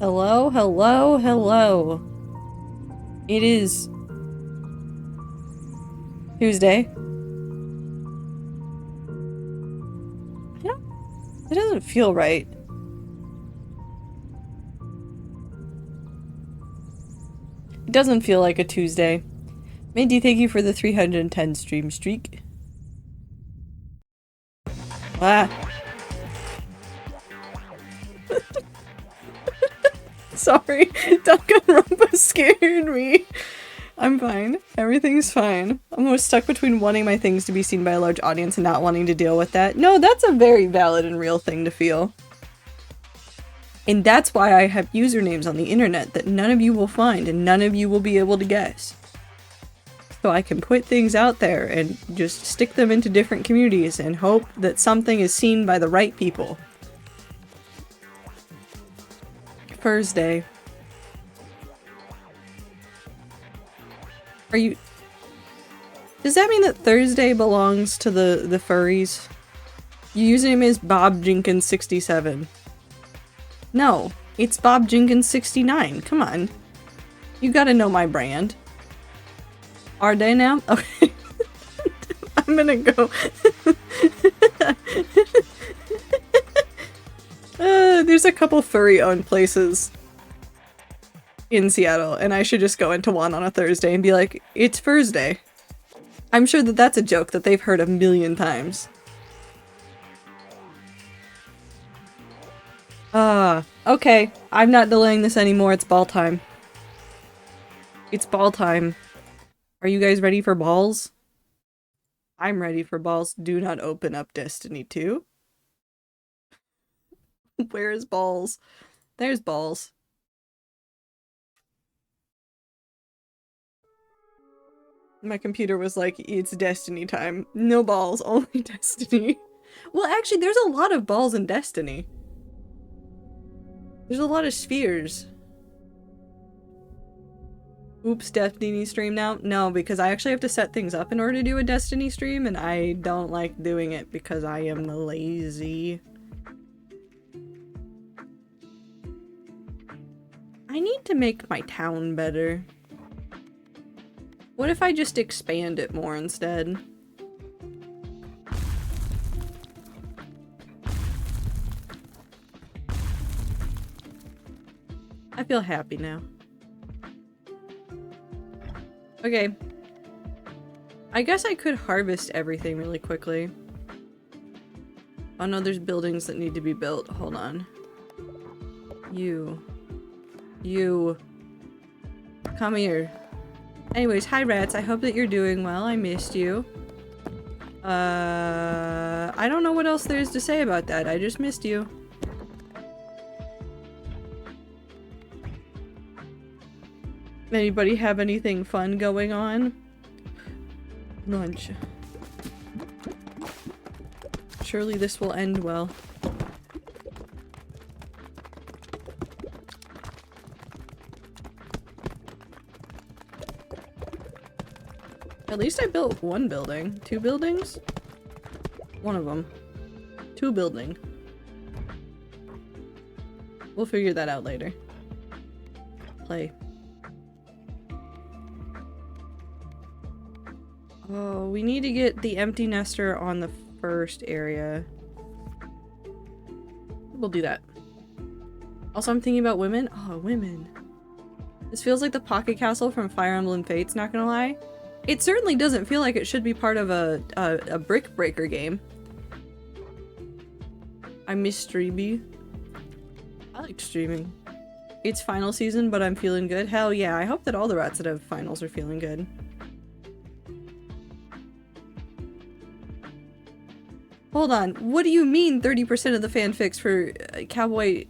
Hello, hello, hello. It is Tuesday. It doesn't feel right. It doesn't feel like a Tuesday. Mandy, thank you for the 310 stream streak. Ah. Sorry, Danganronpa scared me. I'm fine. Everything's fine. I'm almost stuck between wanting my things to be seen by a large audience and not wanting to deal with that. No, that's a very valid and real thing to feel. And that's why I have usernames on the internet that none of you will find and none of you will be able to guess. So I can put things out there and just stick them into different communities and hope that something is seen by the right people. Thursday. Are you... Does that mean that Thursday belongs to the furries? Your username is Bob Jenkins 67. No, it's Bob Jenkins 69. Come on. You gotta know my brand. Are they now? Okay. I'm gonna go. There's a couple furry-owned places in Seattle, and I should just go into one on a Thursday and be like, it's Thursday. I'm sure that that's a joke that they've heard a million times. Okay. I'm not delaying this anymore. It's ball time. It's ball time. Are you guys ready for balls? I'm ready for balls. Do not open up Destiny 2. Where is balls? There's balls. My computer was like, it's Destiny time. No balls, only Destiny. Well, actually, there's a lot of balls in Destiny. There's a lot of spheres. Oops, Destiny stream now? No, because I actually have to set things up in order to do a Destiny stream, and I don't like doing it because I am lazy. I need to make my town better. What if I just expand it more instead? I feel happy now. Okay. I guess I could harvest everything really quickly. Oh no, there's buildings that need to be built. Hold on. You. Come here. Anyways, hi rats. I hope that you're doing well. I missed you. I don't know what else there is to say about that. I just missed you. Anybody have anything fun going on? Lunch. Surely this will end well. At least I built one building. 2 buildings? One of them. 2 building. We'll figure that out later. Play. Oh, we need to get the empty nester on the first area. We'll do that. Also, I'm thinking about women. Oh, women. This feels like the Pocket Castle from Fire Emblem Fates, not gonna lie. It certainly doesn't feel like it should be part of a Brick Breaker game. I miss streaming. I like streaming. It's final season, but I'm feeling good. Hell yeah, I hope that all the rats that have finals are feeling good. Hold on, what do you mean 30% of the fanfics for Cowboy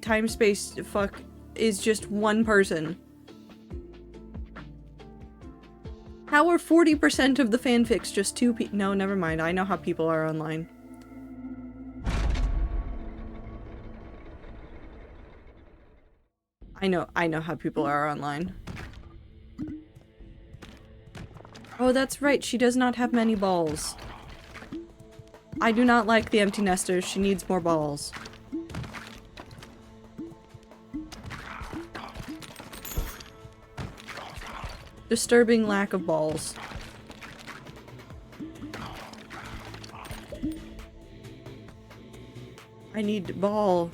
Time Space fuck is just one person? How are 40% of the fanfics just 2 people? No, never mind. I know how people are online. I know how people are online. Oh, that's right. She does not have many balls. I do not like the empty nesters. She needs more balls. Disturbing lack of balls. I need ball.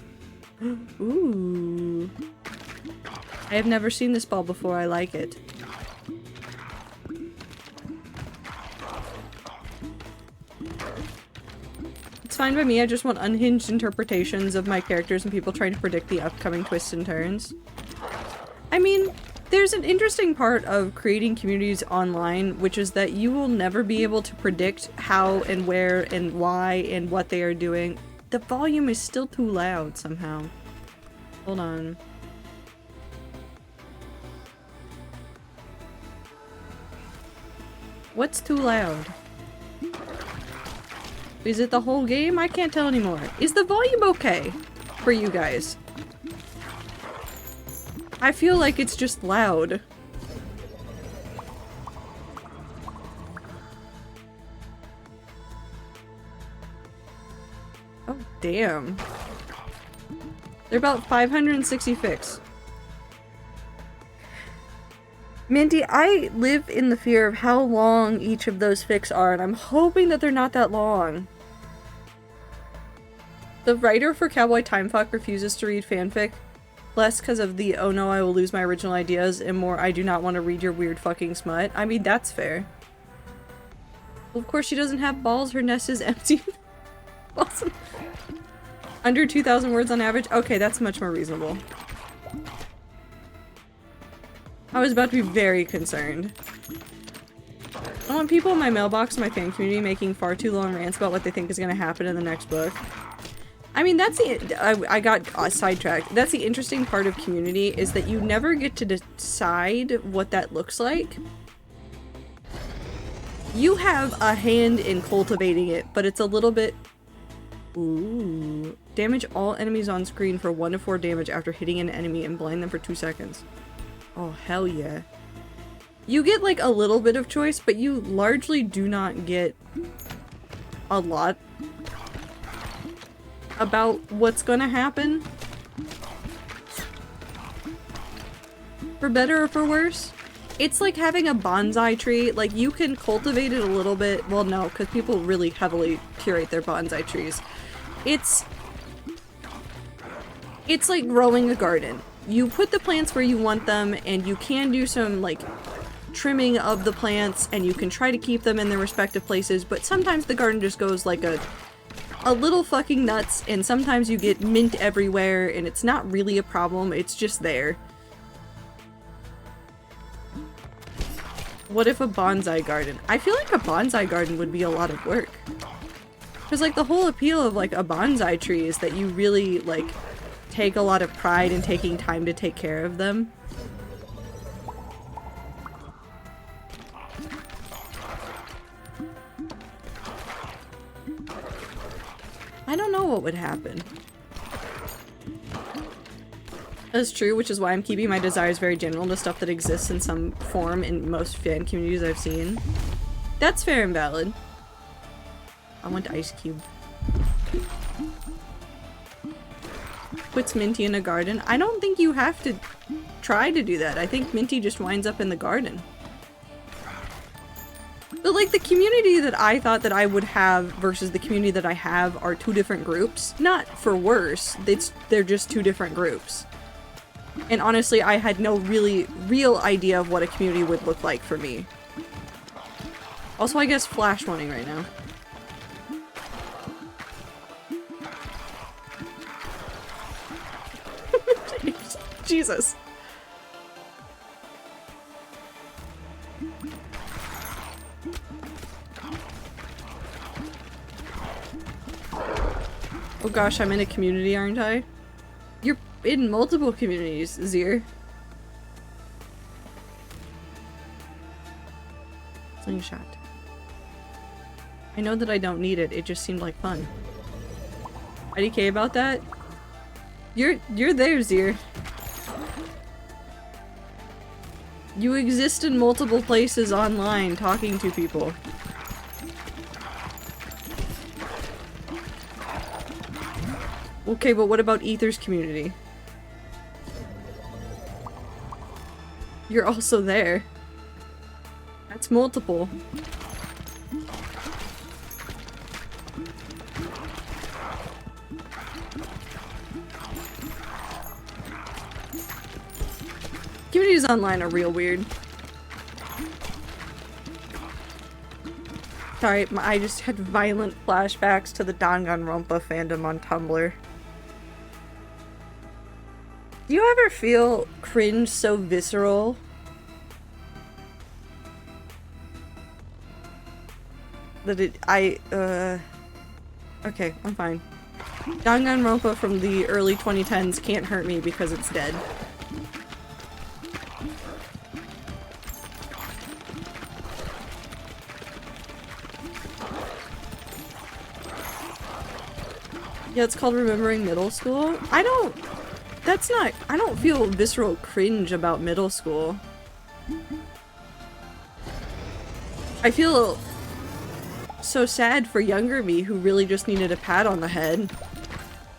Ooh. I have never seen this ball before. I like it. It's fine by me. I just want unhinged interpretations of my characters and people trying to predict the upcoming twists and turns. I mean, there's an interesting part of creating communities online, which is that you will never be able to predict how and where and why and what they are doing. The volume is still too loud somehow. Hold on. What's too loud? Is it the whole game? I can't tell anymore. Is the volume okay for you guys? I feel like it's just loud. Oh, damn. They're about 560 fics. Minty, I live in the fear of how long each of those fics are, and I'm hoping that they're not that long. The writer for Cowboy Timefuck refuses to read fanfic. Less because of the, oh no, I will lose my original ideas, and more, I do not want to read your weird fucking smut. I mean, that's fair. Well, of course she doesn't have balls, her nest is empty. Awesome. Under 2,000 words on average? Okay, that's much more reasonable. I was about to be very concerned. I don't want people in my mailbox in my fan community making far too long rants about what they think is going to happen in the next book. I mean, that's the- I got sidetracked. That's the interesting part of community, is that you never get to decide what that looks like. You have a hand in cultivating it, but it's a little bit... Ooh. Damage all enemies on screen for 1 to 4 damage after hitting an enemy and blind them for 2 seconds. Oh, hell yeah. You get like a little bit of choice, but you largely do not get a lot about what's gonna happen. For better or for worse. It's like having a bonsai tree. Like, you can cultivate it a little bit. Well, no, because people really heavily curate their bonsai trees. It's like growing a garden. You put the plants where you want them, and you can do some, like, trimming of the plants, and you can try to keep them in their respective places, but sometimes the garden just goes like a little fucking nuts, and sometimes you get mint everywhere, and it's not really a problem, it's just there. What if a bonsai garden? I feel like a bonsai garden would be a lot of work. Because, like, the whole appeal of, like, a bonsai tree is that you really, like, take a lot of pride in taking time to take care of them. I don't know what would happen. That's true, which is why I'm keeping my desires very general to stuff that exists in some form in most fan communities I've seen. That's fair and valid. I want Ice Cube. Puts Minty in a garden. I don't think you have to try to do that. I think Minty just winds up in the garden. But like the community that I thought that I would have versus the community that I have are two different groups. Not for worse, they're just two different groups. And honestly, I had no real idea of what a community would look like for me. Also, I guess flash running right now. Jesus. Oh gosh, I'm in a community, aren't I? You're in multiple communities, Zir. Slingshot. I know that I don't need it, it just seemed like fun. IDK about that? You're there, Zir. You exist in multiple places online, talking to people. Okay, but what about Aether's community? You're also there. That's multiple. Communities online are real weird. Sorry, I just had violent flashbacks to the Danganronpa fandom on Tumblr. Do you ever feel cringe so visceral? That okay, I'm fine. Danganronpa from the early 2010s can't hurt me because it's dead. Yeah, it's called Remembering Middle School. I don't feel visceral cringe about middle school. I feel so sad for younger me who really just needed a pat on the head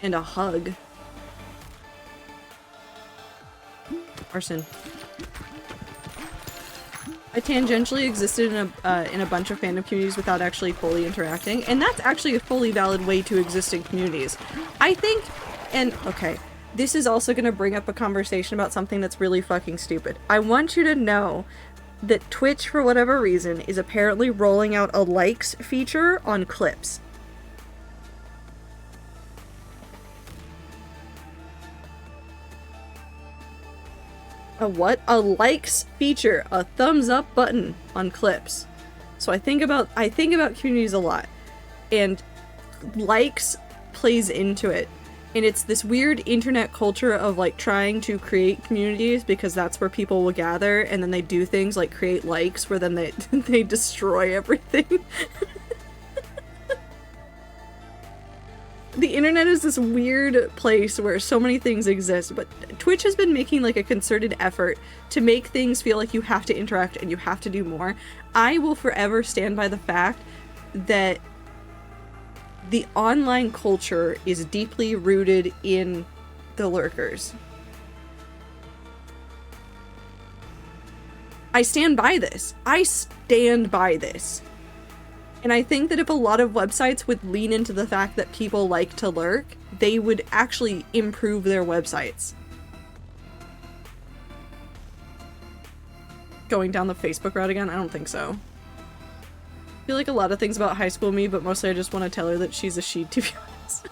and a hug. Arson. I tangentially existed in a bunch of fandom communities without actually fully interacting, and that's actually a fully valid way to exist in communities. I think, and okay, this is also going to bring up a conversation about something that's really fucking stupid. I want you to know that Twitch, for whatever reason, is apparently rolling out a likes feature on clips. A what? A likes feature, a thumbs up button on clips. So I think about communities a lot, and likes plays into it. And it's this weird internet culture of like trying to create communities because that's where people will gather, and then they do things like create likes where then they they destroy everything. The internet is this weird place where so many things exist, but Twitch has been making like a concerted effort to make things feel like you have to interact and you have to do more. I will forever stand by the fact that the online culture is deeply rooted in the lurkers. I stand by this. I stand by this. And I think that if a lot of websites would lean into the fact that people like to lurk, they would actually improve their websites. Going down the Facebook route again? I don't think so. I feel like a lot of things about High School Me, but mostly I just want to tell her that she's a she, to be honest.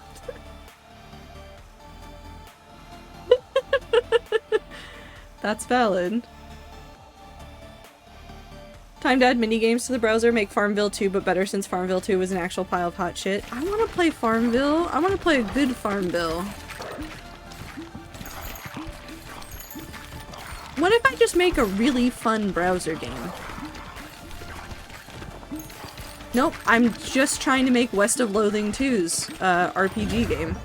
That's valid. Time to add minigames to the browser, make Farmville 2 but better since Farmville 2 was an actual pile of hot shit. I want to play Farmville. I want to play a good Farmville. What if I just make a really fun browser game? Nope, I'm just trying to make West of Loathing 2's RPG game.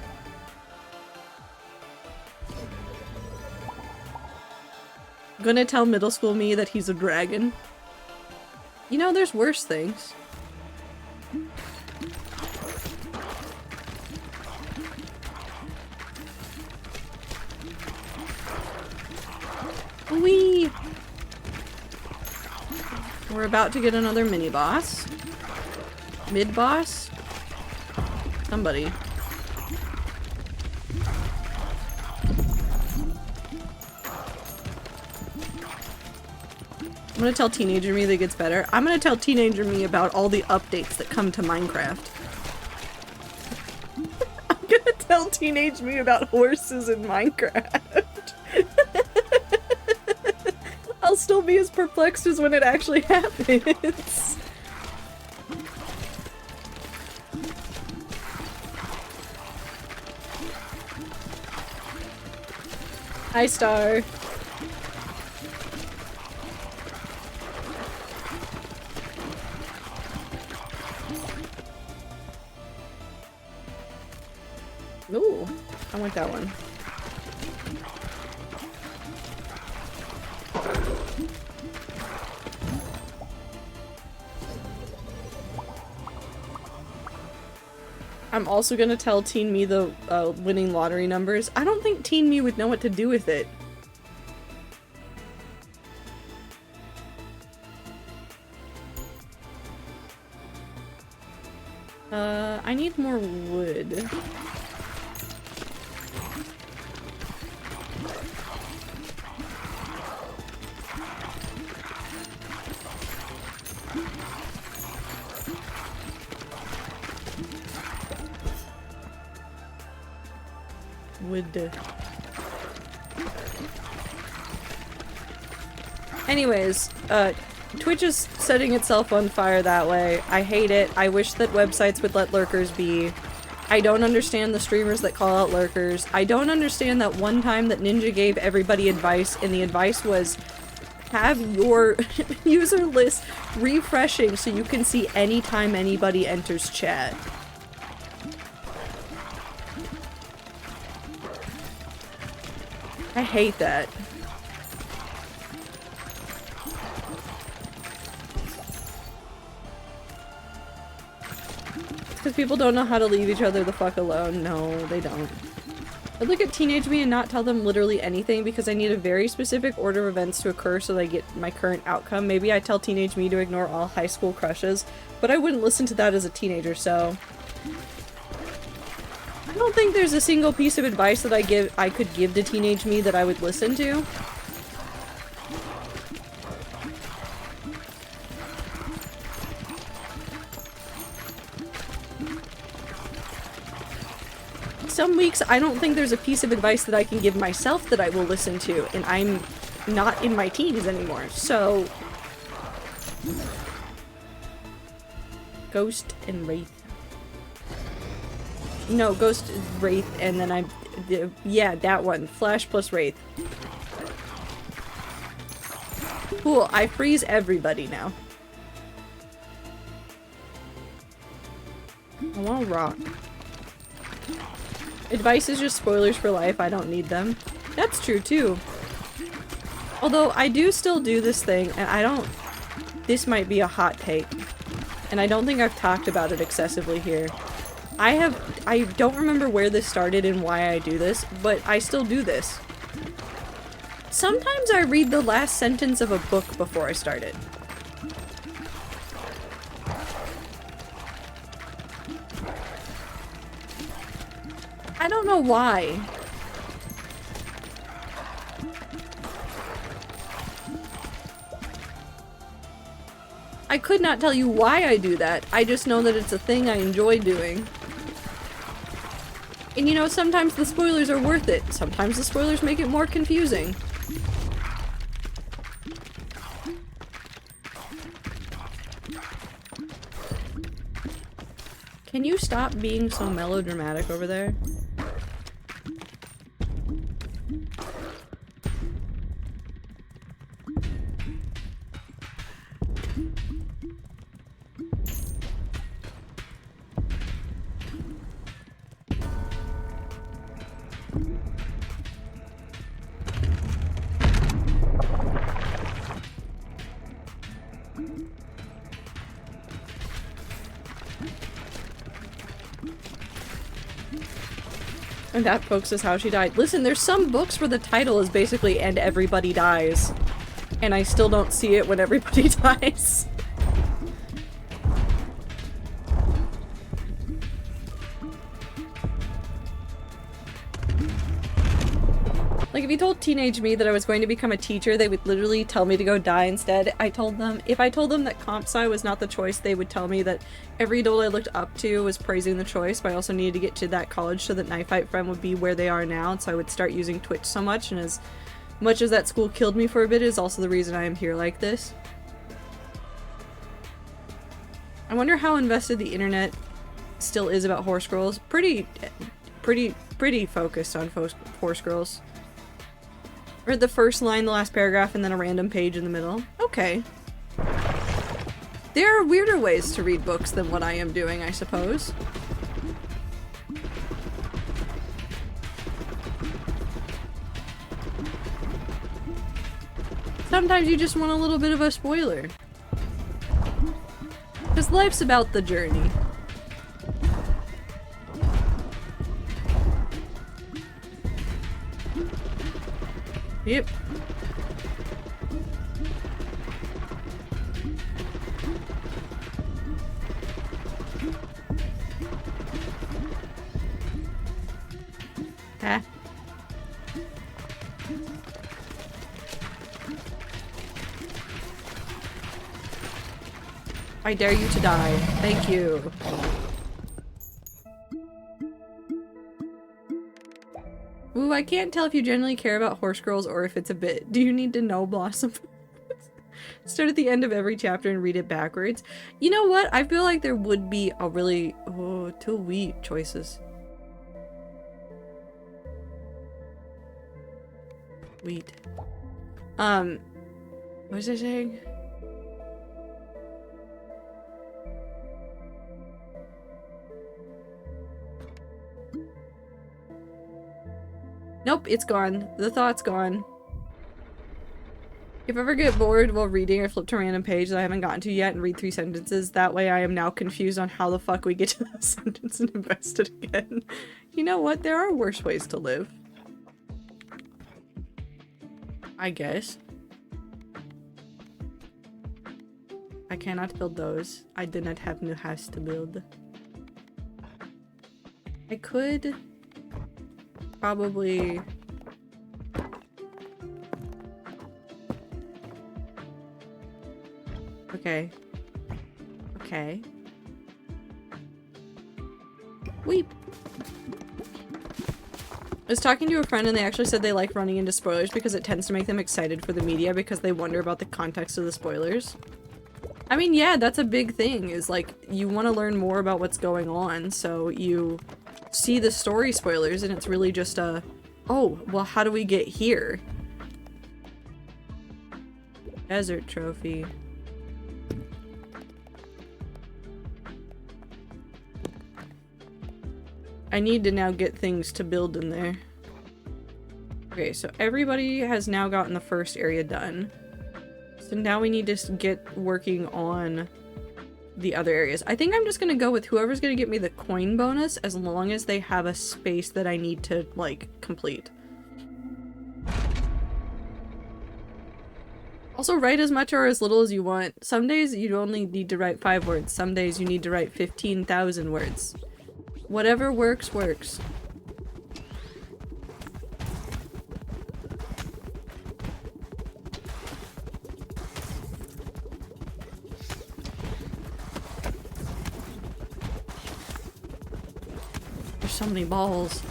Gonna tell middle school me that he's a dragon. You know, there's worse things. Whee! We're about to get another mini-boss. Mid-boss? Somebody. I'm gonna tell teenager me that it gets better. I'm gonna tell teenager me about all the updates that come to Minecraft. I'm gonna tell teenage me about horses in Minecraft. I'll still be as perplexed as when it actually happens. Hi, Star. Ooh, I like that one. I'm also gonna tell Teen Me the winning lottery numbers. I don't think Teen Me would know what to do with it. I need more wood. Wood. Anyways, Twitch is setting itself on fire that way. I hate it. I wish that websites would let lurkers be. I don't understand the streamers that call out lurkers. I don't understand that one time that Ninja gave everybody advice, and the advice was have your user list refreshing so you can see anytime anybody enters chat. I hate that. Because people don't know how to leave each other the fuck alone. No, they don't. I look at teenage me and not tell them literally anything because I need a very specific order of events to occur so that I get my current outcome. Maybe I tell teenage me to ignore all high school crushes, but I wouldn't listen to that as a teenager, so... I don't think there's a single piece of advice that I could give to teenage me that I would listen to. Some weeks I don't think there's a piece of advice that I can give myself that I will listen to, and I'm not in my teens anymore, so... Ghost and Wraith. No, Ghost, Wraith, and then yeah, that one. Flash plus Wraith. Cool, I freeze everybody now. I want a rock. Advice is just spoilers for life, I don't need them. That's true too. Although, I do still do this thing, and I don't... This might be a hot take. And I don't think I've talked about it excessively here. I don't remember where this started and why I do this, but I still do this. Sometimes I read the last sentence of a book before I start it. I don't know why. I could not tell you why I do that. I just know that it's a thing I enjoy doing. And you know, sometimes the spoilers are worth it. Sometimes the spoilers make it more confusing. Can you stop being so melodramatic over there? And that folks is how she died. Listen, there's some books where the title is basically "And Everybody Dies." And I still don't see it when everybody dies. Like, if you told teenage me that I was going to become a teacher, they would literally tell me to go die instead. If I told them that comp sci was not the choice, they would tell me that every adult I looked up to was praising the choice, but I also needed to get to that college so that Knife Fight Friend would be where they are now, and so I would start using Twitch so much, and as much as that school killed me for a bit, is also the reason I am here like this. I wonder how invested the internet still is about horse girls. Pretty focused on horse girls. Read the first line, the last paragraph, and then a random page in the middle. Okay. There are weirder ways to read books than what I am doing, I suppose. Sometimes you just want a little bit of a spoiler. Because life's about the journey. Yep. Ah. I dare you to die. Thank you. Ooh, I can't tell if you generally care about horse girls or if it's a bit. Do you need to know Blossom? Start at the end of every chapter and read it backwards. You know what? I feel like there would be a really... Oh, two wheat choices. Wheat. What was I saying? Nope, it's gone. The thought's gone. If I ever get bored while reading, I flip to a random page that I haven't gotten to yet and read 3 sentences. That way I am now confused on how the fuck we get to the sentence and invest it again. You know what? There are worse ways to live. I guess. I cannot build those. I did not have new house to build. I could... probably... Okay. Okay. Weep. I was talking to a friend and they actually said they like running into spoilers because it tends to make them excited for the media because they wonder about the context of the spoilers. I mean, yeah, that's a big thing, is like, you want to learn more about what's going on, so you see the story spoilers and it's really just a, oh, well, how do we get here? Desert trophy. I need to now get things to build in there. Okay, so everybody has now gotten the first area done. So now we need to get working on the other areas. I think I'm just gonna go with whoever's gonna get me the coin bonus as long as they have a space that I need to, like, complete. Also, write as much or as little as you want. Some days you only need to write 5 words. Some days you need to write 15,000 words. Whatever works, works. There's so many balls.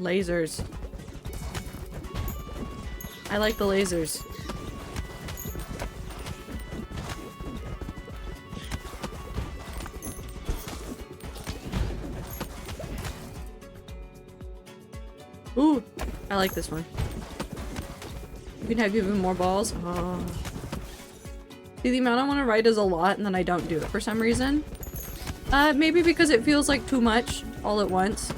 Lasers. I like the lasers. Ooh, I like this one. You can have even more balls. Oh. See, the amount I want to write is a lot, and then I don't do it for some reason. Maybe because it feels like too much all at once.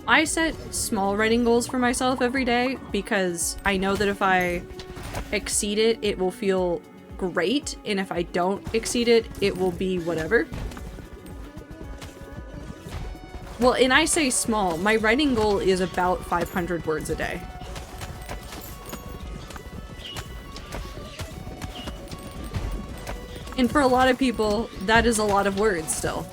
I set small writing goals for myself every day because I know that if I exceed it, it will feel great, and if I don't exceed it, it will be whatever. Well, and I say small. My writing goal is about 500 words a day. And for a lot of people, that is a lot of words still.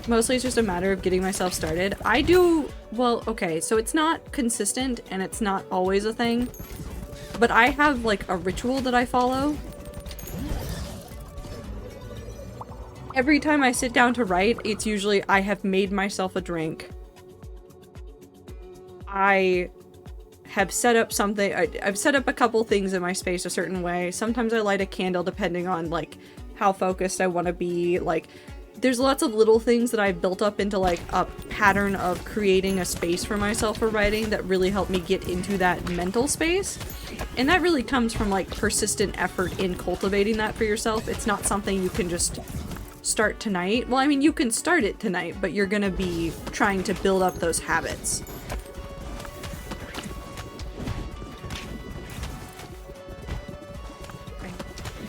Mostly it's just a matter of getting myself started. I do, well, okay, so it's not consistent and it's not always a thing, but I have like a ritual that I follow. Every time I sit down to write, it's usually I have made myself a drink. I have set up something, I've set up a couple things in my space a certain way. Sometimes I light a candle depending on like how focused I want to be. Like there's lots of little things that I've built up into like a pattern of creating a space for myself for writing that really help me get into that mental space. And that really comes from like persistent effort in cultivating that for yourself. It's not something you can just start tonight. Well, I mean, you can start it tonight, but you're gonna be trying to build up those habits. Okay.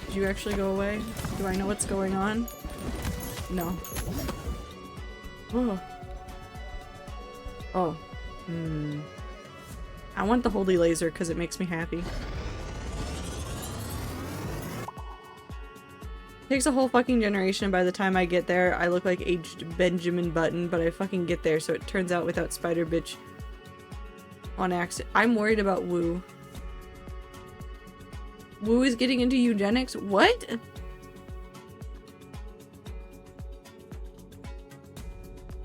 Did you actually go away? Do I know what's going on? No. Oh. Oh. I want the holy laser because it makes me happy. Takes a whole fucking generation. By the time I get there, I look like aged Benjamin Button, but I fucking get there, so it turns out without Spider Bitch on accident. I'm worried about Wu. Wu is getting into eugenics? What?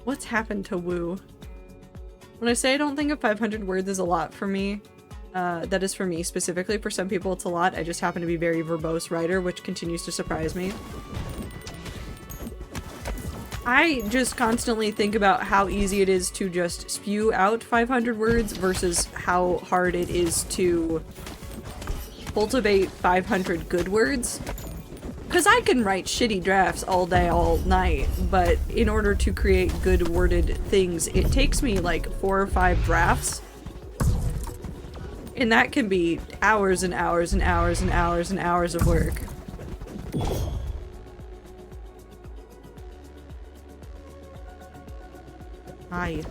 What's happened to Wu? When I say I don't think of 500 words is a lot for me, that is for me specifically. For some people it's a lot. I just happen to be a very verbose writer, which continues to surprise me. I just constantly think about how easy it is to just spew out 500 words versus how hard it is to cultivate 500 good words. Because I can write shitty drafts all day, all night, but in order to create good worded things, it takes me like 4 or 5 drafts. And that can be hours and hours and hours and hours and hours of work. Hi.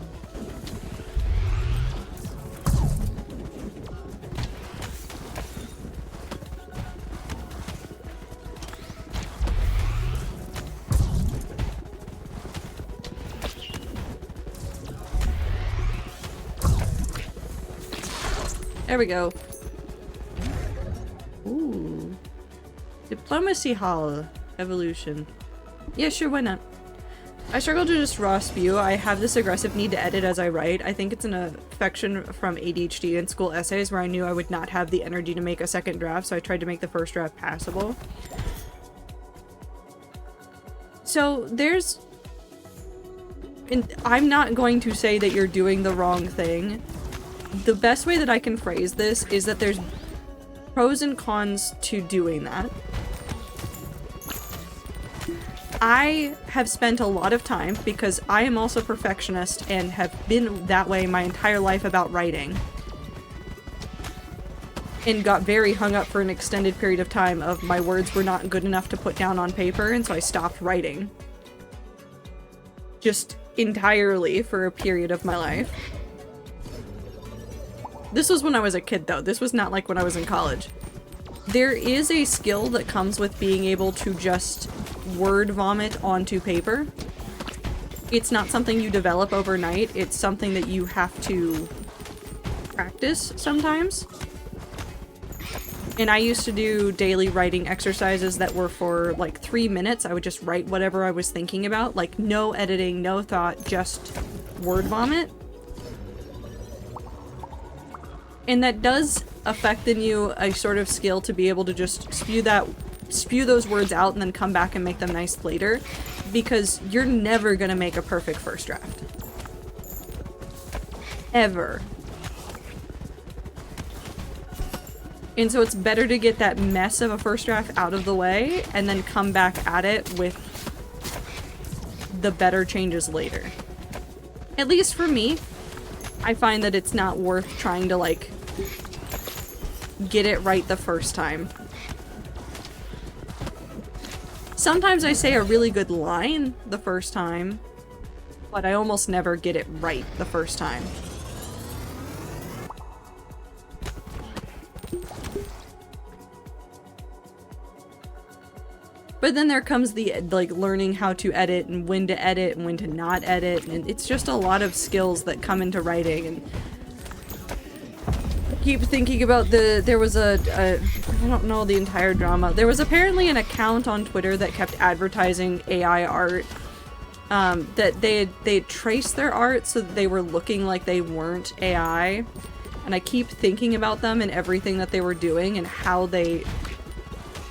There we go. Ooh. Diplomacy Hall. Evolution. Yeah, sure, why not? I struggle to just raw spew. I have this aggressive need to edit as I write. I think it's an affection from ADHD and school essays where I knew I would not have the energy to make a second draft, so I tried to make the first draft passable. So there's... And I'm not going to say that you're doing the wrong thing. The best way that I can phrase this is that there's pros and cons to doing that. I have spent a lot of time, because I am also a perfectionist and have been that way my entire life about writing, and got very hung up for an extended period of time of my words were not good enough to put down on paper, and so I stopped writing. Just entirely for a period of my life. This was when I was a kid, though. This was not like when I was in college. There is a skill that comes with being able to just word vomit onto paper. It's not something you develop overnight. It's something that you have to practice sometimes. And I used to do daily writing exercises that were for like 3 minutes. I would just write whatever I was thinking about. Like no editing, no thought, just word vomit. And that does affect in you a sort of skill to be able to just spew those words out and then come back and make them nice later, because you're never gonna make a perfect first draft. Ever. And so it's better to get that mess of a first draft out of the way and then come back at it with the better changes later. At least for me. I find that it's not worth trying to, like, get it right the first time. Sometimes I say a really good line the first time, but I almost never get it right the first time. But then there comes the, like, learning how to edit and when to not edit, and it's just a lot of skills that come into writing. And I keep thinking about there was I don't know the entire drama. There was apparently an account on Twitter that kept advertising AI art, that they traced their art so that they were looking like they weren't AI. And I keep thinking about them and everything that they were doing and how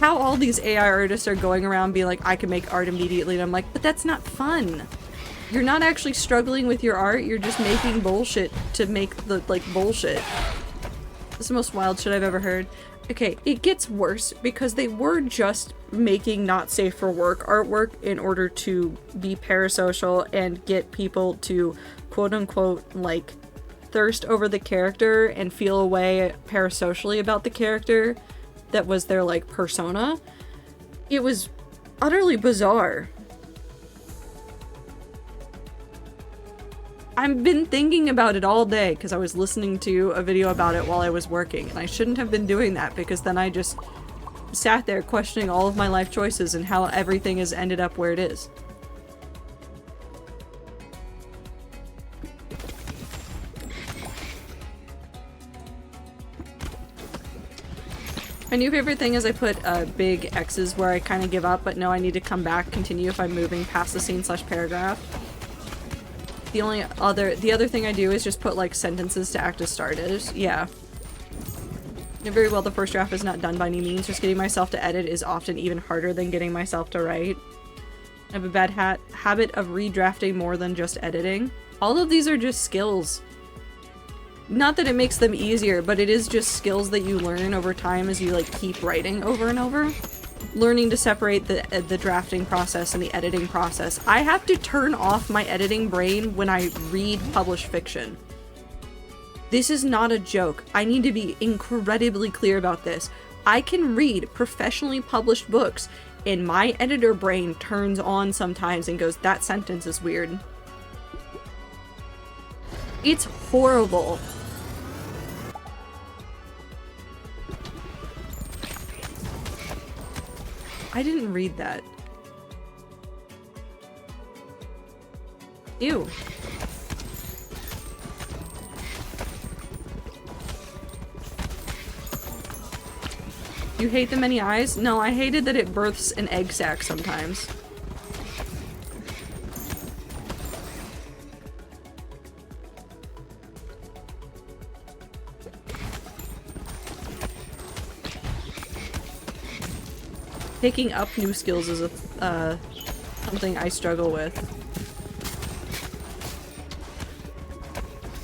all these AI artists are going around being like, I can make art immediately, and I'm like, but that's not fun. You're not actually struggling with your art, you're just making bullshit to make the, like, bullshit. This is the most wild shit I've ever heard. Okay, it gets worse because they were just making not safe for work artwork in order to be parasocial and get people to quote-unquote, like, thirst over the character and feel a way parasocially about the character that was their, like, persona. It was utterly bizarre. I've been thinking about it all day because I was listening to a video about it while I was working, and I shouldn't have been doing that because then I just sat there questioning all of my life choices and how everything has ended up where it is. My new favorite thing is I put big X's where I kind of give up, but no, I need to come back, continue if I'm moving past the scene/paragraph. The other thing I do is just put, like, sentences to act as starters. Yeah. Very well, the first draft is not done by any means. Just getting myself to edit is often even harder than getting myself to write. I have a bad habit of redrafting more than just editing. All of these are just skills. Not that it makes them easier, but it is just skills that you learn over time as you, like, keep writing over and over. Learning to separate the drafting process and the editing process. I have to turn off my editing brain when I read published fiction. This is not a joke. I need to be incredibly clear about this. I can read professionally published books and my editor brain turns on sometimes and goes, that sentence is weird. It's horrible. I didn't read that. Ew. You hate the many eyes? No, I hated that it births an egg sac sometimes. Picking up new skills is something I struggle with.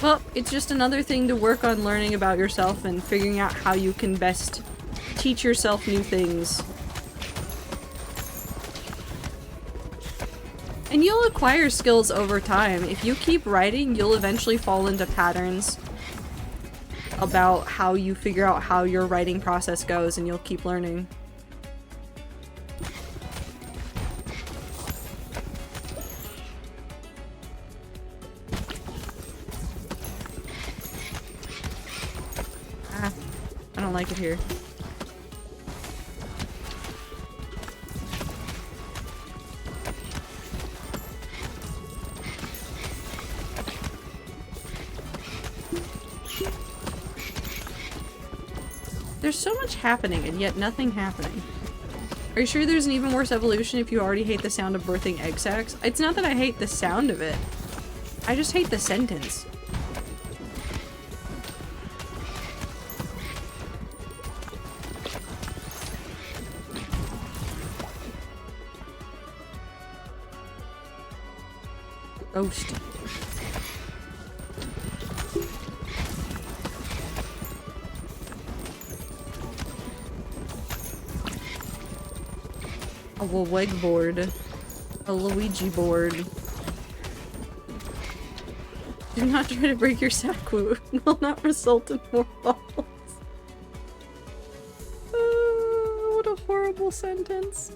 Well, it's just another thing to work on learning about yourself and figuring out how you can best teach yourself new things. And you'll acquire skills over time. If you keep writing, you'll eventually fall into patterns about how you figure out how your writing process goes, and you'll keep learning. I don't like it here. There's so much happening and yet nothing happening. Are you sure there's an even worse evolution if you already hate the sound of birthing egg sacs? It's not that I hate the sound of it. I just hate the sentence. Ghost. A Wig board. A Luigi board. Do not try to break your sack wound. It will not result in more falls. What a horrible sentence.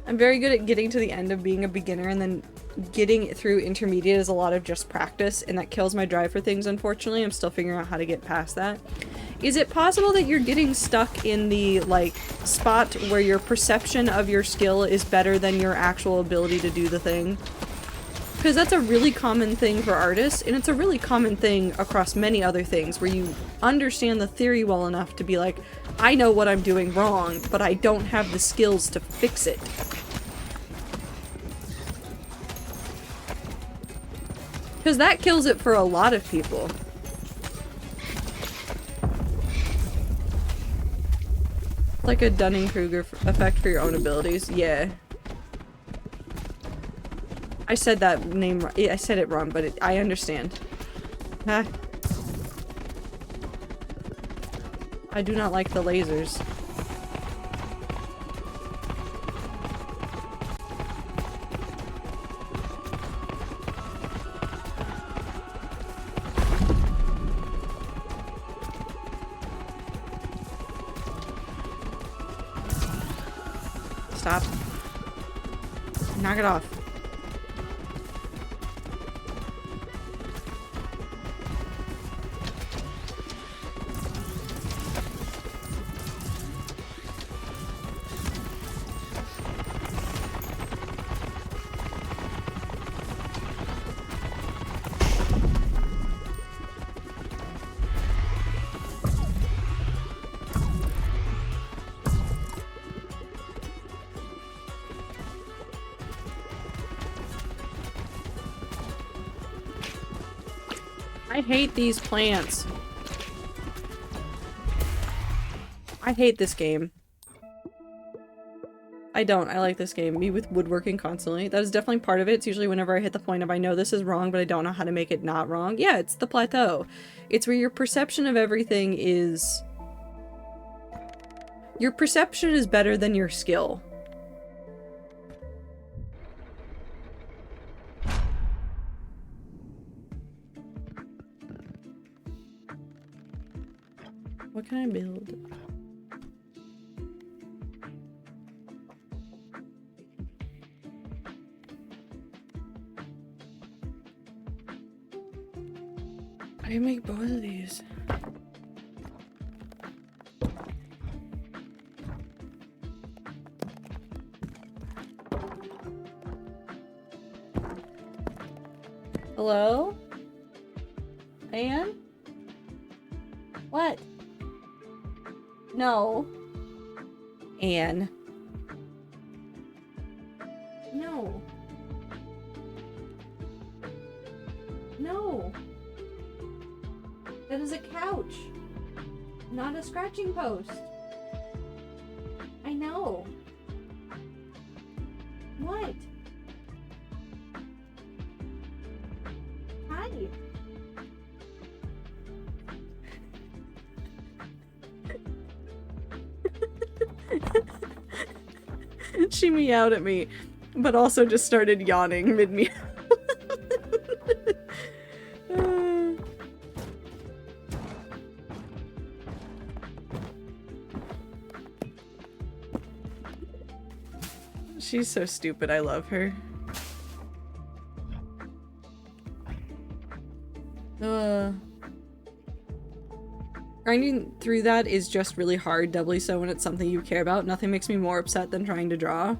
I'm very good at getting to the end of being a beginner, and then getting through intermediate is a lot of just practice, and that kills my drive for things, unfortunately. I'm still figuring out how to get past that. Is it possible that you're getting stuck in the, like, spot where your perception of your skill is better than your actual ability to do the thing? Because that's a really common thing for artists, and it's a really common thing across many other things, where you understand the theory well enough to be like, I know what I'm doing wrong, but I don't have the skills to fix it. Because that kills it for a lot of people. Like a Dunning-Kruger effect for your own abilities. Yeah. I said that name wrong. I said it wrong, but I understand. Huh? I do not like the lasers. Stop. Knock it off. I hate these plants. I hate this game. I don't. I like this game. Me with woodworking constantly. That is definitely part of it. It's usually whenever I hit the point of I know this is wrong, but I don't know how to make it not wrong. Yeah, it's the plateau. It's where your perception of everything is... Your perception is better than your skill. What can I build? I can make both of these. Hello? Anne? What? No. Anne. No. No. That is a couch. Not a scratching post. I know. What? Hi. She meowed at me, but also just started yawning mid-meow. She's so stupid, I love her. Grinding through that is just really hard, doubly so when it's something you care about. Nothing makes me more upset than trying to draw.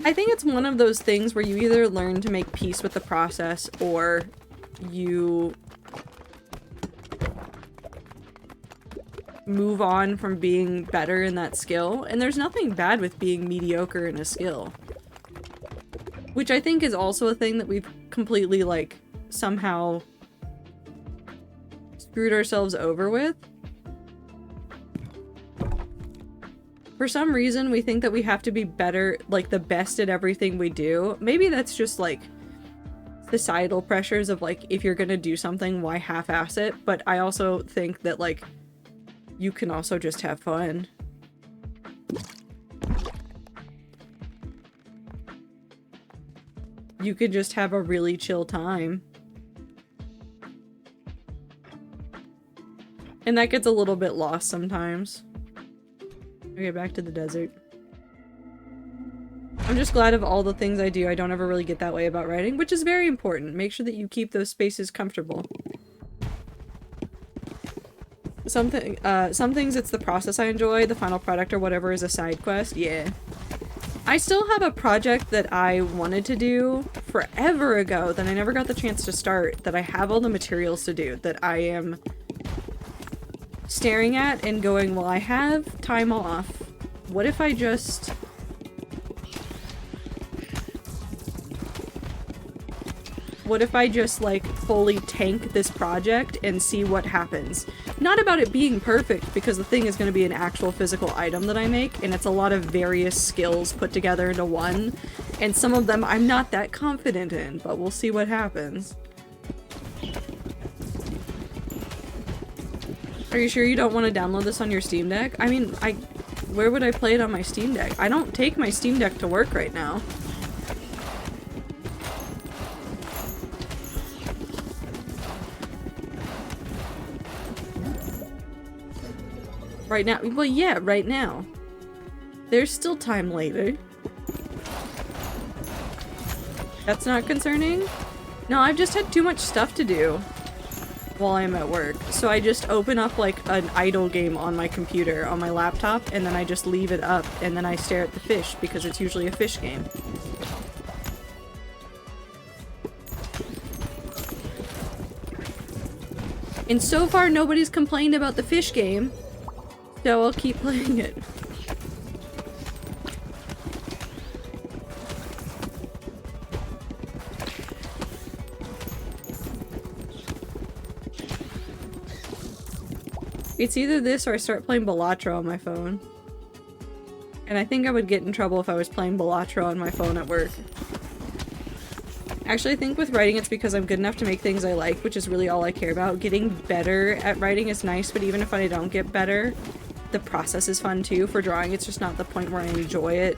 I think it's one of those things where you either learn to make peace with the process or you move on from being better in that skill. And there's nothing bad with being mediocre in a skill. Which I think is also a thing that we've completely, like, somehow screwed ourselves over with. For some reason, we think that we have to be better, like, the best at everything we do. Maybe that's just, like, societal pressures of, like, if you're gonna do something, why half-ass it? But I also think that, like, you can also just have fun. you could just have a really chill time. And that gets a little bit lost sometimes. Okay, back to the desert. I'm just glad of all the things I do. I don't ever really get that way about writing, which is very important. Make sure that you keep those spaces comfortable. Some things it's the process I enjoy, the final product or whatever is a side quest. Yeah. I still have a project that I wanted to do forever ago that I never got the chance to start, that I have all the materials to do, that I am staring at and going, well, I have time off. What if I just... What if I just, like, fully tank this project and see what happens? Not about it being perfect, because the thing is going to be an actual physical item that I make, and it's a lot of various skills put together into one, and some of them I'm not that confident in, but we'll see what happens. Are you sure you don't want to download this on your Steam Deck? I mean, where would I play it on my Steam Deck? I don't take my Steam Deck to work right now. Right now? Well, yeah, right now. There's still time later. That's not concerning? No, I've just had too much stuff to do while I'm at work. So I just open up like an idle game on my computer, on my laptop, and then I just leave it up, and then I stare at the fish, because it's usually a fish game. And so far, nobody's complained about the fish game. So I'll keep playing it. It's either this or I start playing Balatro on my phone. And I think I would get in trouble if I was playing Balatro on my phone at work. Actually, I think with writing it's because I'm good enough to make things I like, which is really all I care about. Getting better at writing is nice, but even if I don't get better, the process is fun too. For drawing, it's just not the point where I enjoy it,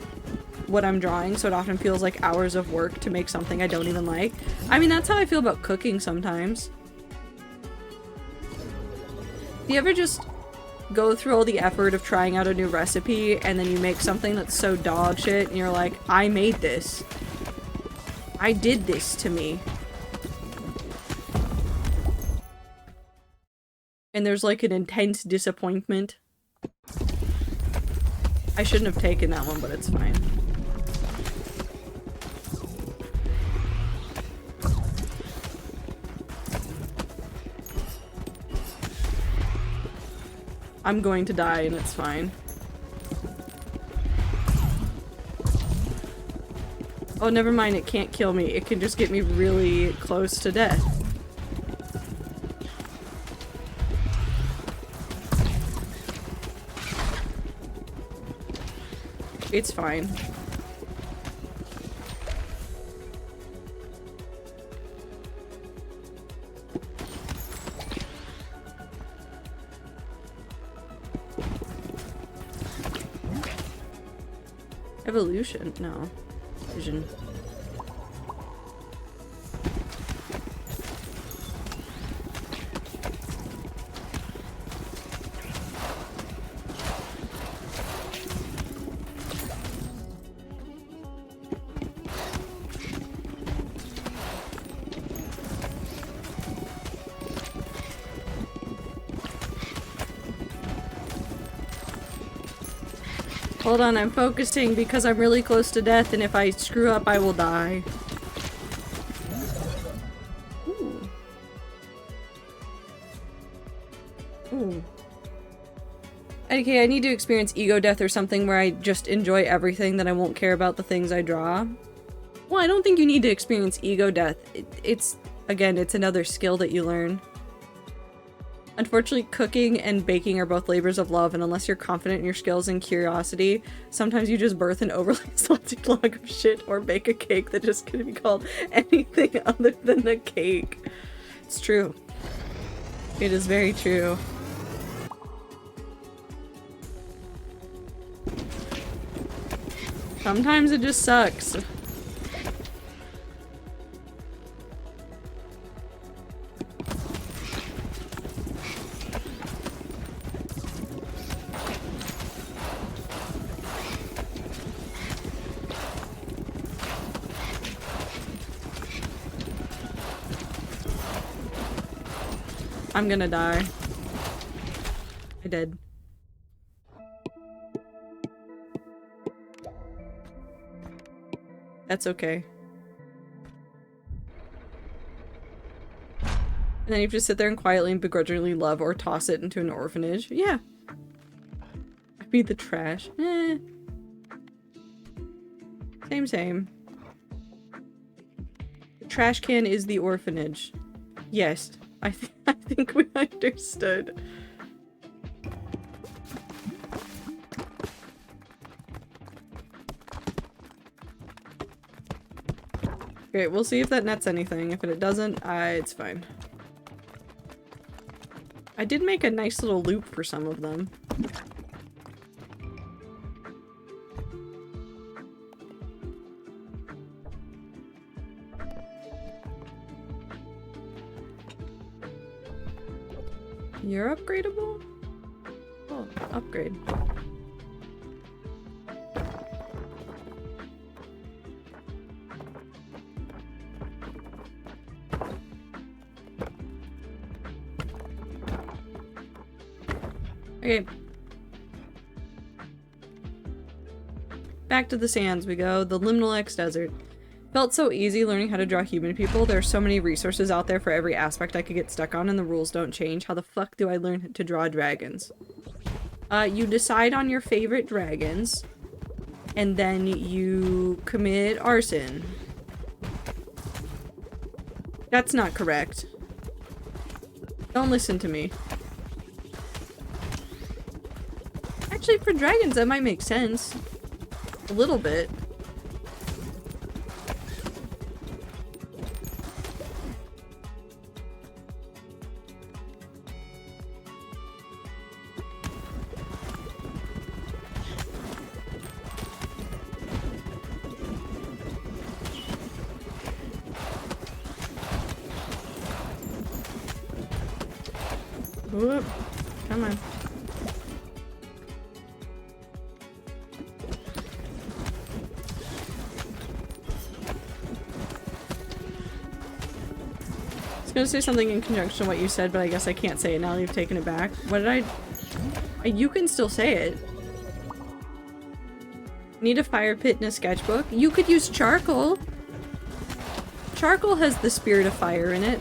what I'm drawing, so it often feels like hours of work to make something I don't even like. I mean, that's how I feel about cooking sometimes. Do you ever just go through all the effort of trying out a new recipe and then you make something that's so dog shit and you're like, I made this. I did this to me. And there's like an intense disappointment. I shouldn't have taken that one, but it's fine. I'm going to die and it's fine. Oh, never mind, it can't kill me. It can just get me really close to death. It's fine. Evolution? No. Vision. Hold on, I'm focusing because I'm really close to death, and if I screw up, I will die. Ooh. Ooh. Okay, I need to experience ego death or something where I just enjoy everything, that I won't care about the things I draw. Well, I don't think you need to experience ego death. It's, again, it's another skill that you learn. Unfortunately, cooking and baking are both labors of love, and unless you're confident in your skills and curiosity, sometimes you just birth an overly salty log of shit or bake a cake that just couldn't be called anything other than a cake. It's true. It is very true. Sometimes it just sucks. I'm gonna die. I did. That's okay. And then you just sit there and quietly and begrudgingly love or toss it into an orphanage. Yeah. I mean, the trash. Eh. Same, same. The trash can is the orphanage. Yes. I think we understood. Okay, we'll see if that nets anything. If it doesn't, it's fine. I did make a nice little loop for some of them. You're upgradable? Oh, upgrade. Okay. Back to the sands we go. The Liminal X Desert. Felt so easy learning how to draw human people. There are so many resources out there for every aspect I could get stuck on and the rules don't change. How the fuck do I learn to draw dragons? You decide on your favorite dragons and then you commit arson. That's not correct. Don't listen to me. Actually, for dragons, that might make sense. A little bit. Whoop. Come on. I was gonna say something in conjunction with what you said, but I guess I can't say it now that you've taken it back. What did I... You can still say it. Need a fire pit and a sketchbook? You could use charcoal. Charcoal has the spirit of fire in it.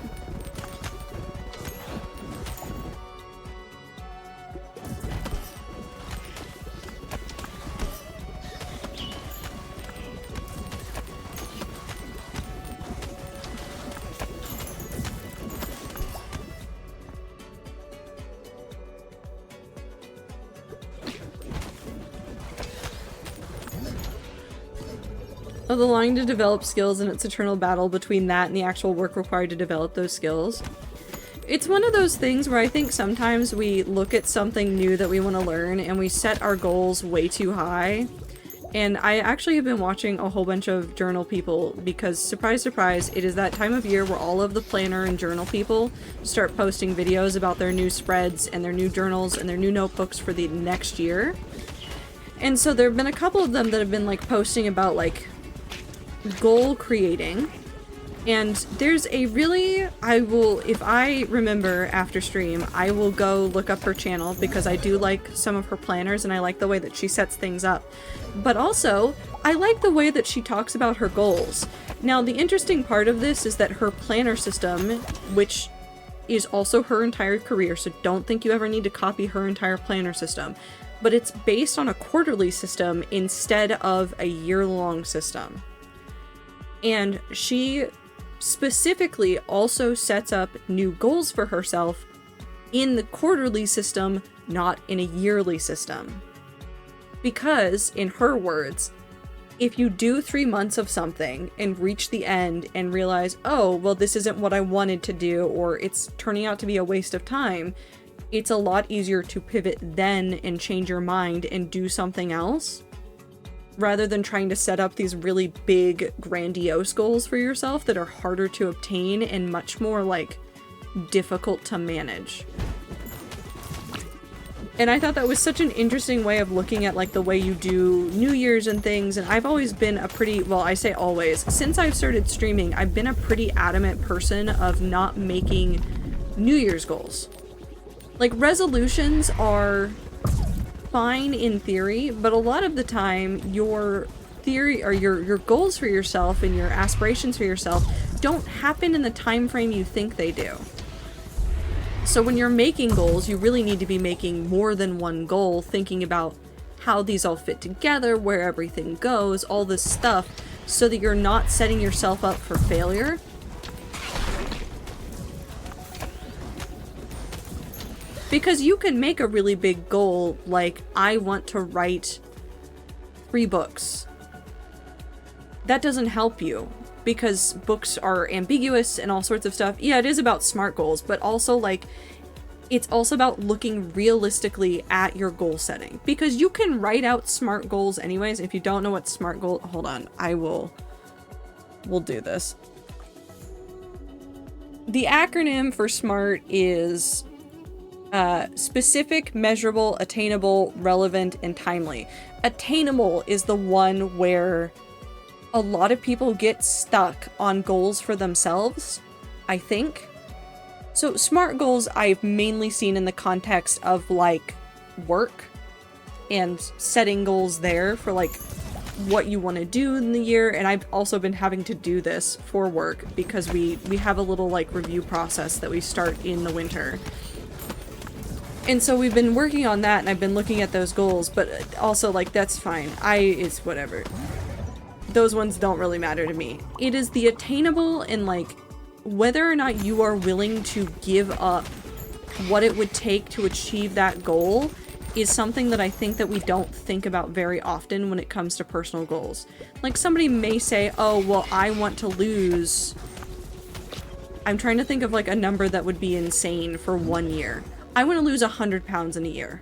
The longing to develop skills and its eternal battle between that and the actual work required to develop those skills. It's one of those things where I think sometimes we look at something new that we want to learn and we set our goals way too high. And I actually have been watching a whole bunch of journal people because, surprise, surprise, it is that time of year where all of the planner and journal people start posting videos about their new spreads and their new journals and their new notebooks for the next year. And so there have been a couple of them that have been like posting about like goal creating, and there's a really, if I remember after stream, I will go look up her channel because I do like some of her planners and I like the way that she sets things up, but also I like the way that she talks about her goals. Now the interesting part of this is that her planner system, which is also her entire career, so don't think you ever need to copy her entire planner system, but it's based on a quarterly system instead of a year-long system. And she specifically also sets up new goals for herself in the quarterly system, not in a yearly system. Because, in her words, if you do 3 months of something and reach the end and realize, oh, well, this isn't what I wanted to do, or it's turning out to be a waste of time, it's a lot easier to pivot then and change your mind and do something else, rather than trying to set up these really big, grandiose goals for yourself that are harder to obtain and much more, like, difficult to manage. And I thought that was such an interesting way of looking at, like, the way you do New Year's and things, and I've always been a pretty, well, I say always, since I've started streaming, I've been a pretty adamant person of not making New Year's goals. Like, resolutions are fine in theory, but a lot of the time your theory or your goals for yourself and your aspirations for yourself don't happen in the time frame you think they do. So when you're making goals, you really need to be making more than one goal, thinking about how these all fit together, where everything goes, all this stuff, so that you're not setting yourself up for failure. Because you can make a really big goal, like, I want to write 3 books. That doesn't help you, because books are ambiguous and all sorts of stuff. Yeah, it is about SMART goals, but also, like, it's also about looking realistically at your goal setting. Because you can write out SMART goals anyways. If you don't know what SMART goal... Hold on, we'll do this. The acronym for SMART is... specific, measurable, attainable, relevant, and timely. Attainable is the one where a lot of people get stuck on goals for themselves, I think. So SMART goals I've mainly seen in the context of, like, work and setting goals there for, like, what you want to do in the year. And I've also been having to do this for work because we have a little, like, review process that we start in the winter. And so we've been working on that, and I've been looking at those goals, but also, like, that's fine. It's whatever. Those ones don't really matter to me. It is the attainable and, like, whether or not you are willing to give up what it would take to achieve that goal is something that I think that we don't think about very often when it comes to personal goals. Like, somebody may say, oh, well, I want to lose... I'm trying to think of, like, a number that would be insane for 1 year. I want to lose 100 pounds in a year.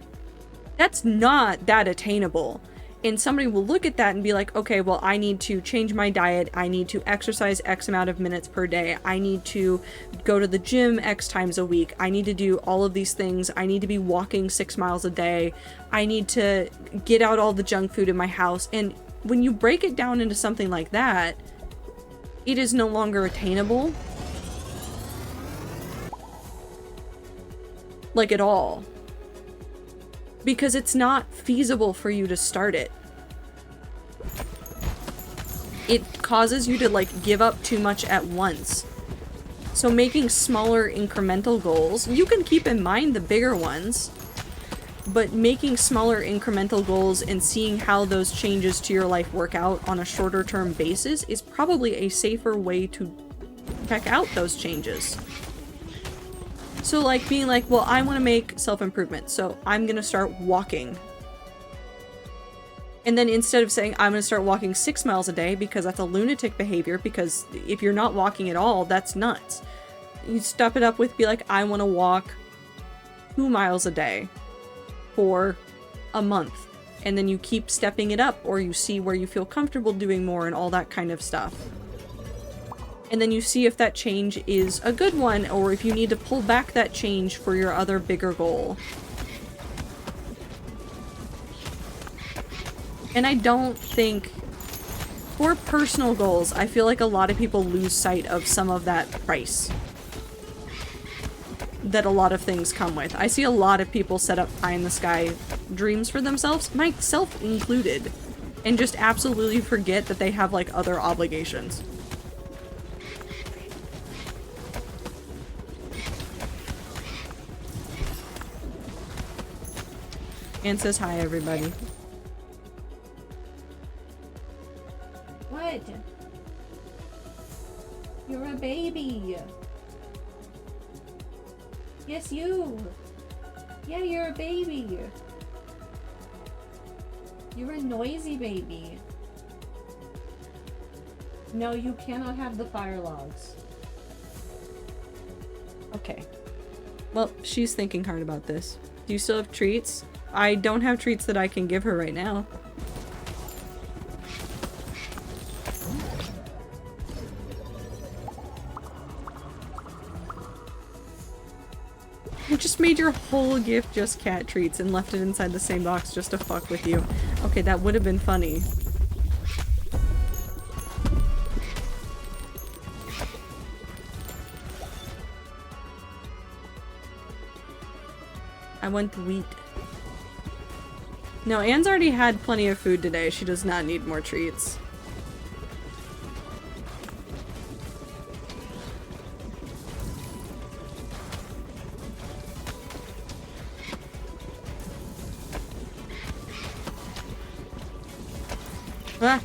That's not that attainable. And somebody will look at that and be like, okay, well, I need to change my diet. I need to exercise X amount of minutes per day. I need to go to the gym X times a week. I need to do all of these things. I need to be walking 6 miles a day. I need to get out all the junk food in my house. And when you break it down into something like that, it is no longer attainable. Like, at all. Because it's not feasible for you to start it. It causes you to, like, give up too much at once. So making smaller incremental goals, you can keep in mind the bigger ones, but making smaller incremental goals and seeing how those changes to your life work out on a shorter term basis is probably a safer way to check out those changes. So, like, being like, well, I want to make self-improvement, so I'm going to start walking. And then instead of saying, I'm going to start walking 6 miles a day, because that's a lunatic behavior, because if you're not walking at all, that's nuts. You step it up with, be like, I want to walk 2 miles a day for a month. And then you keep stepping it up, or you see where you feel comfortable doing more and all that kind of stuff. And then you see if that change is a good one, or if you need to pull back that change for your other bigger goal. And I don't think, for personal goals, I feel like a lot of people lose sight of some of that price that a lot of things come with. I see a lot of people set up pie-in-the-sky dreams for themselves, myself included, and just absolutely forget that they have, like, other obligations. And says hi, everybody. What? You're a baby. Yes, you. Yeah, you're a baby. You're a noisy baby. No, you cannot have the fire logs. Okay. Well, she's thinking hard about this. Do you still have treats? I don't have treats that I can give her right now. I just made your whole gift just cat treats and left it inside the same box just to fuck with you. Okay, that would have been funny. I want wheat. No, Anne's already had plenty of food today. She does not need more treats. Ah.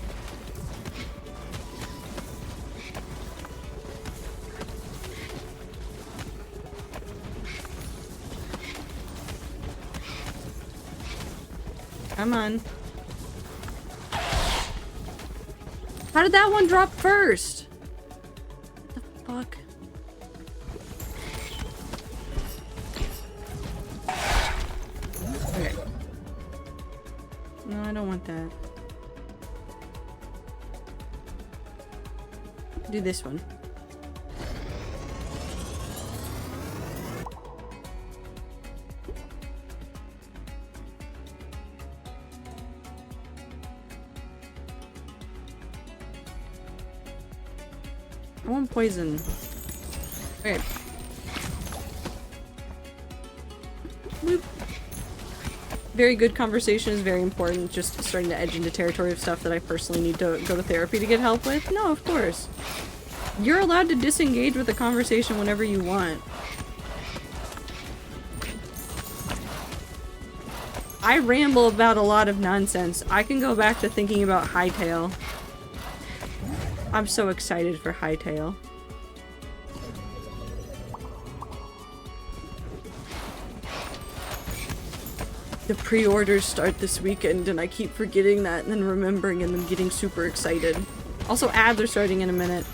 Come on. How did that one drop first? What the fuck? Okay. No, I don't want that. Do this one. I want poison. Okay. Boop. Very good conversation is very important. Just starting to edge into territory of stuff that I personally need to go to therapy to get help with. No, of course. You're allowed to disengage with the conversation whenever you want. I ramble about a lot of nonsense. I can go back to thinking about Hytale. I'm so excited for Hytale. The pre-orders start this weekend and I keep forgetting that and then remembering and then getting super excited. Also, ads are starting in a minute.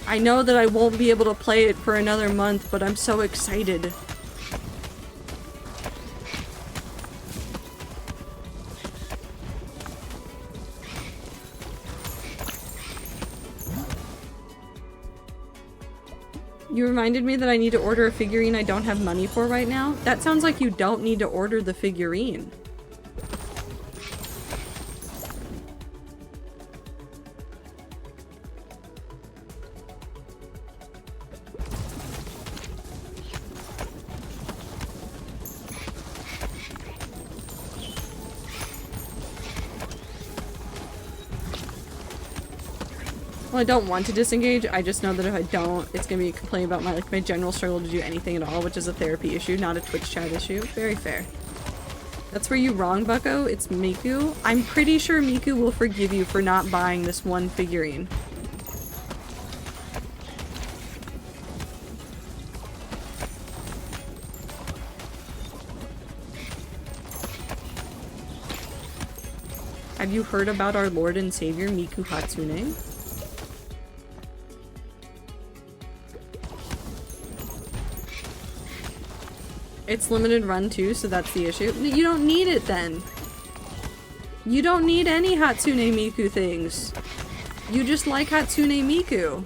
I know that I won't be able to play it for another month, but I'm so excited. You reminded me that I need to order a figurine I don't have money for right now. That sounds like you don't need to order the figurine. Well, I don't want to disengage. I just know that if I don't, it's gonna be a complaint about my general struggle to do anything at all, which is a therapy issue, not a Twitch chat issue. Very fair. That's where you wrong, Bucko. It's Miku. I'm pretty sure Miku will forgive you for not buying this one figurine. Have you heard about our Lord and Savior, Miku Hatsune? It's limited run too, so that's the issue. You don't need it then. You don't need any Hatsune Miku things. You just like Hatsune Miku.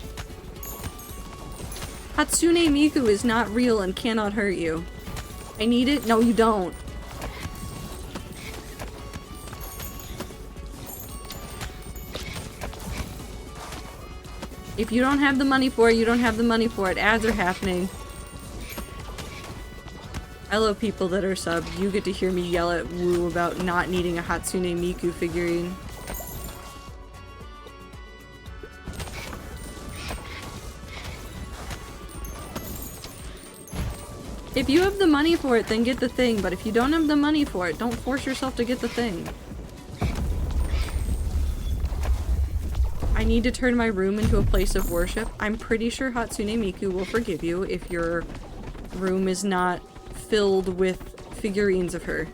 Hatsune Miku is not real and cannot hurt you. I need it? No, you don't. If you don't have the money for it, you don't have the money for it. Ads are happening. Hello, people that are subbed. You get to hear me yell at Woo about not needing a Hatsune Miku figurine. If you have the money for it, then get the thing. But if you don't have the money for it, don't force yourself to get the thing. I need to turn my room into a place of worship. I'm pretty sure Hatsune Miku will forgive you if your room is not filled with figurines of her.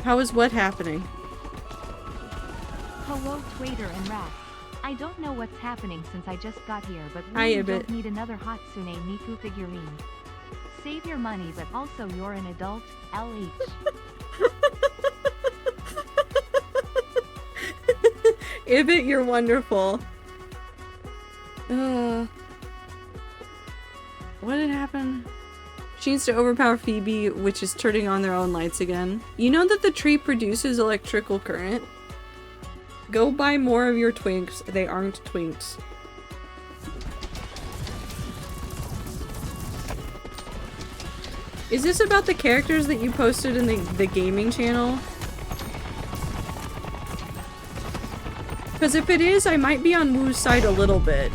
How is what happening? Hello, Trader and Rat. I don't know what's happening since I just got here, but Hi, we Ibit. don't need another Hatsune Miku figurine. Save your money, but also you're an adult, LH. Ibit, you're wonderful. What did happen? She needs to overpower Phoebe, which is turning on their own lights again. You know that the tree produces electrical current? Go buy more of your twinks. They aren't twinks. Is this about the characters that you posted in the gaming channel? Because if it is, I might be on Woo's side a little bit.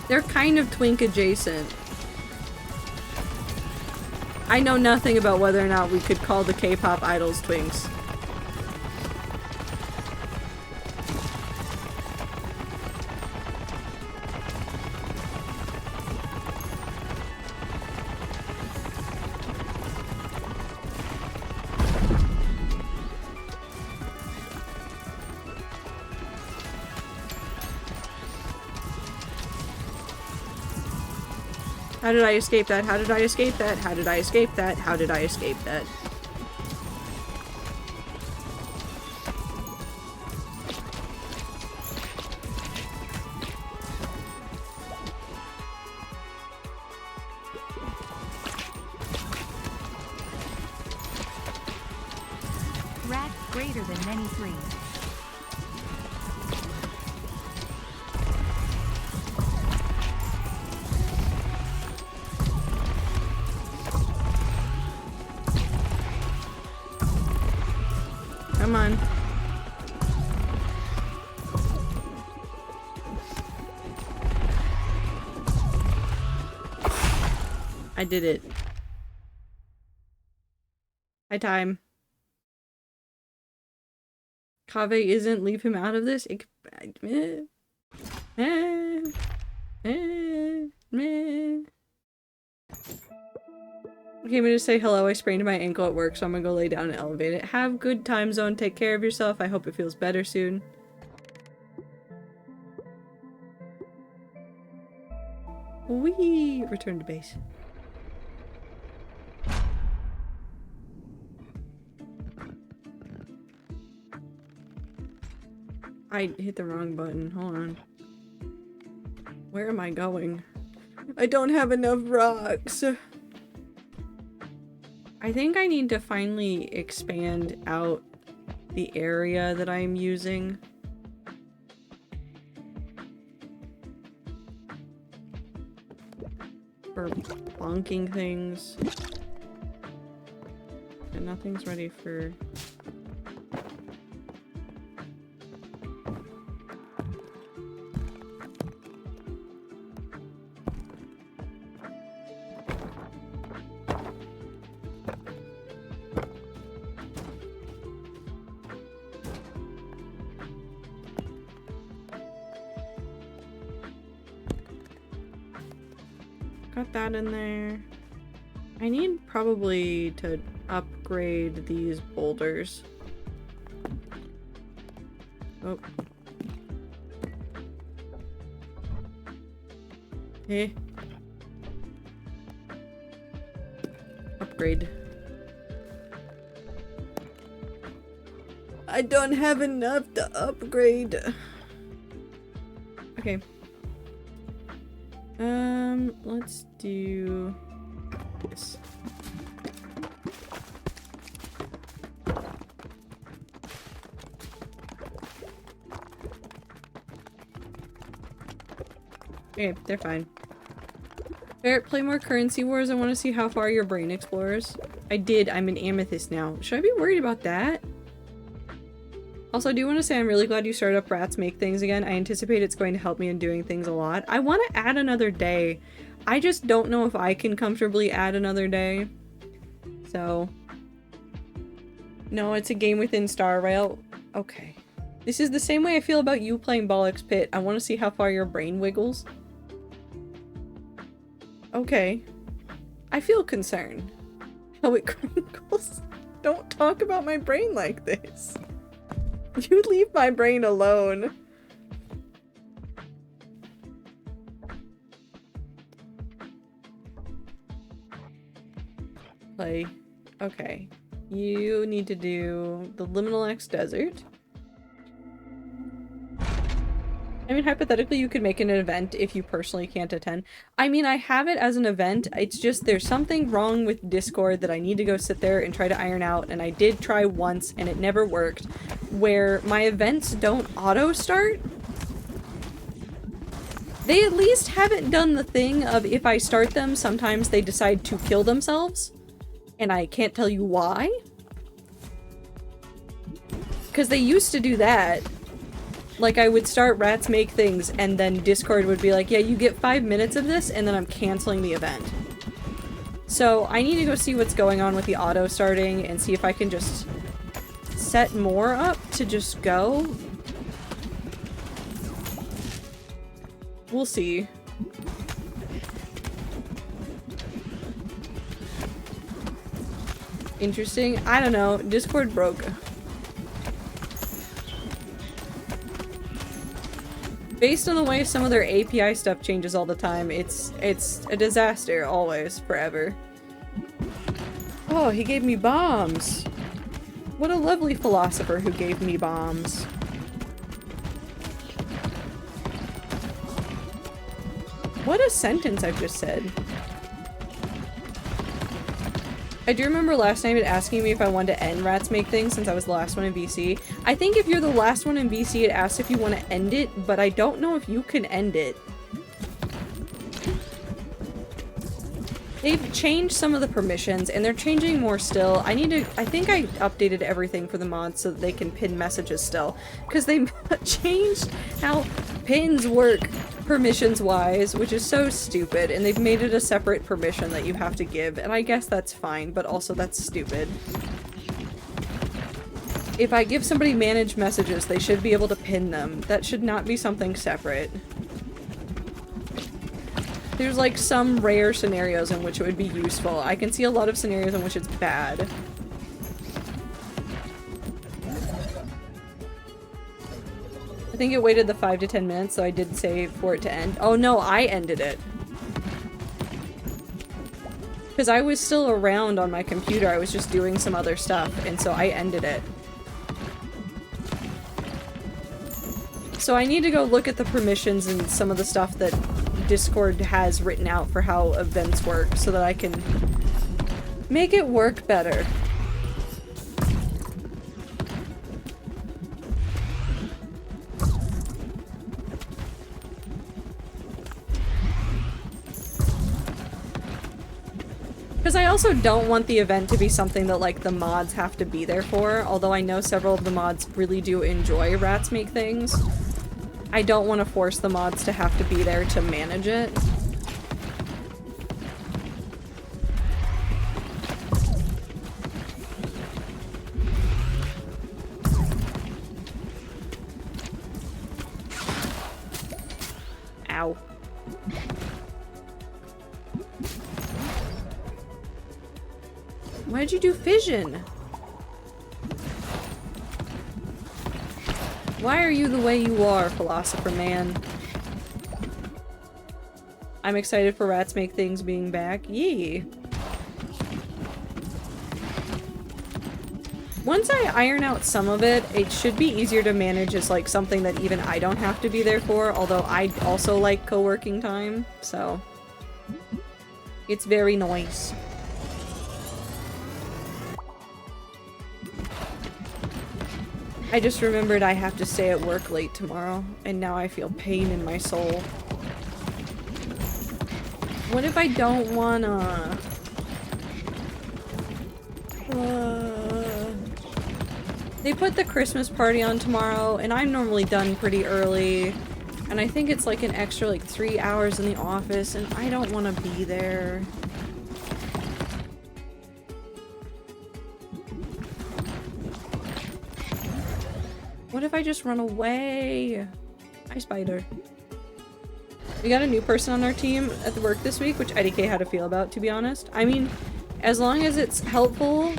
They're kind of twink adjacent. I know nothing about whether or not we could call the K-pop idols twinks. How did I escape that? How did I escape that? How did I escape that? How did I escape that? Rats greater than many trees. Come on. I did it. High time. Kaveh isn't. Leave him out of this. Okay, I'm gonna say hello. I sprained my ankle at work, so I'm gonna go lay down and elevate it. Have good time zone. Take care of yourself. I hope it feels better soon. Whee! Return to base. I hit the wrong button. Hold on. Where am I going? I don't have enough rocks. I think I need to finally expand out the area that I'm using. For bonking things. And nothing's ready for... Got that in there. I need probably to upgrade these boulders. Oh. Hey. Upgrade. I don't have enough to upgrade. Okay. Let's do this. Okay, they're fine. Barrett, play more Currency Wars. I want to see how far your brain explores. I did. I'm an amethyst now. Should I be worried about that? Also, I do want to say I'm really glad you started up Rats Make Things again. I anticipate it's going to help me in doing things a lot. I want to add another day. I just don't know if I can comfortably add another day. So. No, it's a game within Star Rail. Okay. This is the same way I feel about you playing Bollocks Pit. I want to see how far your brain wiggles. Okay. I feel concerned. How it crinkles. Don't talk about my brain like this. You leave my brain alone. Play. Okay. You need to do the Liminal X Desert. I mean, hypothetically, you could make it an event if you personally can't attend. I mean, I have it as an event. It's just there's something wrong with Discord that I need to go sit there and try to iron out, and I did try once, and it never worked, where my events don't auto-start. They at least haven't done the thing of if I start them, sometimes they decide to kill themselves, and I can't tell you why. Because they used to do that. Like, I would start Rats Make Things, and then Discord would be like, yeah, you get 5 minutes of this, and then I'm canceling the event. So, I need to go see what's going on with the auto-starting, and see if I can just set more up to just go. We'll see. Interesting. I don't know. Discord broke. Based on the way some of their API stuff changes all the time, it's a disaster, always, forever. Oh, he gave me bombs! What a lovely philosopher who gave me bombs. What a sentence I've just said. I do remember last night it asking me if I wanted to end Rats Make Things since I was the last one in VC. I think if you're the last one in VC, it asks if you want to end it, but I don't know if you can end it. They've changed some of the permissions, and they're changing more still. I think I updated everything for the mods so that they can pin messages still. Because they changed how pins work permissions-wise, which is so stupid, and they've made it a separate permission that you have to give, and I guess that's fine, but also that's stupid. If I give somebody manage messages, they should be able to pin them. That should not be something separate. There's like some rare scenarios in which it would be useful. I can see a lot of scenarios in which it's bad. I think it waited the 5 to 10 minutes, so I did say for it to end. Oh no, I ended it. Because I was still around on my computer, I was just doing some other stuff, and so I ended it. So I need to go look at the permissions and some of the stuff that Discord has written out for how events work, so that I can make it work better. Because I also don't want the event to be something that, like, the mods have to be there for, although I know several of the mods really do enjoy Rats Make Things. I don't want to force the mods to have to be there to manage it. Ow. Why'd you do fission? Why are you the way you are, philosopher man? I'm excited for Rats Make Things being back. Yee. Once I iron out some of it, it should be easier to manage as like something that even I don't have to be there for, although I also like co-working time, so it's very nice. I just remembered I have to stay at work late tomorrow, and now I feel pain in my soul. What if I don't wanna? They put the Christmas party on tomorrow, and I'm normally done pretty early, and I think it's like an extra like 3 hours in the office, and I don't want to be there. What if I just run away? Hi, Spider. We got a new person on our team at the work this week, which IDK had to feel about, to be honest. I mean, as long as it's helpful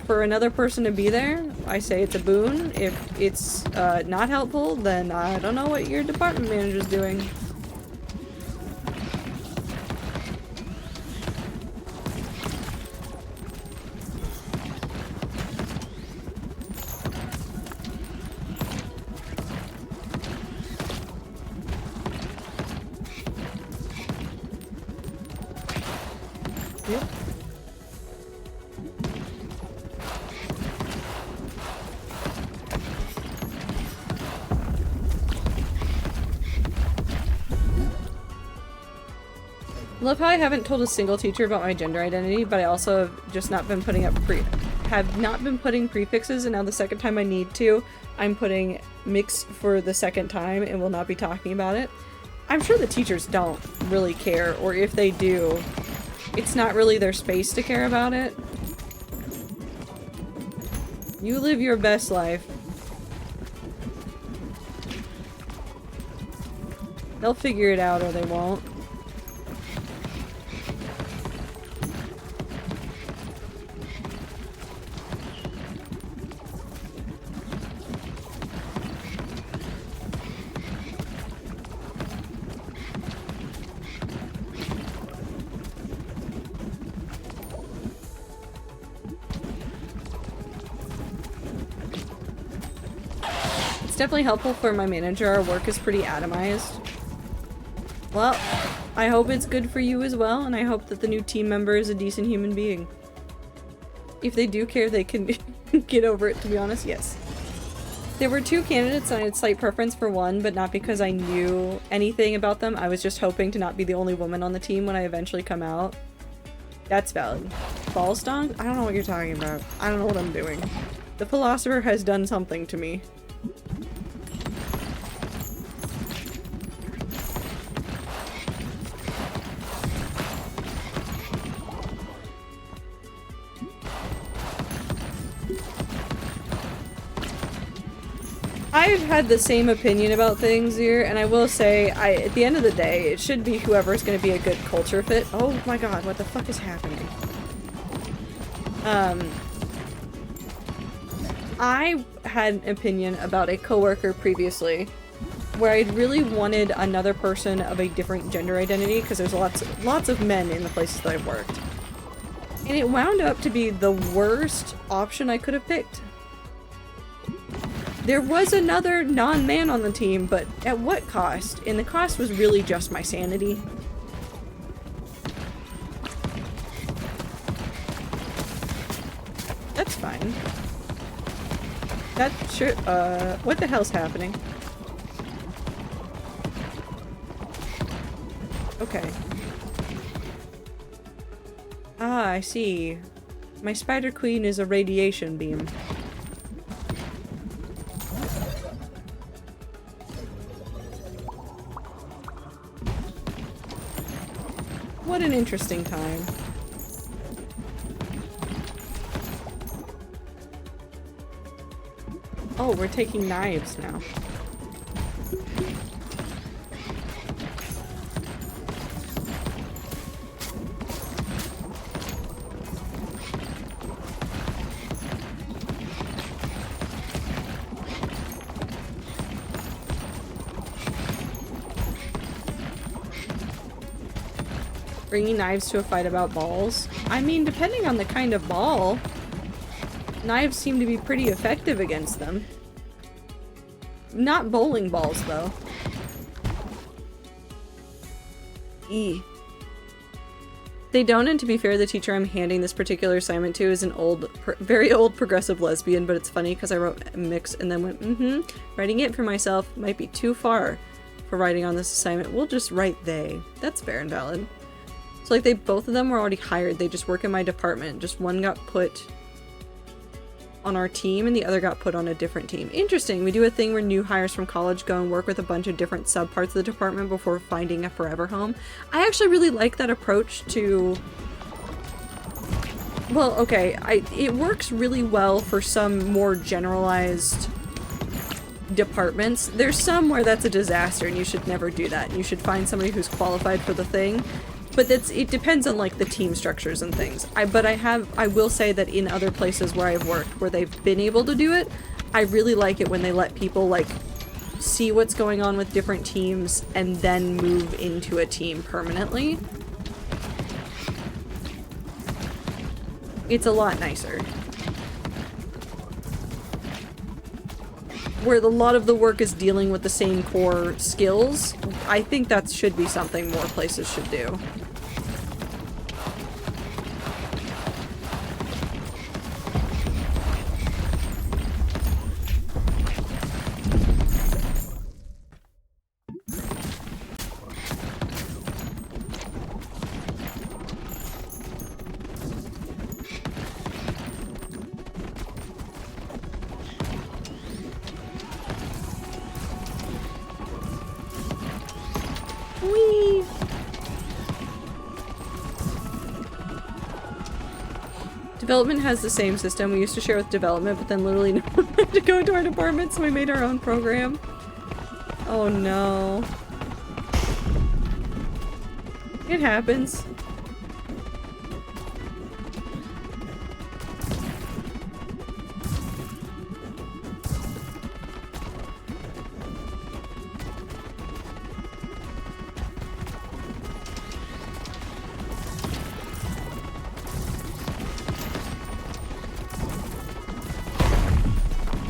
for another person to be there, I say it's a boon. If it's not helpful, then I don't know what your department manager's doing. Yep. Love how I haven't told a single teacher about my gender identity, but I also have just not been putting prefixes, and now the second time I need to, I'm putting mix for the second time and will not be talking about it. I'm sure the teachers don't really care, or if they do, it's not really their space to care about it. You live your best life. They'll figure it out or they won't. It's definitely helpful for my manager. Our work is pretty atomized. Well, I hope it's good for you as well, and I hope that the new team member is a decent human being. If they do care, they can get over it, to be honest, yes. There were 2 candidates and I had slight preference for one, but not because I knew anything about them. I was just hoping to not be the only woman on the team when I eventually come out. That's valid. Balls dong? I don't know what you're talking about. I don't know what I'm doing. The philosopher has done something to me. I've had the same opinion about things here, and I will say, at the end of the day, it should be whoever's going to be a good culture fit. Oh my god, what the fuck is happening? I had an opinion about a coworker previously, where I really wanted another person of a different gender identity, because there's lots of men in the places that I've worked. And it wound up to be the worst option I could have picked. There was another non-man on the team, but at what cost? And the cost was really just my sanity. That's fine. That sure, what the hell's happening? Okay. Ah, I see. My Spider Queen is a radiation beam. What an interesting time. Oh, we're taking knives now. Bringing knives to a fight about balls? I mean, depending on the kind of ball, knives seem to be pretty effective against them. Not bowling balls, though. E. They don't, and to be fair, the teacher I'm handing this particular assignment to is an very old progressive lesbian, but it's funny because I wrote mix and then went, writing it for myself might be too far for writing on this assignment. We'll just write they. That's fair and valid. So like both of them were already hired. They just work in my department. Just one got put on our team and the other got put on a different team. Interesting. We do a thing where new hires from college go and work with a bunch of different subparts of the department before finding a forever home. I actually really like that approach to... Well, okay, it works really well for some more generalized departments. There's some where that's a disaster and you should never do that. You should find somebody who's qualified for the thing. But it depends on like the team structures and things. I will say that in other places where I've worked where they've been able to do it, I really like it when they let people like see what's going on with different teams and then move into a team permanently. It's a lot nicer. Where a lot of the work is dealing with the same core skills, I think that should be something more places should do. Development has the same system. We used to share with development, but then literally no one had to go to our department, so we made our own program. Oh no. It happens.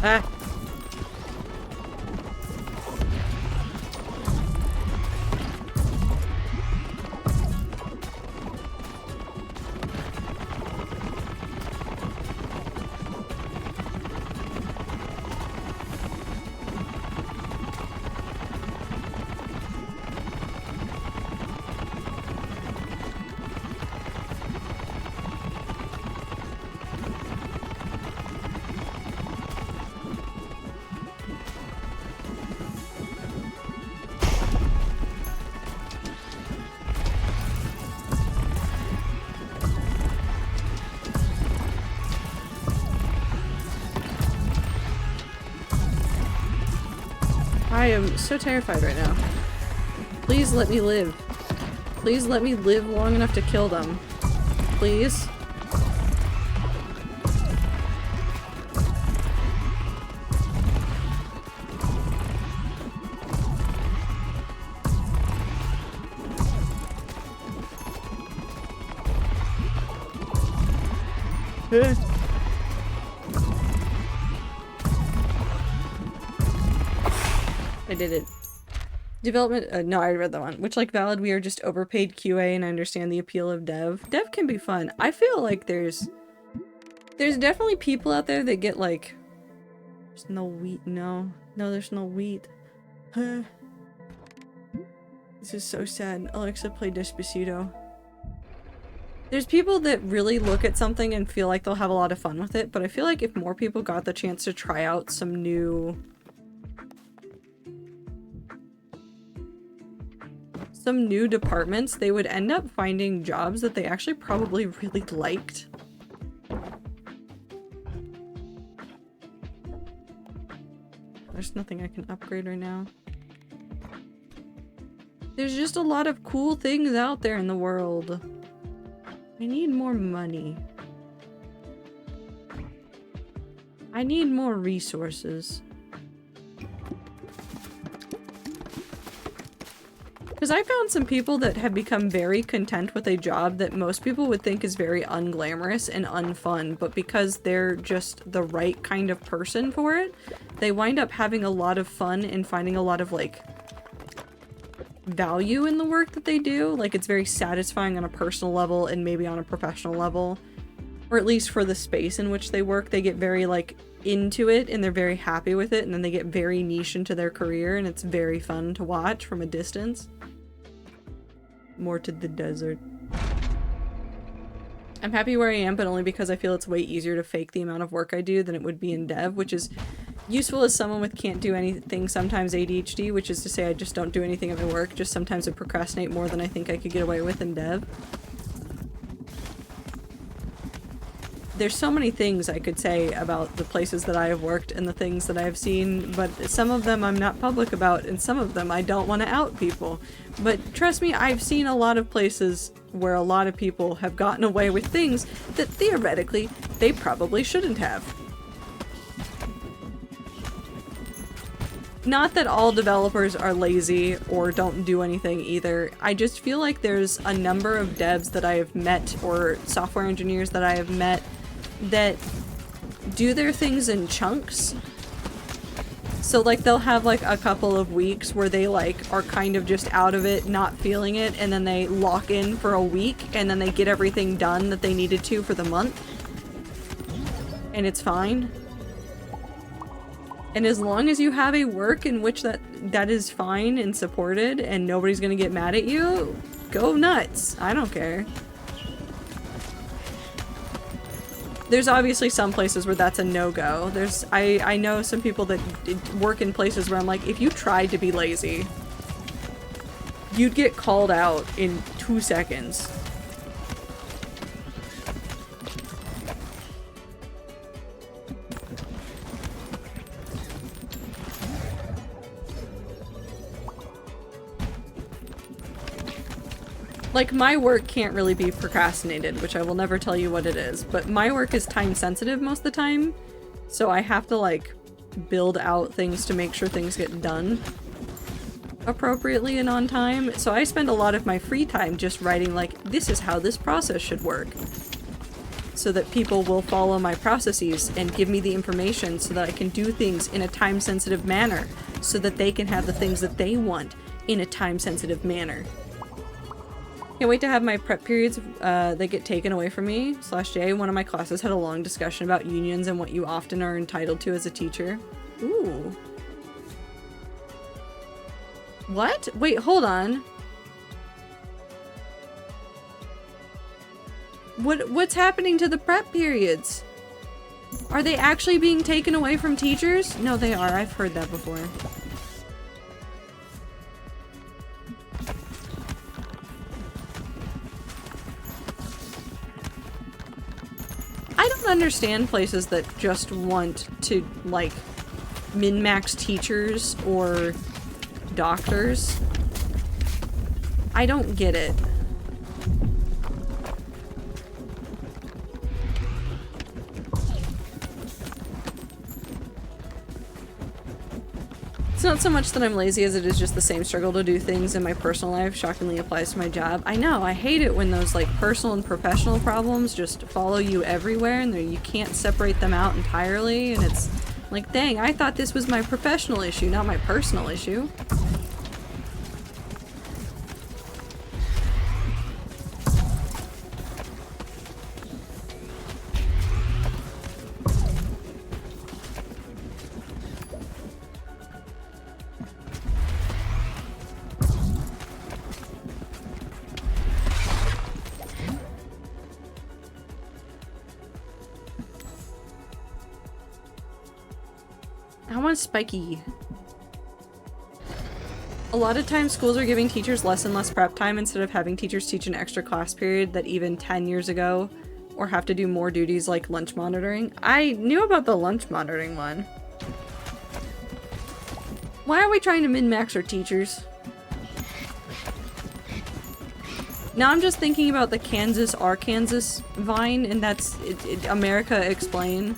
Ah. I am so terrified right now. Please let me live. Please let me live long enough to kill them. Please. I did it. Development, no, I read that one. Which, like, valid, we are just overpaid QA, and I understand the appeal of dev. Dev can be fun. I feel like there's definitely people out there that get, like, there's no wheat, no, there's no wheat. This is so sad. Alexa, play Despacito. There's people that really look at something and feel like they'll have a lot of fun with it, but I feel like if more people got the chance to try out some new departments, they would end up finding jobs that they actually probably really liked. There's nothing I can upgrade right now. There's just a lot of cool things out there in the world. I need more money. I need more resources. Because I found some people that have become very content with a job that most people would think is very unglamorous and unfun, but because they're just the right kind of person for it, they wind up having a lot of fun and finding a lot of, like, value in the work that they do. Like, it's very satisfying on a personal level and maybe on a professional level, or at least for the space in which they work. They get very, like, into it and they're very happy with it, and then they get very niche into their career, and it's very fun to watch from a distance. More to the desert. I'm happy where I am, but only because I feel it's way easier to fake the amount of work I do than it would be in dev, which is useful as someone with can't do anything, sometimes ADHD, which is to say I just don't do anything at my work, just sometimes I procrastinate more than I think I could get away with in dev. There's so many things I could say about the places that I have worked and the things that I have seen, but some of them I'm not public about, and some of them I don't want to out people. But trust me, I've seen a lot of places where a lot of people have gotten away with things that theoretically they probably shouldn't have. Not that all developers are lazy or don't do anything either. I just feel like there's a number of devs that I have met, or software engineers that I have met, that do their things in chunks. So, like, they'll have, like, a couple of weeks where they, like, are kind of just out of it, not feeling it, and then they lock in for a week, and then they get everything done that they needed to for the month. And it's fine. And as long as you have a work in which that is fine and supported and nobody's gonna get mad at you, go nuts. I don't care. There's obviously some places where that's a no-go. I know some people that work in places where I'm like, if you tried to be lazy, you'd get called out in 2 seconds. Like, my work can't really be procrastinated, which I will never tell you what it is, but my work is time sensitive most of the time, so I have to, like, build out things to make sure things get done appropriately and on time. So I spend a lot of my free time just writing, like, this is how this process should work, so that people will follow my processes and give me the information so that I can do things in a time-sensitive manner, so that they can have the things that they want in a time-sensitive manner. Can't wait to have my prep periods that get taken away from me. /J, one of my classes had a long discussion about unions and what you often are entitled to as a teacher. Ooh. What? Wait, hold on. What's happening to the prep periods? Are they actually being taken away from teachers? No, they are. I've heard that before. I don't understand places that just want to, like, min-max teachers or doctors. I don't get it. It's not so much that I'm lazy as it is just the same struggle to do things in my personal life shockingly applies to my job. I know, I hate it when those like personal and professional problems just follow you everywhere and you can't separate them out entirely, and it's like, dang, I thought this was my professional issue, not my personal issue. I want spiky. A lot of times schools are giving teachers less and less prep time instead of having teachers teach an extra class period that even 10 years ago, or have to do more duties like lunch monitoring. I knew about the lunch monitoring one. Why are we trying to min-max our teachers? Now I'm just thinking about the Kansas, Arkansas Vine, and that's America Explain.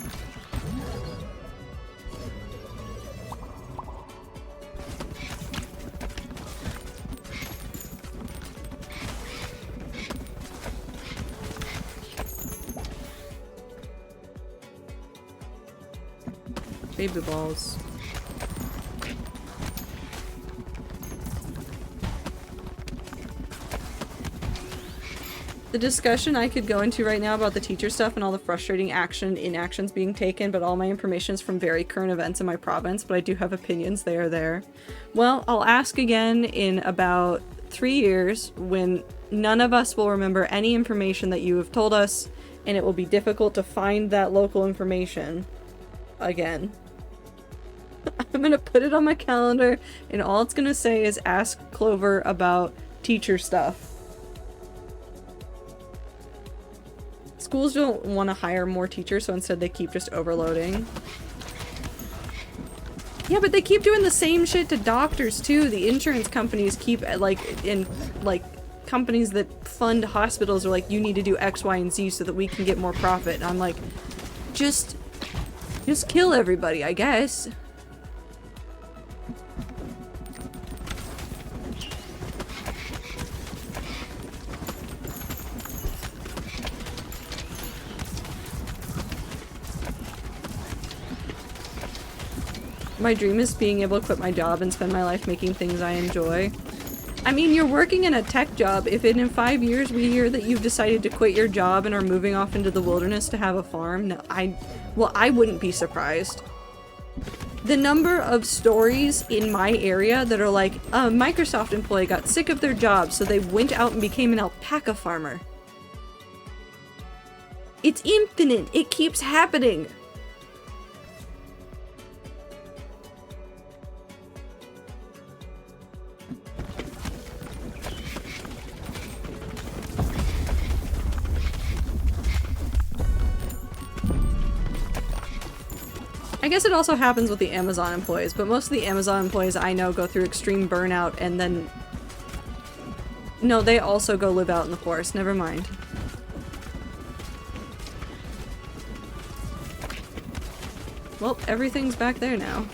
Baby balls. The discussion I could go into right now about the teacher stuff and all the frustrating inactions being taken, but all my information is from very current events in my province, but I do have opinions, they are there. Well, I'll ask again in about 3 years when none of us will remember any information that you have told us, and it will be difficult to find that local information again. I'm gonna put it on my calendar, and all it's gonna say is ask Clover about teacher stuff. Schools don't want to hire more teachers, so instead they keep just overloading. Yeah, but they keep doing the same shit to doctors too. The insurance companies keep, companies that fund hospitals are like, you need to do X, Y, and Z so that we can get more profit. And I'm like, just kill everybody, I guess. My dream is being able to quit my job and spend my life making things I enjoy. I mean, you're working in a tech job. If in 5 years we hear that you've decided to quit your job and are moving off into the wilderness to have a farm, no, I wouldn't be surprised. The number of stories in my area that are like, a Microsoft employee got sick of their job, so they went out and became an alpaca farmer. It's infinite. It keeps happening. I guess it also happens with the Amazon employees, but most of the Amazon employees I know go through extreme burnout and then No, they also go live out in the forest. Never mind. Well, everything's back there now.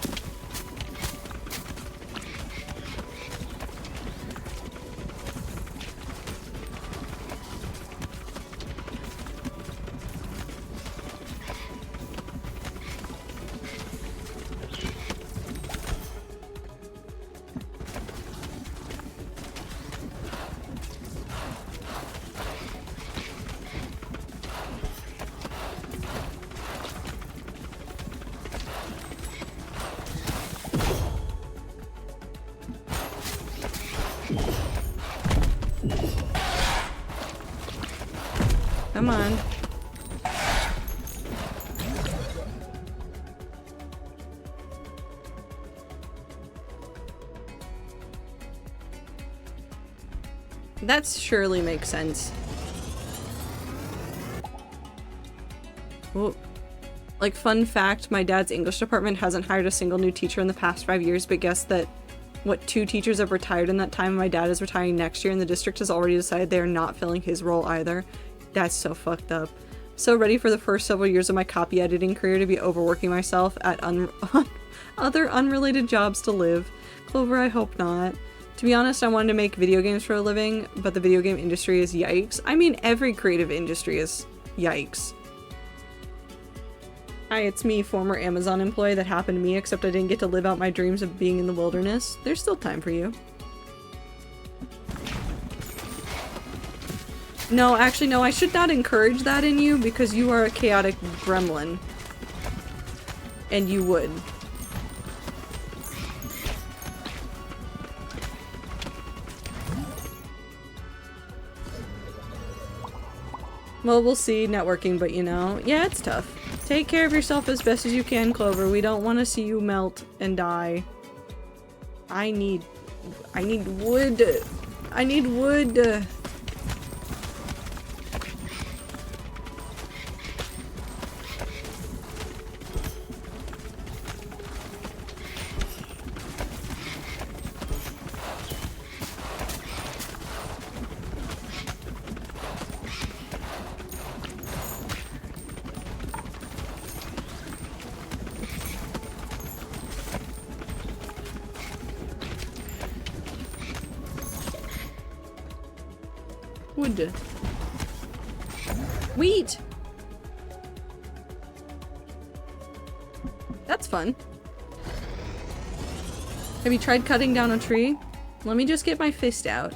Come on. That surely makes sense. Whoa. Like, fun fact, my dad's English department hasn't hired a single new teacher in the past 5 years, but guess that what 2 teachers have retired in that time. My dad is retiring next year, and the district has already decided they are not filling his role either. That's so fucked up. So ready for the first several years of my copy editing career to be overworking myself at other unrelated jobs to live. Clover, I hope not. To be honest, I wanted to make video games for a living, but the video game industry is yikes. I mean, every creative industry is yikes. Hi, it's me, former Amazon employee. That happened to me, except I didn't get to live out my dreams of being in the wilderness. There's still time for you. No, actually, no, I should not encourage that in you because you are a chaotic gremlin. And you would. Well, we'll see, networking, but you know, yeah, it's tough. Take care of yourself as best as you can, Clover. We don't want to see you melt and die. I need wood. I need wood. Wood. Wheat! That's fun. Have you tried cutting down a tree? Let me just get my fist out.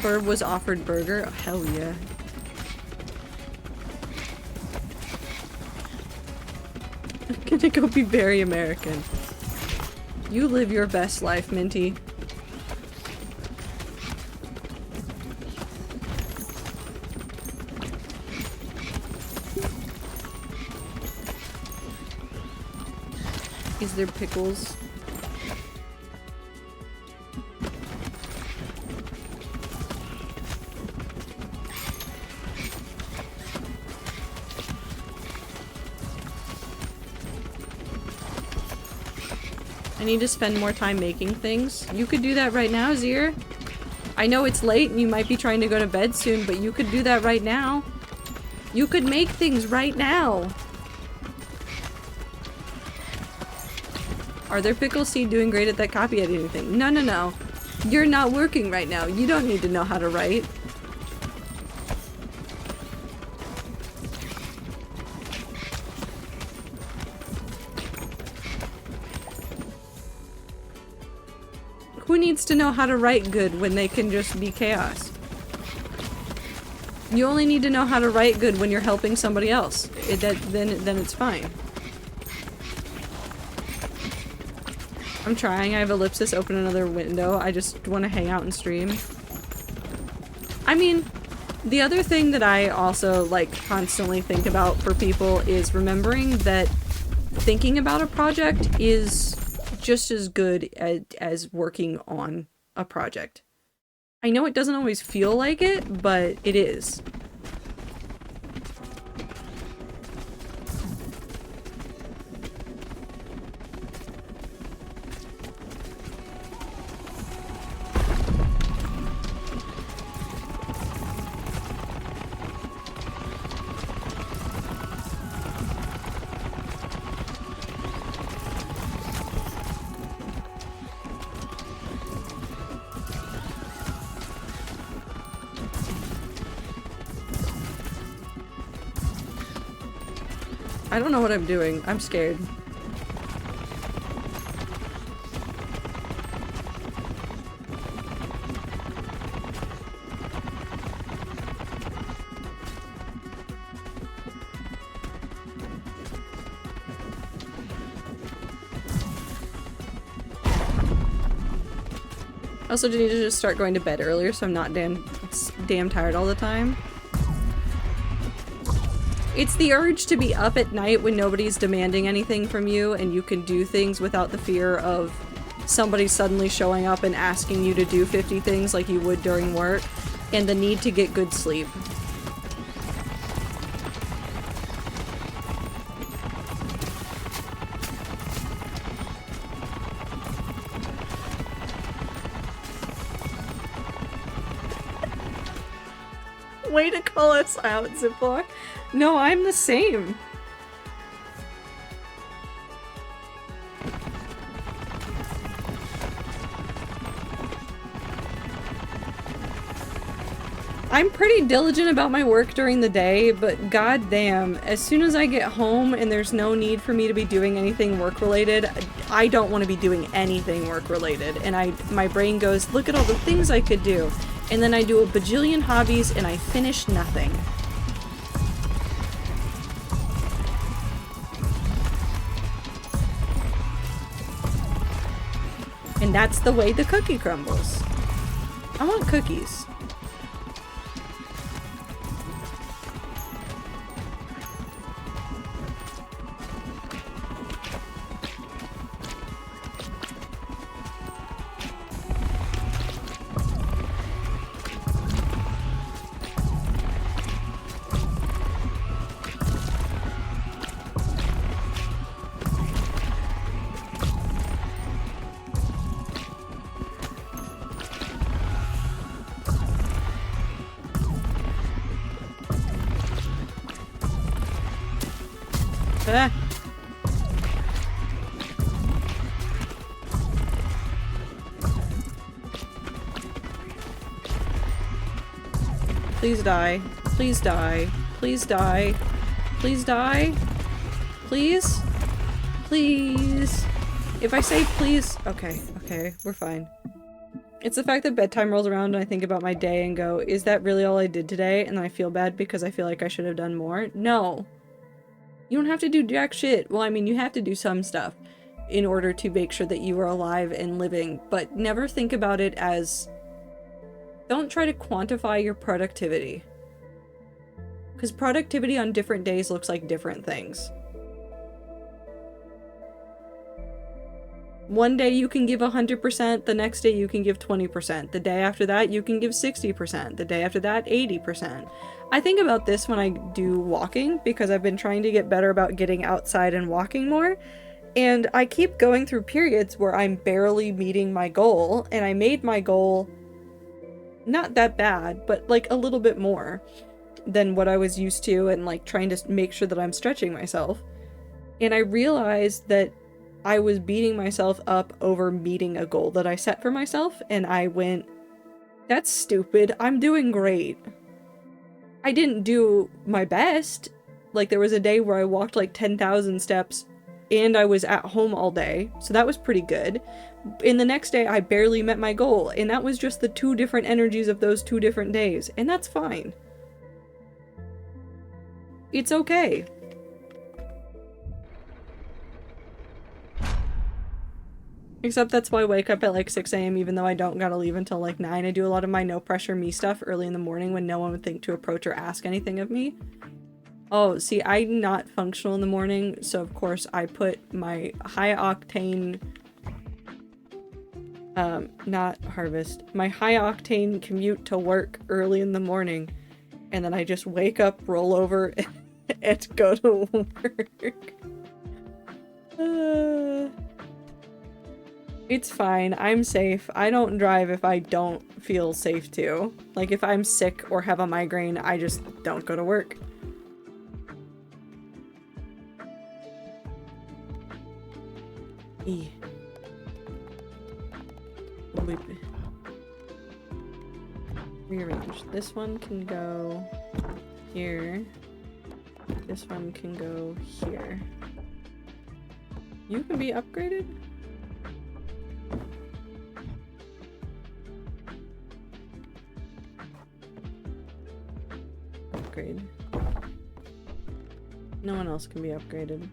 Bird was offered burger? Oh, hell yeah. I'm gonna go be very American. You live your best life, Minty. Is there pickles? I need to spend more time making things. You could do that right now, Zier. I know it's late and you might be trying to go to bed soon, but you could do that right now. You could make things right now. Are there pickles? See, doing great at that copy editing thing. No, no, no. You're not working right now. You don't need to know how to write. Who needs to know how to write good when they can just be chaos? You only need to know how to write good when you're helping somebody else. Then it's fine. I'm trying. I have ellipsis, open another window. I just want to hang out and stream. I mean, the other thing that I also, like, constantly think about for people is remembering that thinking about a project is just as good as working on a project. I know it doesn't always feel like it, but it is. I don't know what I'm doing. I'm scared. I also need to just start going to bed earlier so I'm not damn tired all the time. It's the urge to be up at night when nobody's demanding anything from you and you can do things without the fear of somebody suddenly showing up and asking you to do 50 things like you would during work, and the need to get good sleep. Way to call us out, Ziploc. No, I'm the same. I'm pretty diligent about my work during the day, but goddamn, as soon as I get home and there's no need for me to be doing anything work-related, I don't want to be doing anything work-related. And my brain goes, look at all the things I could do. And then I do a bajillion hobbies and I finish nothing. And that's the way the cookie crumbles. I want cookies. Please die. Please die. Please die. Please die. Please? Please? If I say please- okay, okay, we're fine. It's the fact that bedtime rolls around and I think about my day and go, is that really all I did today? And then I feel bad because I feel like I should have done more. No. You don't have to do jack shit. Well, I mean, you have to do some stuff in order to make sure that you are alive and living, but never think about it as... Don't try to quantify your productivity. Because productivity on different days looks like different things. One day you can give 100%, the next day you can give 20%, the day after that you can give 60%, the day after that 80%. I think about this when I do walking because I've been trying to get better about getting outside and walking more, and I keep going through periods where I'm barely meeting my goal, and I made my goal not that bad, but like a little bit more than what I was used to, and like trying to make sure that I'm stretching myself. And I realized that I was beating myself up over meeting a goal that I set for myself, and I went, that's stupid, I'm doing great. I didn't do my best. Like, there was a day where I walked like 10,000 steps and I was at home all day, so that was pretty good. And the next day I barely met my goal, and that was just the two different energies of those 2 different days, and that's fine. It's okay. Except that's why I wake up at like 6 AM even though I don't gotta leave until like 9. I do a lot of my no pressure me stuff early in the morning when no one would think to approach or ask anything of me. Oh, see, I'm not functional in the morning, so of course I put my high octane, not harvest, my high octane commute to work early in the morning, and then I just wake up, roll over, and go to work. It's fine, I'm safe. I don't drive if I don't feel safe to. Like, if I'm sick or have a migraine, I just don't go to work. Rearrange. This one can go here. This one can go here. You can be upgraded? Upgrade. No one else can be upgraded.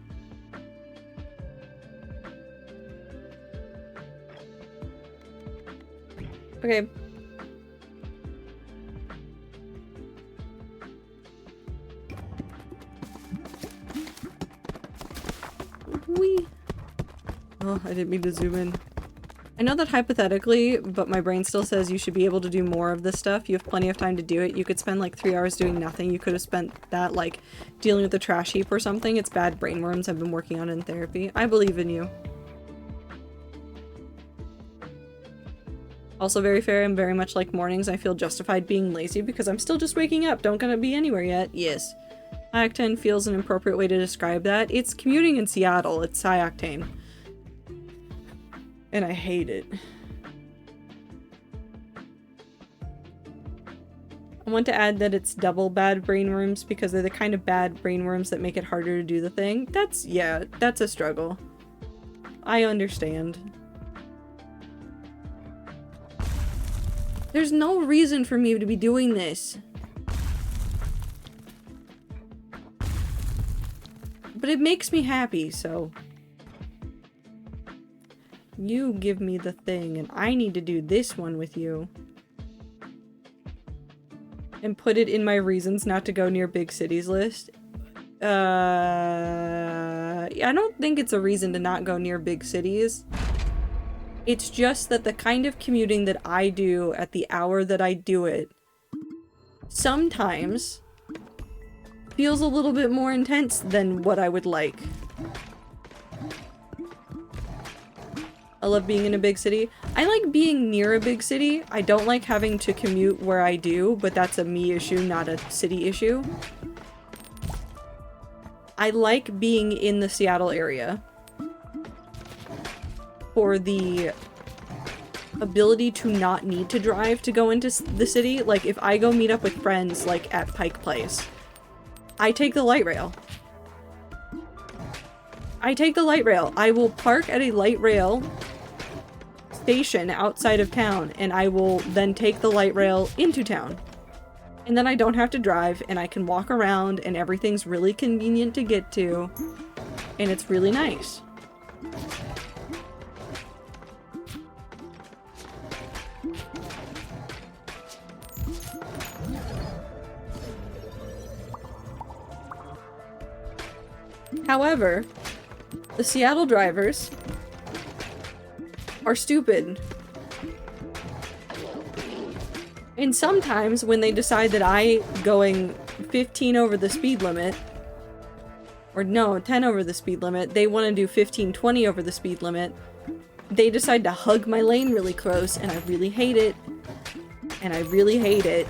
Okay. Whee! Oh, I didn't mean to zoom in. I know that hypothetically, but my brain still says you should be able to do more of this stuff. You have plenty of time to do it. You could spend like 3 hours doing nothing. You could have spent that like dealing with the trash heap or something. It's bad brainworms I've been working on in therapy. I believe in you. Also very fair and very much like mornings. I feel justified being lazy because I'm still just waking up. Don't gonna be anywhere yet. Yes. Ioctane feels an appropriate way to describe that. It's commuting in Seattle. It's Ioctane. And I hate it. I want to add that it's double bad brainworms because they're the kind of bad brainworms that make it harder to do the thing. Yeah, that's a struggle. I understand. There's no reason for me to be doing this. But it makes me happy, so... You give me the thing, and I need to do this one with you. And put it in my reasons not to go near big cities list. I don't think it's a reason to not go near big cities. It's just that the kind of commuting that I do at the hour that I do it sometimes feels a little bit more intense than what I would like. I love being in a big city. I like being near a big city. I don't like having to commute where I do, but that's a me issue, not a city issue. I like being in the Seattle area for the ability to not need to drive to go into the city. Like, if I go meet up with friends, like, at Pike Place, I take the light rail. I take the light rail. I will park at a light rail station outside of town, and I will then take the light rail into town. And then I don't have to drive, and I can walk around, and everything's really convenient to get to, and it's really nice. However, the Seattle drivers are stupid. And sometimes when they decide that I going 15 over the speed limit, or no, 10 over the speed limit, they want to do 15, 20 over the speed limit, they decide to hug my lane really close, and I really hate it. And I really hate it.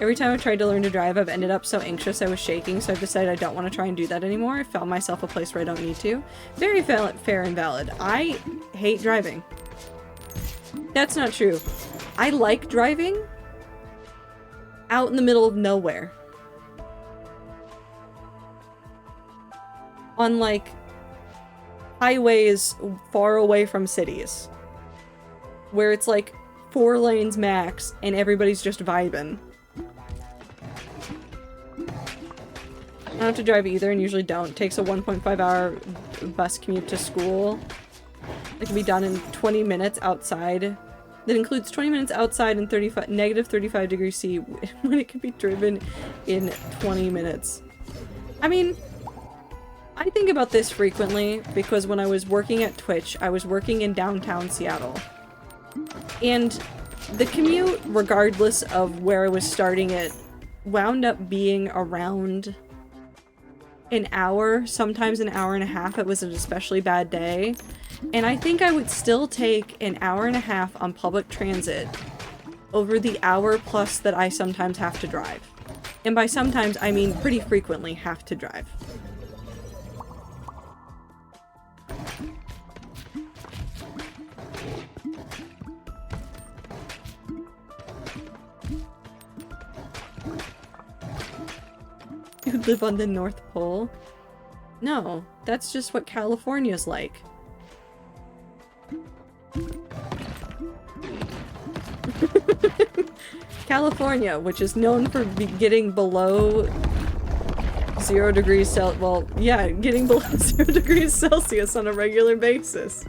Every time I've tried to learn to drive, I've ended up so anxious I was shaking, so I've decided I don't want to try and do that anymore. I found myself a place where I don't need to. Very fair and valid. I hate driving. That's not true. I like driving out in the middle of nowhere. On, like, highways far away from cities. Where it's, like, 4 lanes max, and everybody's just vibing. I don't have to drive either, and usually don't. It takes a 1.5 hour bus commute to school. It can be done in 20 minutes outside. That includes 20 minutes outside and negative 35 degrees C when it can be driven in 20 minutes. I mean, I think about this frequently because when I was working at Twitch, I was working in downtown Seattle. And the commute, regardless of where I was starting it, wound up being around an hour, sometimes an hour and a half. It was an especially bad day. And I think I would still take an hour and a half on public transit over the hour plus that I sometimes have to drive. And by sometimes, I mean pretty frequently have to drive. Dude, live on the North Pole. No, that's just what California's like. California, which is known for getting below 0 degrees Celsius. Well, yeah, getting below 0 degrees Celsius on a regular basis.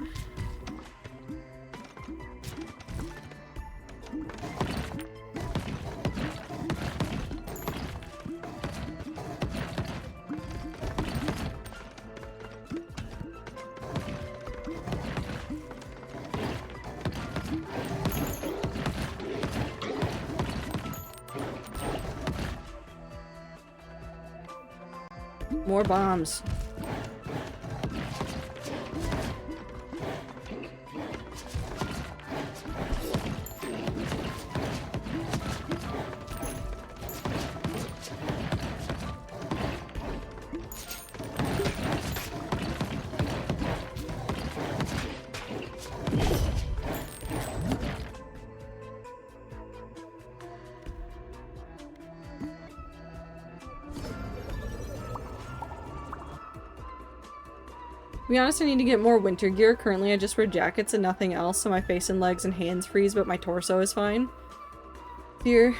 More bombs. To be honest, I need to get more winter gear. Currently, I just wear jackets and nothing else, so my face and legs and hands freeze, but my torso is fine. Here,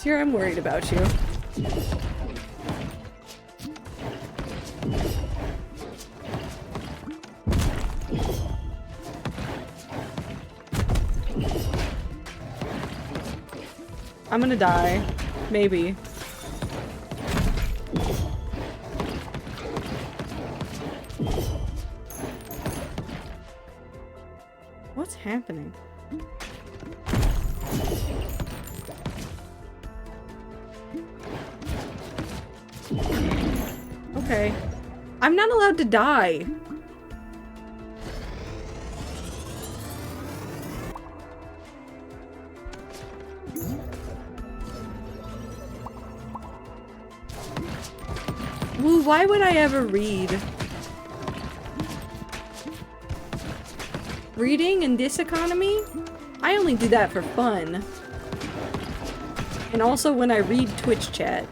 I'm worried about you. I'm gonna die. Maybe. What's happening? Okay. I'm not allowed to die. Well, why would I ever read? Reading in this economy? I only do that for fun. And also when I read Twitch chat.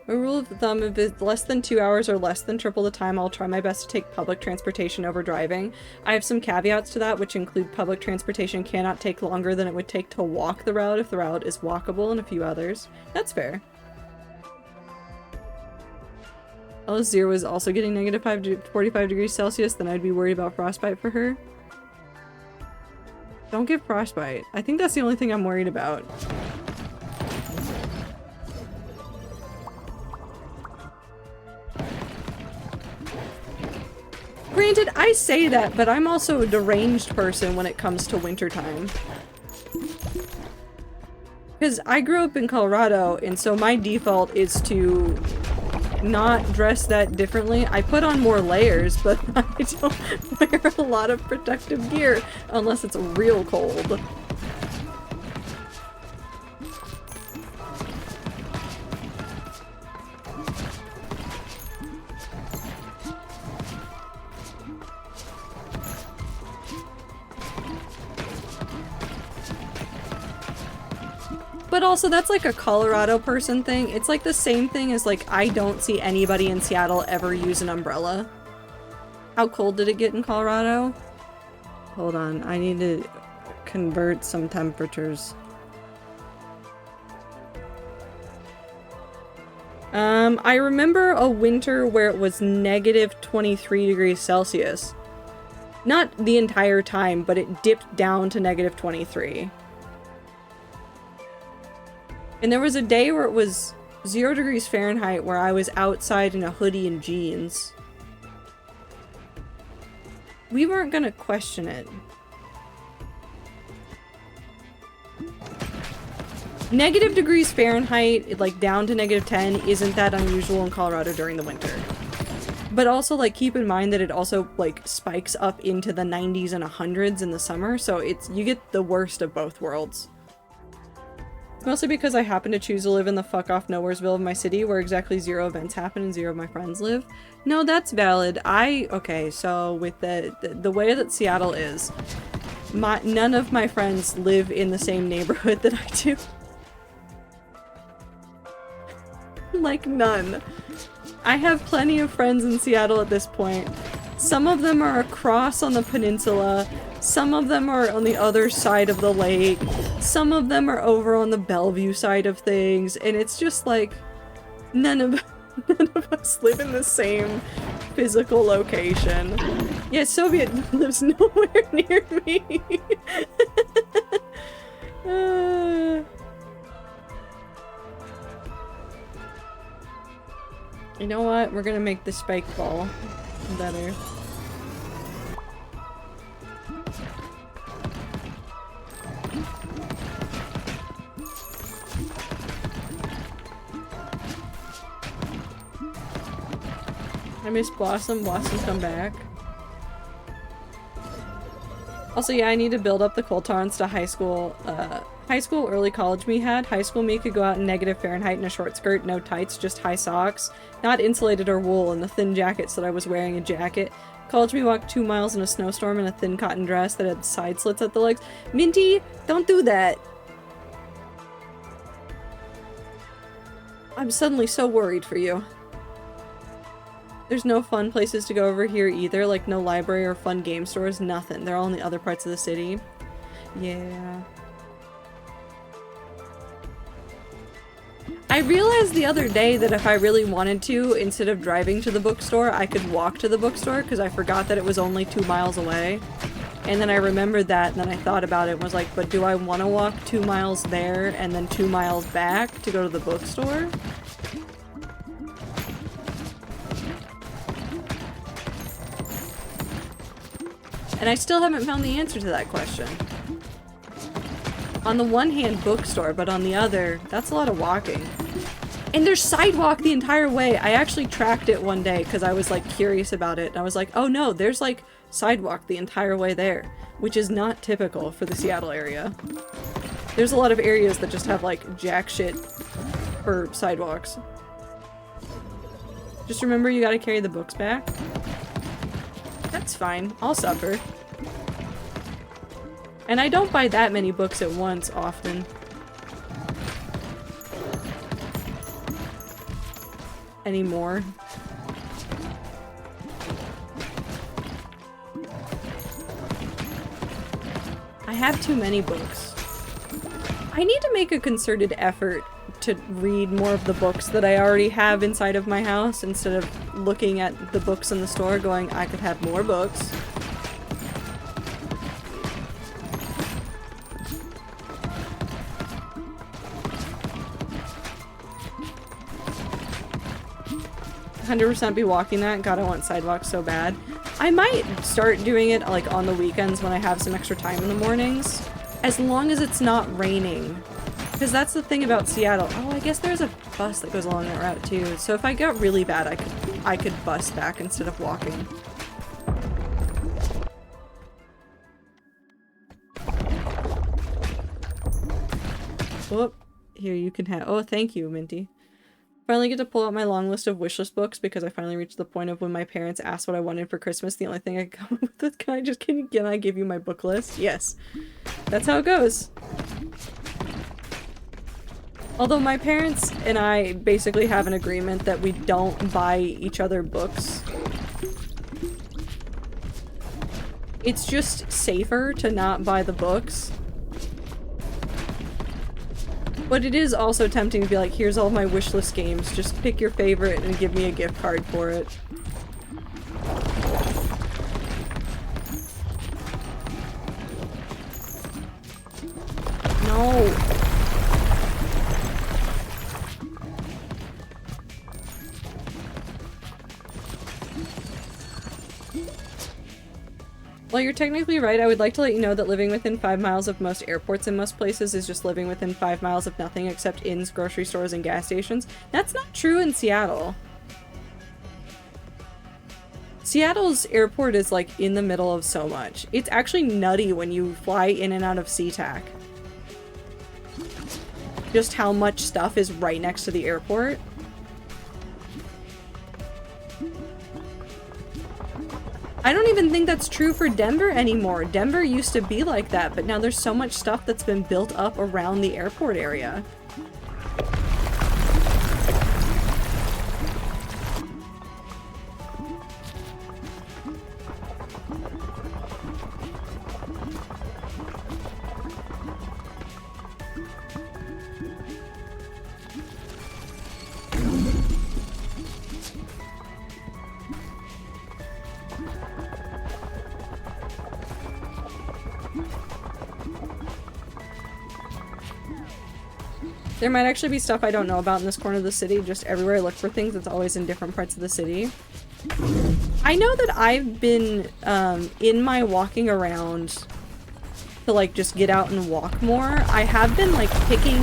A rule of thumb, if it's less than 2 hours or less than triple the time, I'll try my best to take public transportation over driving. I have some caveats to that, which include public transportation cannot take longer than it would take to walk the route if the route is walkable, and a few others. That's fair. Unless Zero is also getting negative 45 degrees Celsius, then I'd be worried about frostbite for her. Don't get frostbite. I think that's the only thing I'm worried about. Granted, I say that, but I'm also a deranged person when it comes to wintertime. Because I grew up in Colorado, and so my default is to not dress that differently. I put on more layers, but I don't wear a lot of protective gear unless it's real cold. But also, that's like a Colorado person thing. It's like the same thing as like, I don't see anybody in Seattle ever use an umbrella. How cold did it get in Colorado? Hold on, I need to convert some temperatures. I remember a winter where it was negative 23 degrees Celsius. Not the entire time, but it dipped down to negative 23. And there was a day where it was 0 degrees Fahrenheit where I was outside in a hoodie and jeans. We weren't gonna question it. Negative degrees Fahrenheit, like down to negative 10, isn't that unusual in Colorado during the winter. But also, like, keep in mind that it also, like, spikes up into the 90s and 100s in the summer, so you get the worst of both worlds. Mostly because I happen to choose to live in the fuck-off nowheresville of my city where exactly 0 events happen and 0 of my friends live. No, that's valid. Okay, so with the way that Seattle is, none of my friends live in the same neighborhood that I do. Like, none. I have plenty of friends in Seattle at this point. Some of them are across on the peninsula, some of them are on the other side of the lake, some of them are over on the Bellevue side of things, and it's just like, none of us live in the same physical location. Yeah, Soviet lives nowhere near me. You know what? We're gonna make the spike ball better. I miss Blossom. Blossom's come back. Also, yeah, I need to build up the coal tolerance to high school, early college me had. High school me could go out in -Fahrenheit in a short skirt, no tights, just high socks. Not insulated or wool, and the thin jackets that I was wearing a jacket. College me walked 2 miles in a snowstorm in a thin cotton dress that had side slits at the legs. Minty, don't do that! I'm suddenly so worried for you. There's no fun places to go over here either, like no library or fun game stores, nothing. They're all in the other parts of the city. Yeah. I realized the other day that if I really wanted to, instead of driving to the bookstore, I could walk to the bookstore because I forgot that it was only 2 miles away. And then I remembered that, and then I thought about it and was like, but do I want to walk 2 miles there and then 2 miles back to go to the bookstore? And I still haven't found the answer to that question. On the one hand, bookstore, but on the other, that's a lot of walking. And there's sidewalk the entire way. I actually tracked it one day because I was like curious about it. And I was like, oh no, there's like sidewalk the entire way there, which is not typical for the Seattle area. There's a lot of areas that just have like jack shit for sidewalks. Just remember you gotta carry the books back. That's fine. I'll suffer. And I don't buy that many books at once, often. Anymore. I have too many books. I need to make a concerted effort to read more of the books that I already have inside of my house instead of looking at the books in the store going, I could have more books. "100% be walking that. God, I want sidewalks so bad." I might start doing it like on the weekends when I have some extra time in the mornings, as long as it's not raining. Because that's the thing about Seattle. Oh, I guess there's a bus that goes along that route too. So if I got really bad, I could bus back instead of walking. Whoop. Here, you can have— oh, thank you, Minty. Finally get to pull out my long list of wishlist books because I finally reached the point of when my parents asked what I wanted for Christmas. The only thing I come up with is, can I give you my book list? Yes. That's how it goes. Although my parents and I basically have an agreement that we don't buy each other books. It's just safer to not buy the books. But it is also tempting to be like, here's all my wishlist games, just pick your favorite and give me a gift card for it. No. While you're technically right, I would like to let you know that living within 5 miles of most airports in most places is just living within 5 miles of nothing except inns, grocery stores, and gas stations. That's not true in Seattle. Seattle's airport is like in the middle of so much. It's actually nutty when you fly in and out of SeaTac. Just how much stuff is right next to the airport. I don't even think that's true for Denver anymore. Denver used to be like that, but now there's so much stuff that's been built up around the airport area. There might actually be stuff I don't know about in this corner of the city. Just everywhere I look for things, it's always in different parts of the city. I know that I've been, in my walking around to, like, just get out and walk more, I have been, like, picking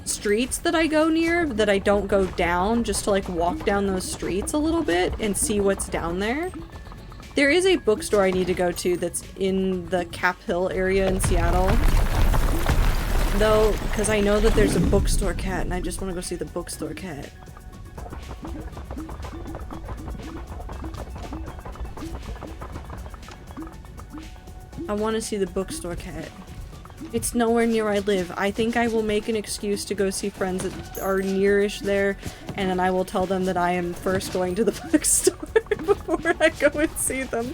streets that I go near that I don't go down, just to, like, walk down those streets a little bit and see what's down there. There is a bookstore I need to go to that's in the Cap Hill area in Seattle. Though, because I know that there's a bookstore cat and I just want to go see the bookstore cat. I want to see the bookstore cat. It's nowhere near where I live. I think I will make an excuse to go see friends that are nearish there, and then I will tell them that I am first going to the bookstore before I go and see them.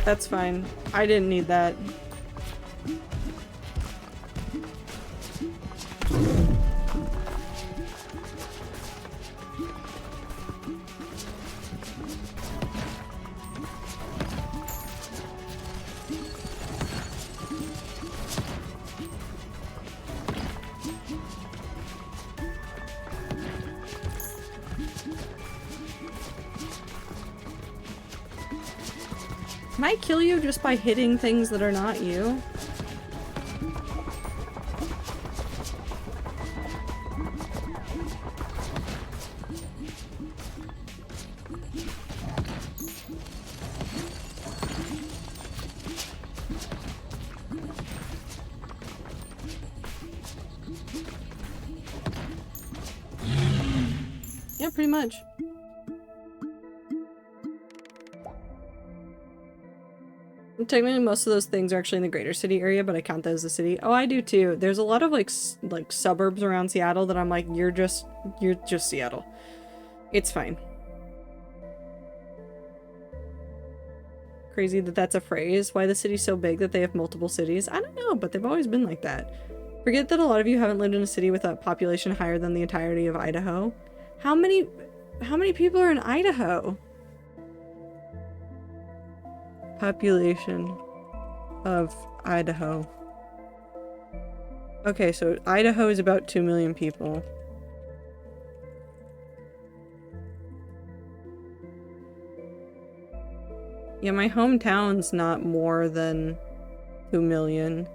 That's fine. I didn't need that. Can I kill you just by hitting things that are not you? Yeah, pretty much. Technically, most of those things are actually in the greater city area, but I count that as a city. Oh, I do too. There's a lot of like suburbs around Seattle that I'm like, you're just Seattle. It's fine. Crazy that that's a phrase. Why the city's so big that they have multiple cities? I don't know, but they've always been like that. Forget that a lot of you haven't lived in a city with a population higher than the entirety of Idaho. How many people are in Idaho? Population of Idaho. Okay, so Idaho is about 2 million people. Yeah, my hometown's not more than 2 million.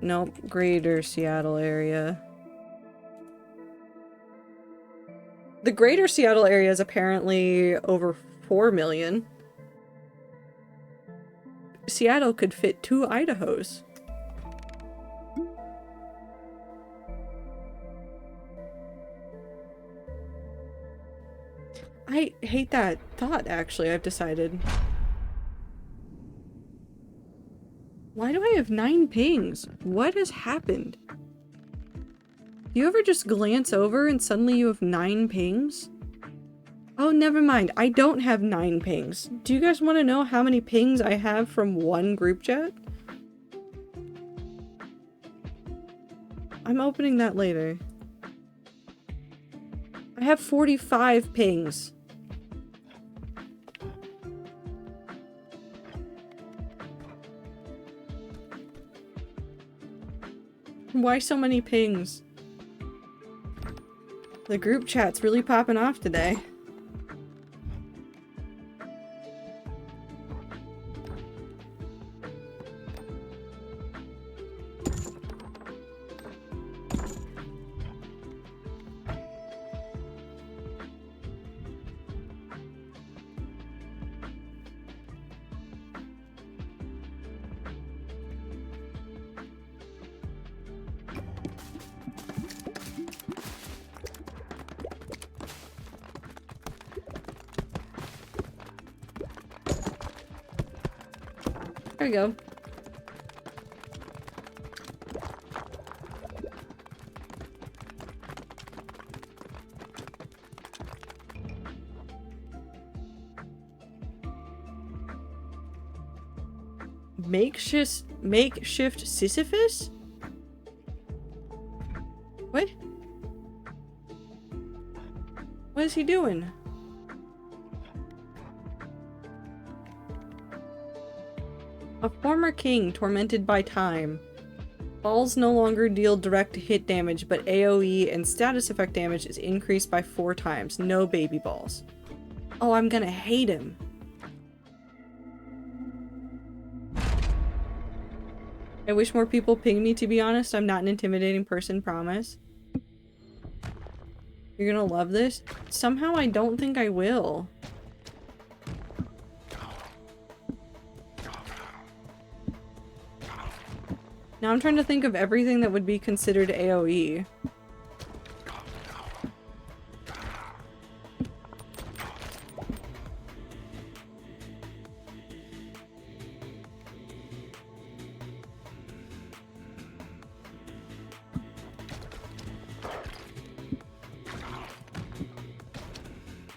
Nope, greater Seattle area. The greater Seattle area is apparently over 4 million. Seattle could fit 2 Idahos. I hate that thought, actually, I've decided. Why do I have 9 pings? What has happened? Do you ever just glance over and suddenly you have 9 pings? Oh, never mind. I don't have 9 pings. Do you guys want to know how many pings I have from one group chat? I'm opening that later. I have 45 pings. Why so many pings? The group chat's really popping off today. There we go. Makeshift Sisyphus? What? What is he doing? A former king tormented by time. Balls no longer deal direct hit damage, but AoE and status effect damage is increased by 4 times. No baby balls. Oh, I'm gonna hate him. I wish more people ping me, to be honest. I'm not an intimidating person, promise. You're gonna love this? Somehow I don't think I will. Now I'm trying to think of everything that would be considered AoE.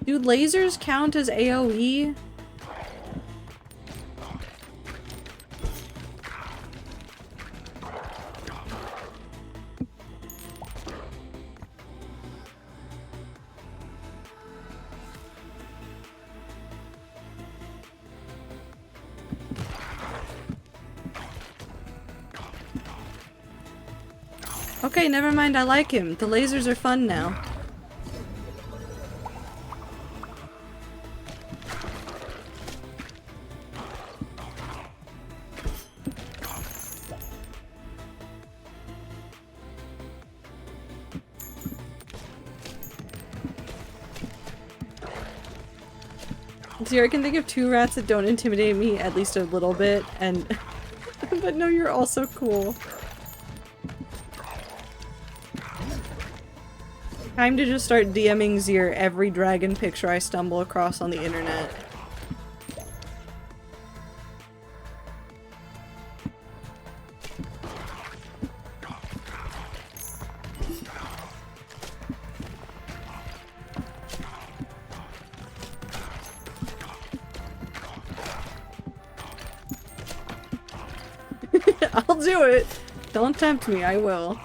Do lasers count as AoE? Okay, never mind, I like him. The lasers are fun now. See, I can think of 2 rats that don't intimidate me at least a little bit, and but no, you're also cool. Time to just start DMing Zier every dragon picture I stumble across on the internet. I'll do it! Don't tempt me, I will.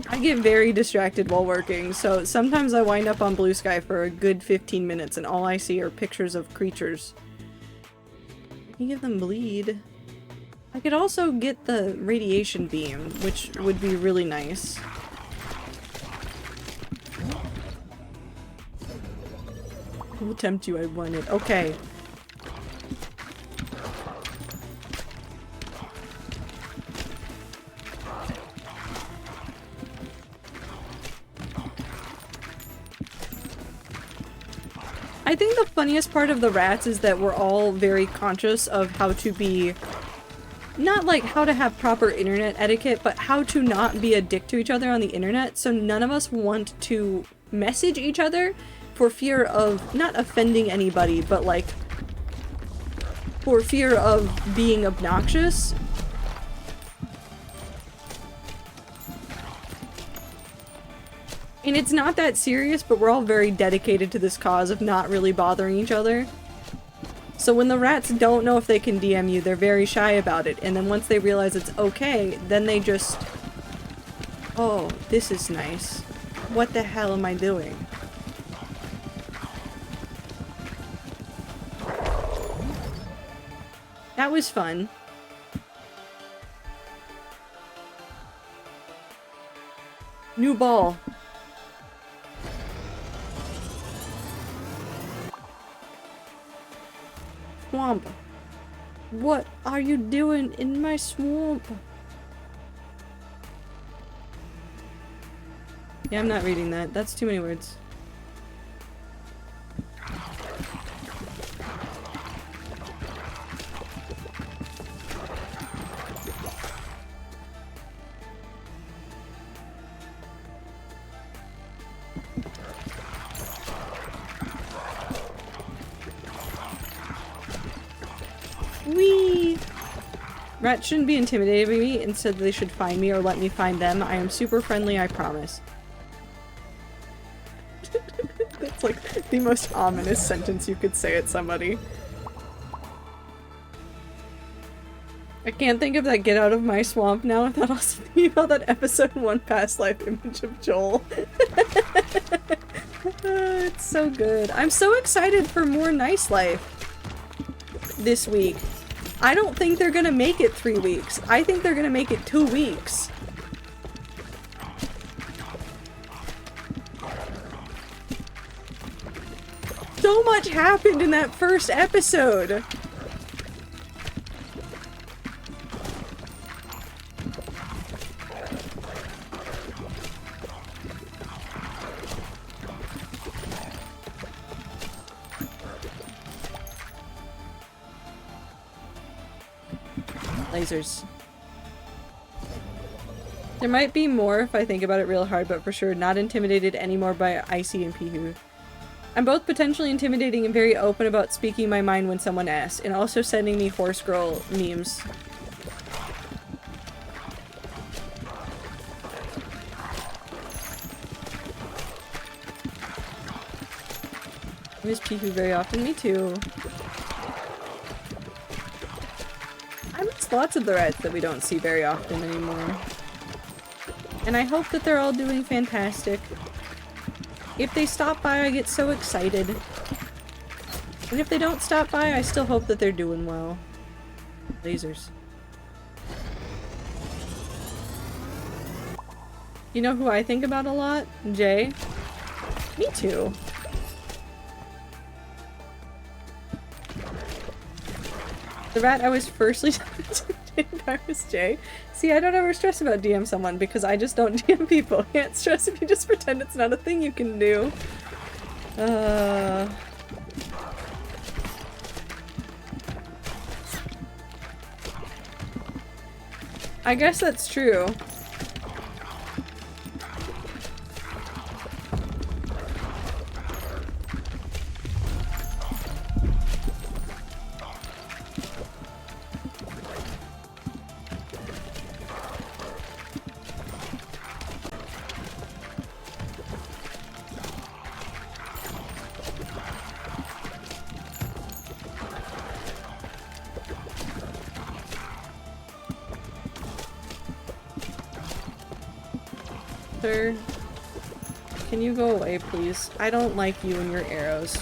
I get very distracted while working, so sometimes I wind up on Blue Sky for a good 15 minutes and all I see are pictures of creatures. I can give them bleed. I could also get the radiation beam, which would be really nice. I will tempt you, I want it. Okay. I think the funniest part of the rats is that we're all very conscious of how to be, not like how to have proper internet etiquette, but how to not be a dick to each other on the internet, so none of us want to message each other for fear of not offending anybody, but like for fear of being obnoxious. And it's not that serious, but we're all very dedicated to this cause of not really bothering each other. So when the rats don't know if they can DM you, they're very shy about it. And then once they realize it's okay, then they just... Oh, this is nice. What the hell am I doing? That was fun. New ball. Swamp. What are you doing in my swamp? Yeah, I'm not reading that. That's too many words. Whee! Rats shouldn't be intimidated by me. Instead, they should find me or let me find them. I am super friendly, I promise. That's like the most ominous sentence you could say at somebody. I can't think of that get out of my swamp now without also thinking about that episode 1 past life image of Joel. It's so good. I'm so excited for more Nice Life this week. I don't think they're gonna make it 3 weeks. I think they're gonna make it 2 weeks. So much happened in that first episode. Lasers. There might be more if I think about it real hard, but for sure not intimidated anymore by Icy and Pihu. I'm both potentially intimidating and very open about speaking my mind when someone asks, and also sending me horse girl memes. I miss Pihu very often. Me too. I miss lots of the rats that we don't see very often anymore. And I hope that they're all doing fantastic. If they stop by, I get so excited. And if they don't stop by, I still hope that they're doing well. Lasers. You know who I think about a lot? Jay. Me too. The rat I was firstly intimidated by was Jay. See, I don't ever stress about DM someone because I just don't DM people. Can't stress if you just pretend it's not a thing you can do. I guess that's true. Sir, can you go away, please? I don't like you and your arrows.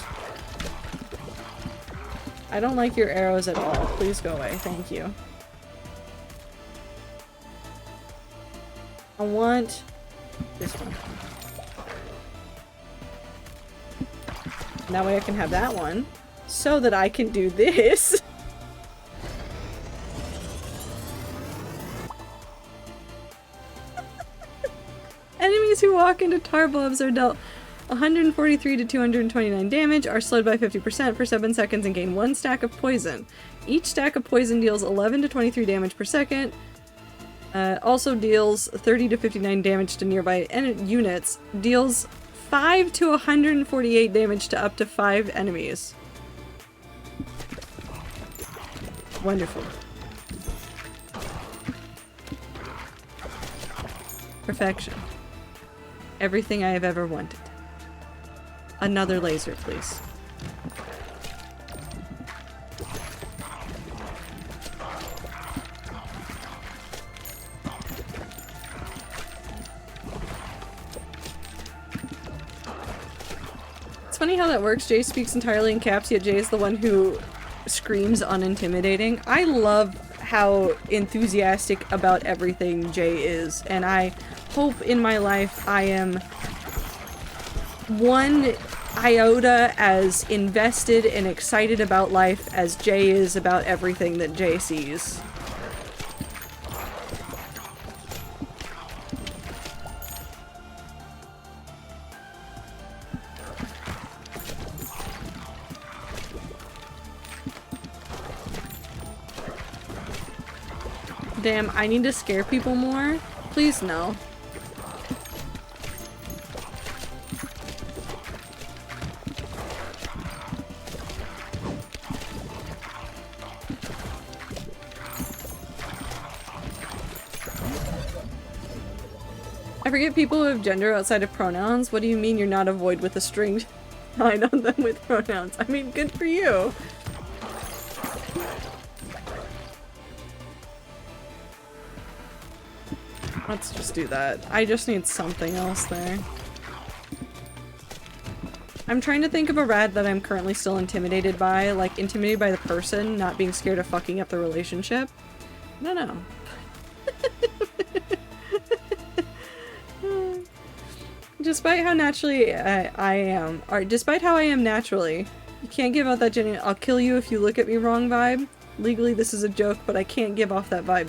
I don't like your arrows at all. Please go away. Thank you. I want this one. That way I can have that one, so that I can do this. Enemies who walk into tar blobs are dealt 143 to 229 damage, are slowed by 50% for 7 seconds, and gain 1 stack of poison. Each stack of poison deals 11 to 23 damage per second. Also deals 30 to 59 damage to nearby units. Deals 5 to 148 damage to up to 5 enemies. Wonderful. Perfection. Everything I have ever wanted. Another laser, please. It's funny how that works. Jay speaks entirely in caps, yet Jay is the one who screams unintimidating. I love how enthusiastic about everything Jay is, and I hope in my life I am one iota as invested and excited about life as Jay is about everything that Jay sees. Damn, I need to scare people more? Please no. I forget people who have gender outside of pronouns. What do you mean you're not a void with a string tied on them with pronouns? I mean, good for you. Let's just do that. I just need something else there. I'm trying to think of a rad that I'm currently still intimidated by. Like, intimidated by the person, not being scared of fucking up the relationship. No, no. Despite how naturally I am, or despite how I am naturally, you can't give out that genuine "I'll kill you if you look at me wrong" vibe. Legally, this is a joke, but I can't give off that vibe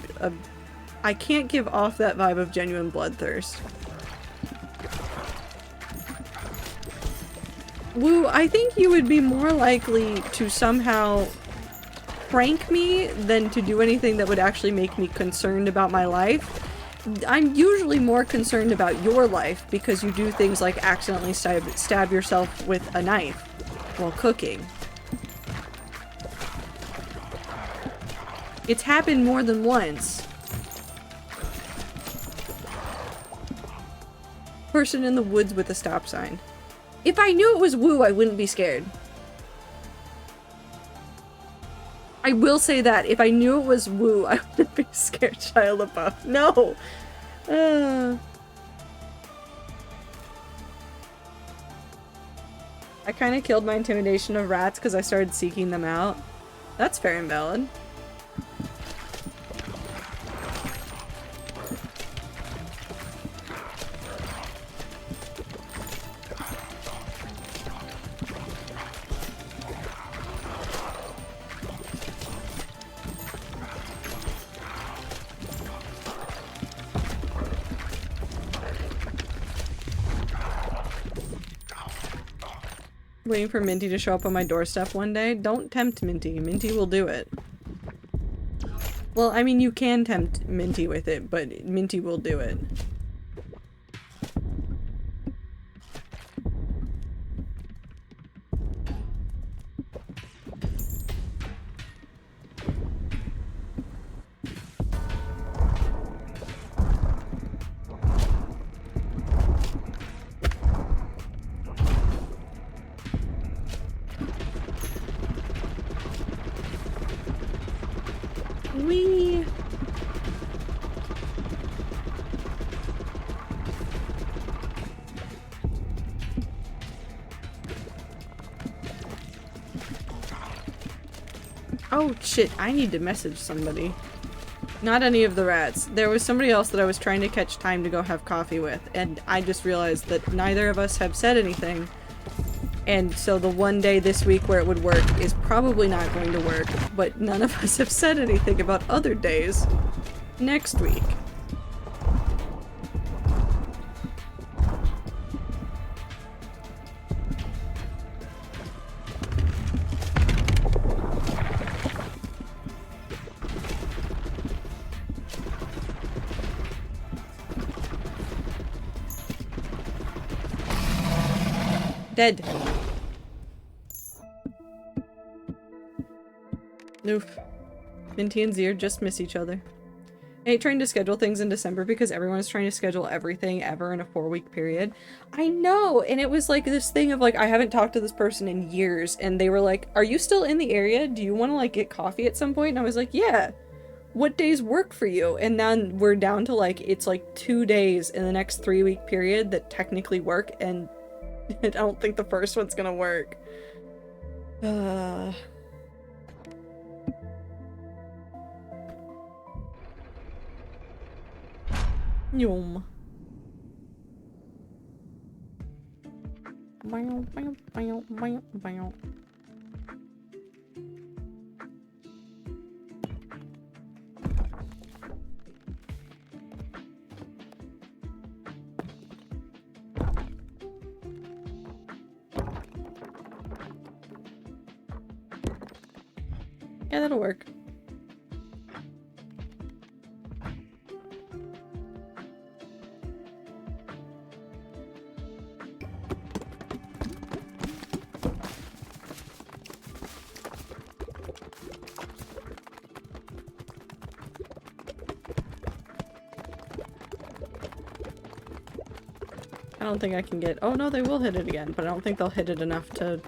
of genuine bloodthirst. Woo, I think you would be more likely to somehow prank me than to do anything that would actually make me concerned about my life. I'm usually more concerned about your life because you do things like accidentally stab yourself with a knife while cooking. It's happened more than once. Person in the woods with a stop sign. If I knew it was Woo, I wouldn't be scared. I will say that. If I knew it was Woo, I wouldn't be scared. Shia LaBeouf. No! I kind of killed my intimidation of rats because I started seeking them out. That's fair and valid. Waiting for Minty to show up on my doorstep one day. Don't tempt Minty. Minty will do it. Well, I mean, you can tempt Minty with it, but Minty will do it. Wee. Oh shit, I need to message somebody. Not any of the rats. There was somebody else that I was trying to catch time to go have coffee with, and I just realized that neither of us have said anything. And so the one day this week where it would work is probably not going to work, but none of us have said anything about other days next week. Dead. Oof. Minty and Zir just miss each other. I hate trying to schedule things in December because everyone's trying to schedule everything ever in a 4-week period. I know, and it was like this thing of like, I haven't talked to this person in years, and they were like, are you still in the area? Do you want to like get coffee at some point? And I was like, yeah. What days work for you? And then we're down to like, it's like 2 days in the next 3-week period that technically work, and I don't think the first one's gonna work. Yum. Yeah, that'll work. I don't think I can get- oh no, they will hit it again, but I don't think they'll hit it enough to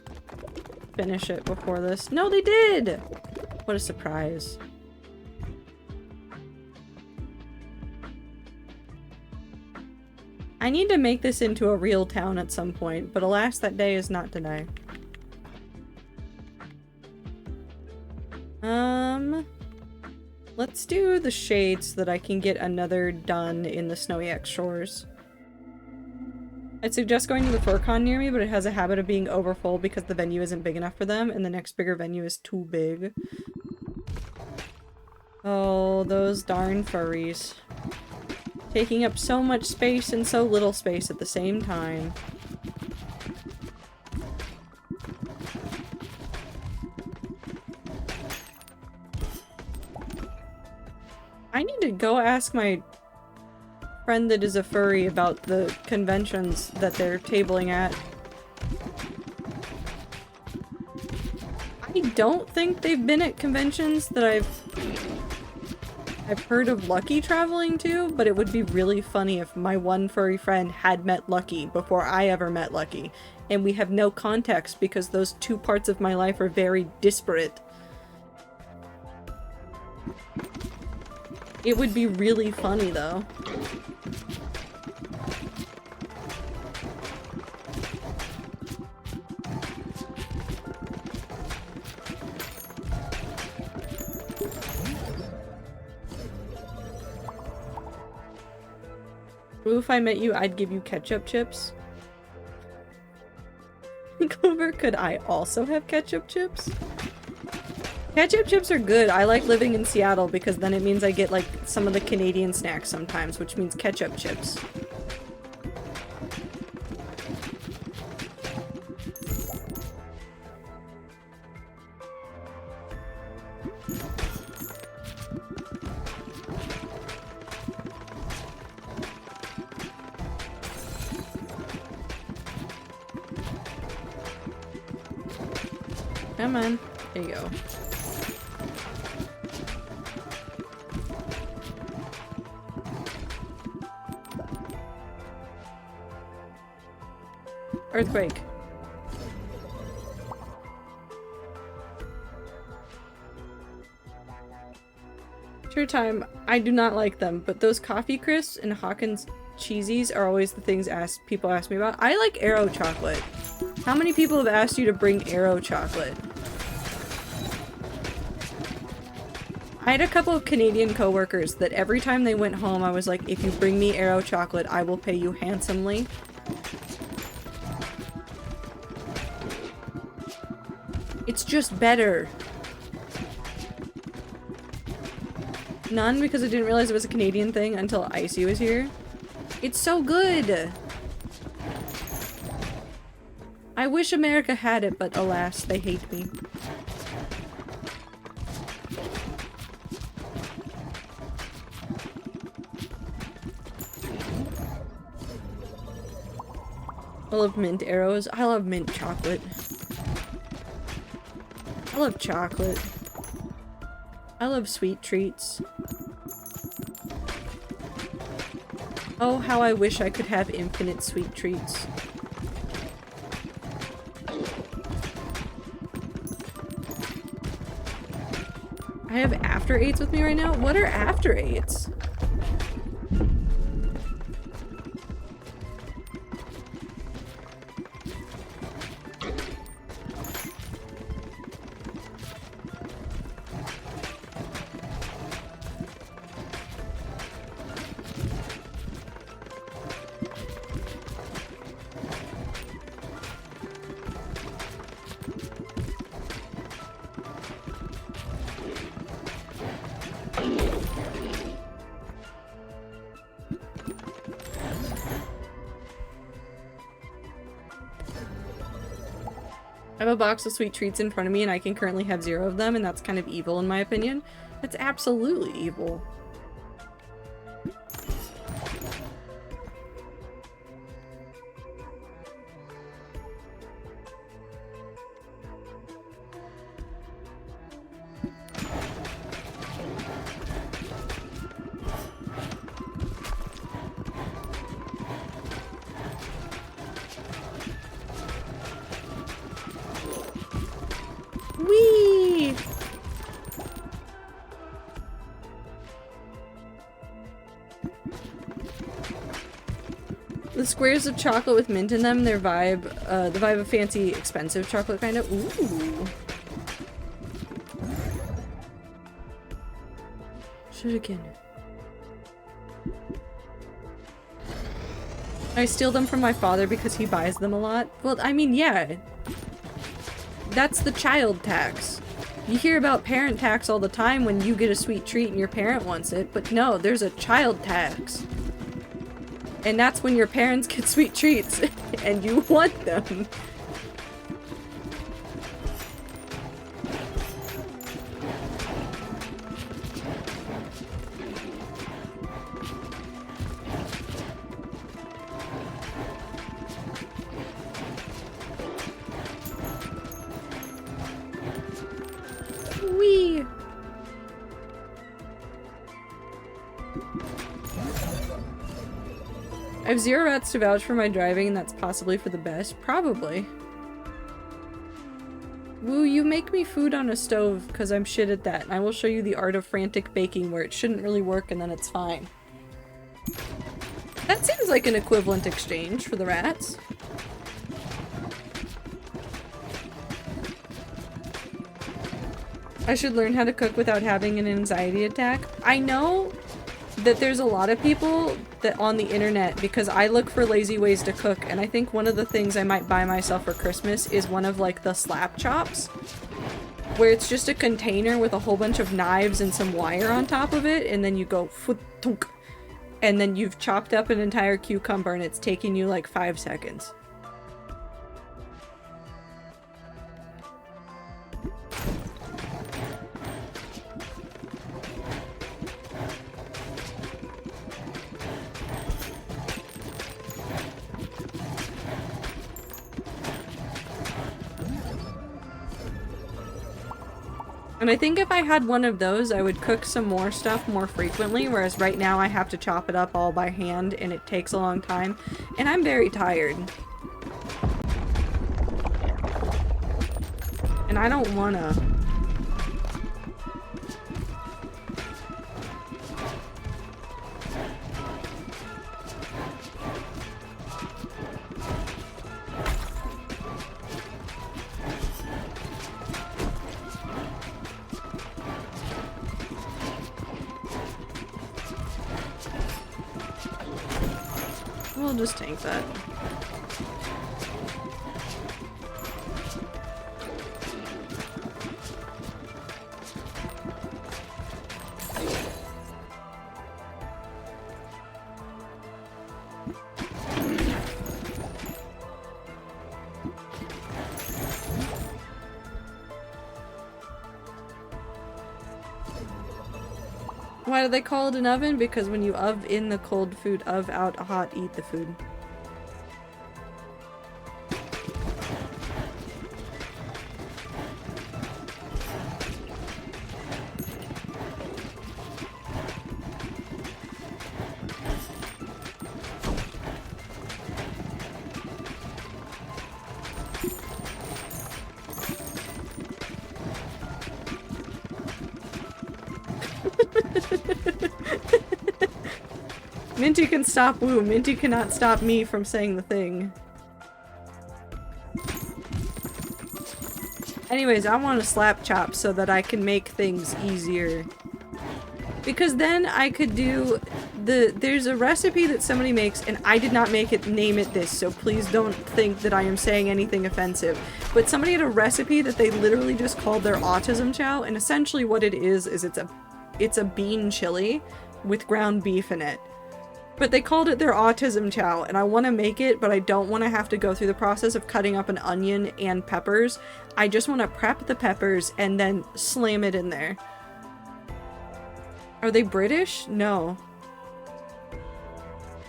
finish it before this. No, they did! What a surprise. I need to make this into a real town at some point, but alas, that day is not today. Let's do the shade so that I can get another done in the Snowy X Shores. I'd suggest going to the FurCon near me, but it has a habit of being overfull because the venue isn't big enough for them, and the next bigger venue is too big. Oh, those darn furries. Taking up so much space and so little space at the same time. I need to go ask my friend that is a furry about the conventions that they're tabling at. I don't think they've been at conventions that I've heard of Lucky traveling to, but it would be really funny if my one furry friend had met Lucky before I ever met Lucky, and we have no context because those two parts of my life are very disparate. It would be really funny, though. Ooh, if I met you, I'd give you ketchup chips. Clover, could I also have ketchup chips? Ketchup chips are good. I like living in Seattle because then it means I get like some of the Canadian snacks sometimes, which means ketchup chips. Come on. There you go. Earthquake. Sure time. I do not like them, but those coffee crisps and Hawkins cheesies are always the things people ask me about. I like Aero chocolate. How many people have asked you to bring Aero chocolate? I had a couple of Canadian coworkers that every time they went home I was like, if you bring me Aero chocolate, I will pay you handsomely. It's just better. None, because I didn't realize it was a Canadian thing until Icy was here. It's so good! I wish America had it, but alas, they hate me. I love mint arrows. I love mint chocolate. I love chocolate. I love sweet treats. Oh, how I wish I could have infinite sweet treats. I have after eights with me right now? What are after eights? I have a box of sweet treats in front of me and I can currently have 0 of them, and that's kind of evil in my opinion. That's absolutely evil. Whee! The squares of chocolate with mint in them, their vibe, the vibe of fancy, expensive chocolate kind of. Ooh. Shuriken. I steal them from my father because he buys them a lot. Well, I mean, yeah. That's the child tax. You hear about parent tax all the time when you get a sweet treat and your parent wants it, but no, there's a child tax. And that's when your parents get sweet treats and you want them. Whee! I have 0 rats to vouch for my driving, and that's possibly for the best. Probably. Woo, you make me food on a stove because I'm shit at that, and I will show you the art of frantic baking where it shouldn't really work and then it's fine. That seems like an equivalent exchange for the rats. I should learn how to cook without having an anxiety attack. I know that there's a lot of people that on the internet, because I look for lazy ways to cook, and I think one of the things I might buy myself for Christmas is one of like the slap chops, where it's just a container with a whole bunch of knives and some wire on top of it, and then you go foot-tunk, and then you've chopped up an entire cucumber and it's taking you like 5 seconds. And I think if I had one of those, I would cook some more stuff more frequently, whereas right now I have to chop it up all by hand and it takes a long time, and I'm very tired. And I don't wanna. We'll just tank that. Why do they call it an oven? Because when you in the cold food, out hot, eat the food. Minty can stop Woo. Minty cannot stop me from saying the thing. Anyways, I want a slap chop so that I can make things easier. Because then I could do there's a recipe that somebody makes, and I did not make it, name it this, so please don't think that I am saying anything offensive. But somebody had a recipe that they literally just called their autism chow, and essentially what it is it's a bean chili with ground beef in it. But they called it their autism chow, and I want to make it, but I don't want to have to go through the process of cutting up an onion and peppers. I just want to prep the peppers and then slam it in there. Are they British? No.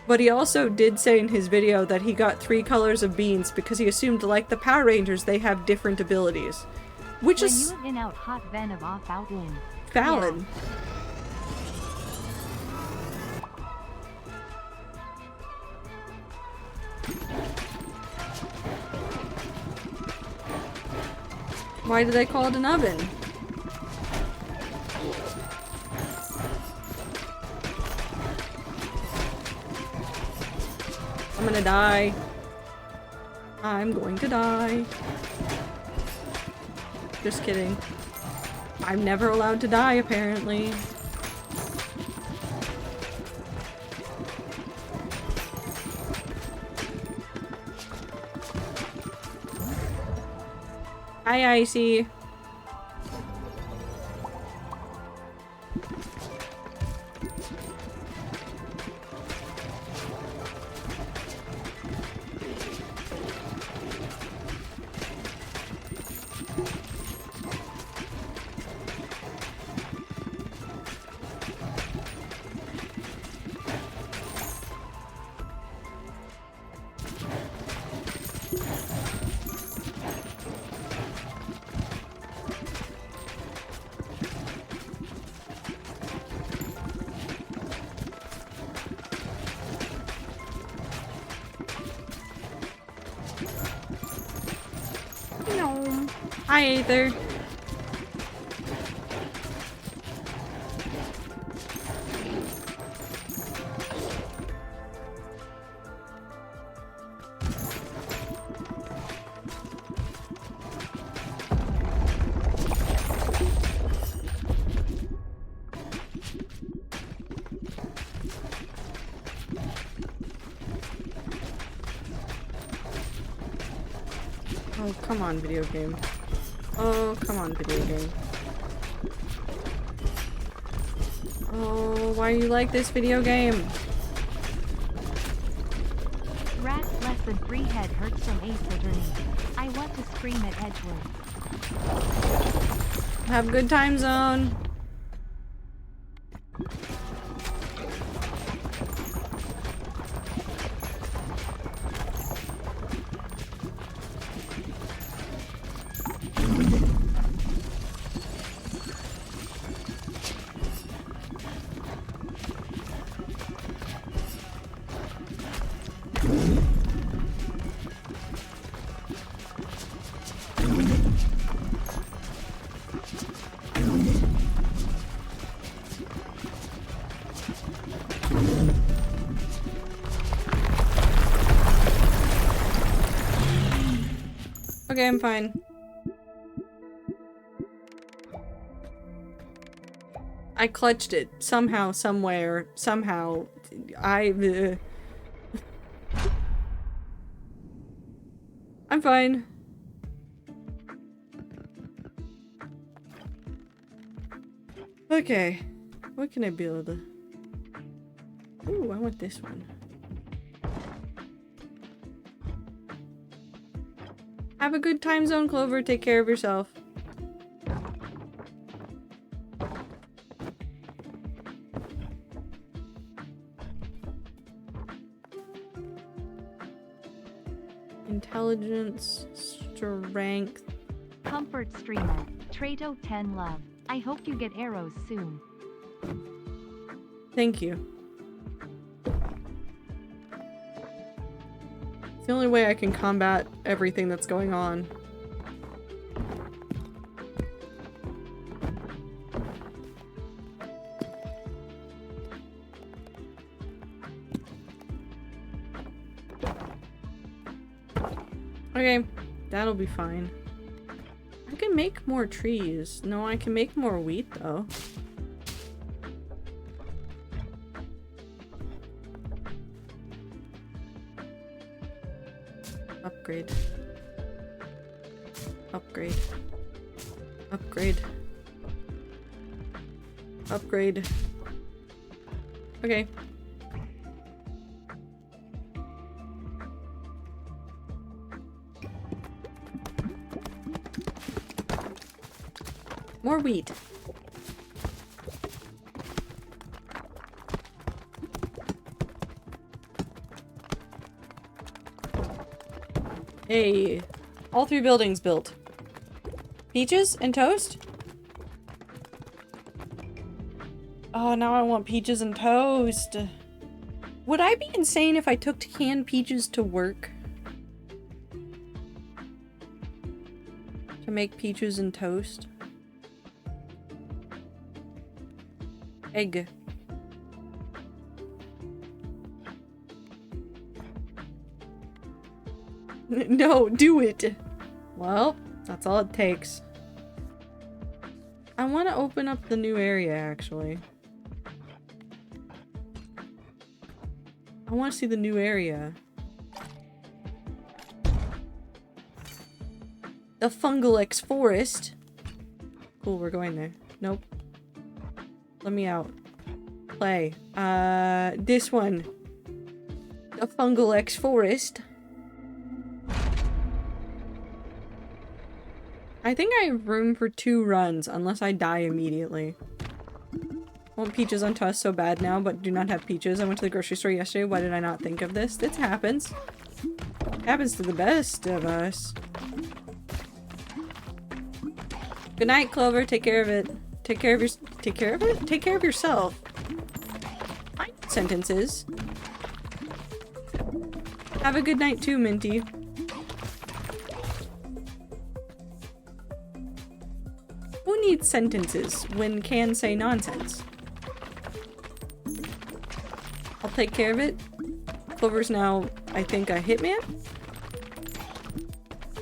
But he also did say in his video that he got 3 colors of beans because he assumed, like the Power Rangers, they have different abilities. Which is... in out hot ven of off out in. Valid. Yeah. Why do they call it an oven? I'm gonna die. I'm going to die. Just kidding. I'm never allowed to die, apparently. Hi, Icy. Hi, Aether. Oh, come on, video game. Oh, come on, video game. Oh, why are you like this video game? Rat less than 3 head hurts from Ace Attorney. I want to scream at Edgewood. Have a good time zone. Okay, I'm fine. I clutched it somehow, somewhere, somehow. I'm fine. Okay, what can I build? Ooh, I want this one. Have a good time zone, Clover. Take care of yourself. Intelligence, strength. Comfort streamer. Trato 10 love. I hope you get arrows soon. Thank you. It's the only way I can combat everything that's going on. Okay, that'll be fine. I can make more trees. No, I can make more wheat though. Upgrade. Upgrade. Upgrade. Upgrade. Okay. More wheat. Hey, all 3 buildings built. Peaches and toast? Oh, now I want peaches and toast. Would I be insane if I took canned peaches to work? To make peaches and toast? Egg. No, do it! Well, that's all it takes. I want to open up the new area, actually. I want to see the new area. The Fungalex Forest. Cool, we're going there. Nope. Let me out. Play. This one. The Fungalex Forest. I think I have room for 2 runs, unless I die immediately. I want peaches on toast so bad now, but do not have peaches. I went to the grocery store yesterday. Why did I not think of this? This happens. It happens to the best of us. Good night, Clover. Take care of it. Take care of your- Take care of it? Take care of yourself. Fine sentences. Have a good night too, Minty. Who needs sentences when can say nonsense? I'll take care of it. Clover's now, I think, a hitman?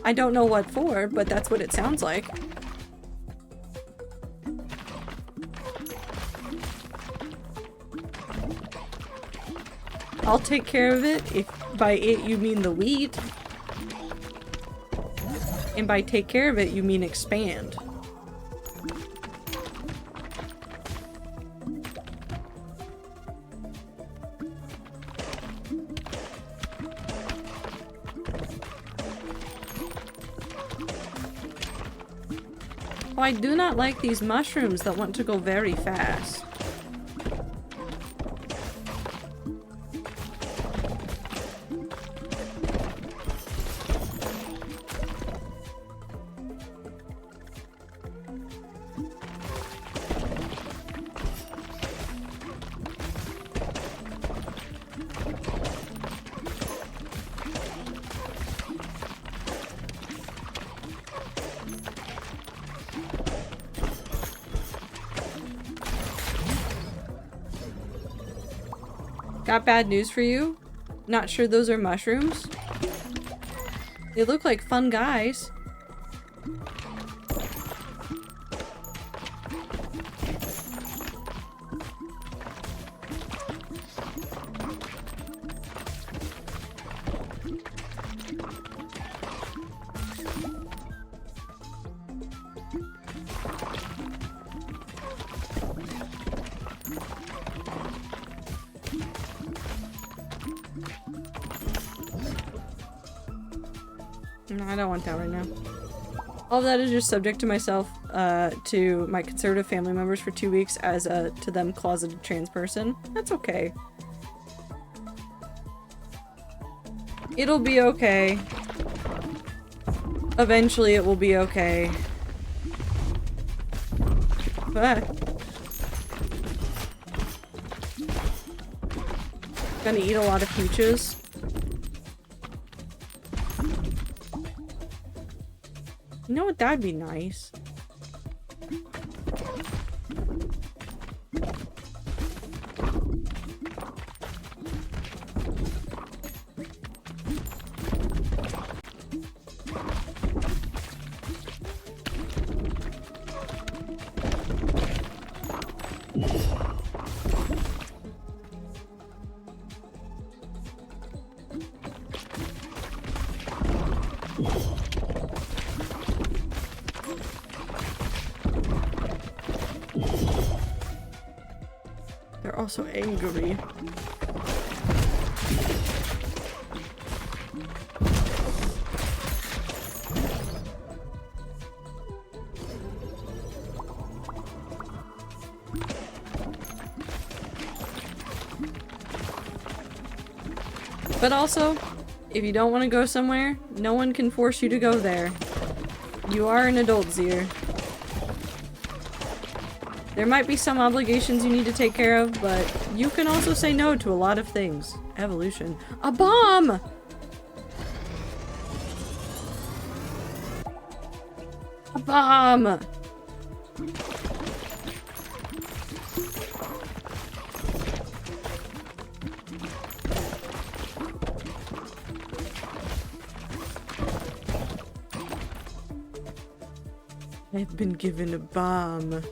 I don't know what for, but that's what it sounds like. I'll take care of it if by it you mean the wheat. And by take care of it you mean expand. Oh, I do not like these mushrooms that want to go very fast. Got bad news for you. Not sure those are mushrooms. They look like fun guys. No, I don't want that right now. All of that is just subject to myself, to my conservative family members for 2 weeks as a, to them, closeted trans person. That's okay. It'll be okay. Eventually it will be okay. Ah. Gonna eat a lot of peaches. You know what? That'd be nice. so angry. But also, if you don't want to go somewhere, no one can force you to go there. You are an adult, Zier. There might be some obligations you need to take care of, but you can also say no to a lot of things. Evolution. A bomb! A bomb! I've been given a bomb.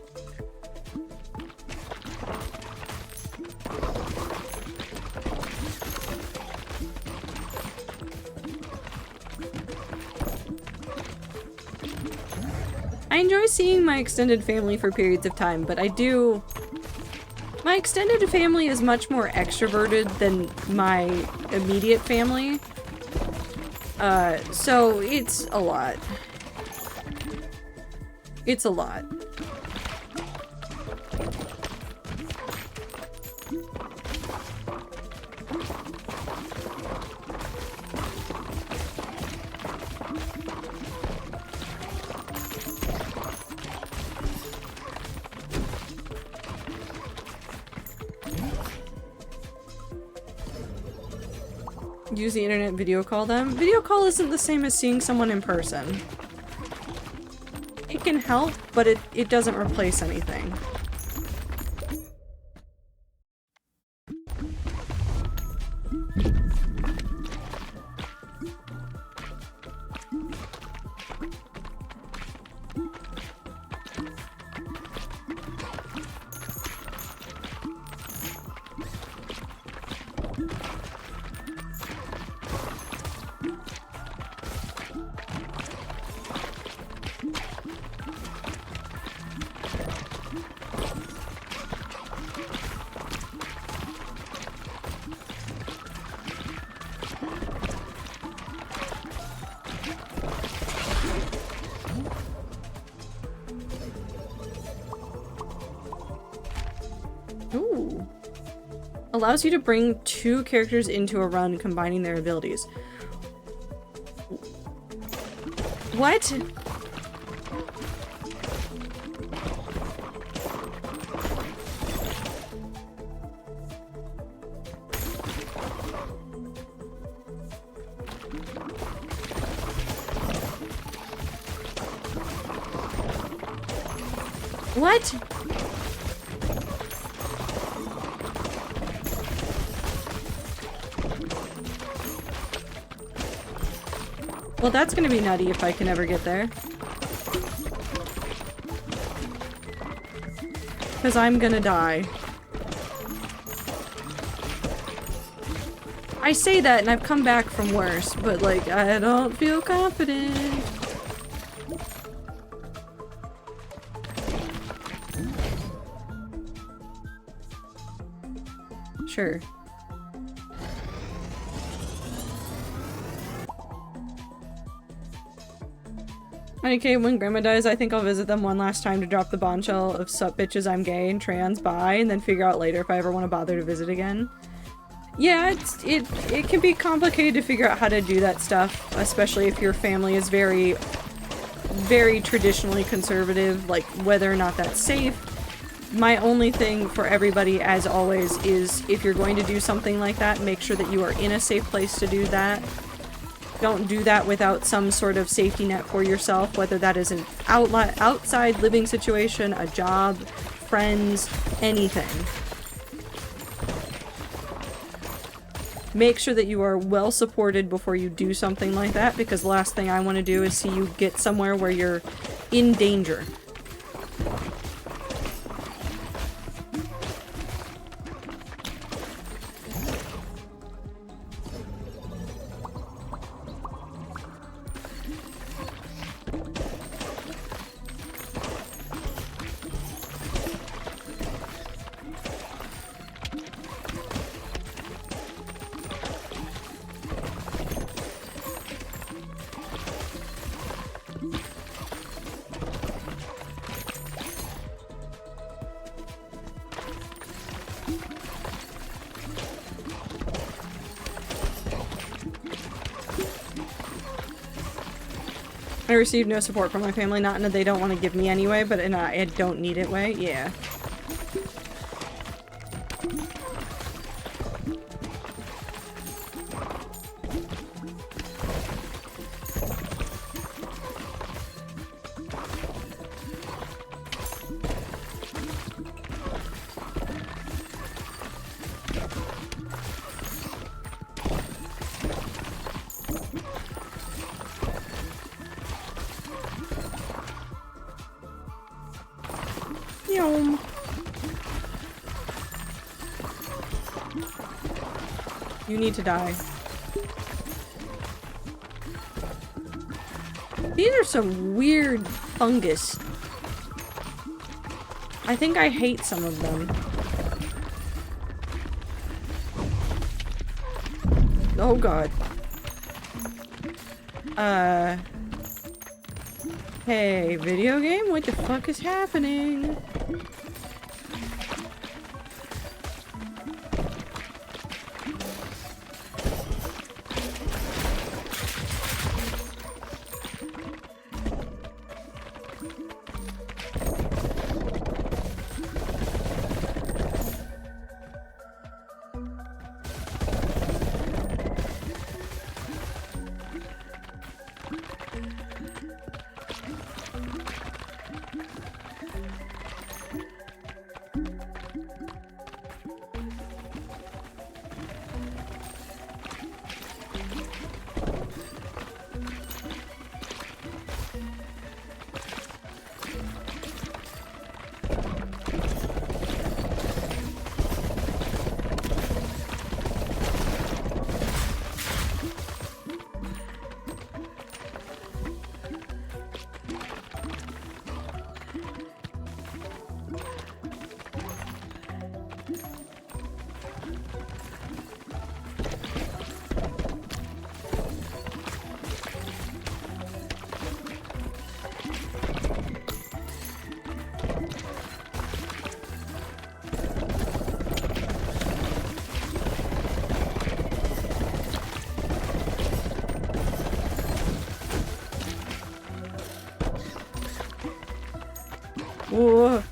I enjoy seeing my extended family for periods of time, but my extended family is much more extroverted than my immediate family. So it's a lot. It's a lot. Use the internet, video call them. Video call isn't the same as seeing someone in person. It can help, but it doesn't replace anything. Ooh. Allows you to bring 2 characters into a run, combining their abilities. What? What? Well, that's gonna be nutty if I can ever get there. Because I'm gonna die. I say that and I've come back from worse, but like, I don't feel confident. Sure. Okay, when grandma dies, I think I'll visit them one last time to drop the bombshell of sup bitches I'm gay and trans bi, and then figure out later if I ever want to bother to visit again. Yeah, it can be complicated to figure out how to do that stuff, especially if your family is very, very traditionally conservative, like whether or not that's safe. My only thing for everybody, as always, is if you're going to do something like that, make sure that you are in a safe place to do that. Don't do that without some sort of safety net for yourself, whether that is an outside living situation, a job, friends, anything. Make sure that you are well supported before you do something like that, because the last thing I want to do is see you get somewhere where you're in danger. I received no support from my family, not in a they don't want to give me anyway, but in a I don't need it way. Yeah. Yum. You need to die. These are some weird fungus. I think I hate some of them. Oh god. Hey, video game? What the fuck is happening? Whoa.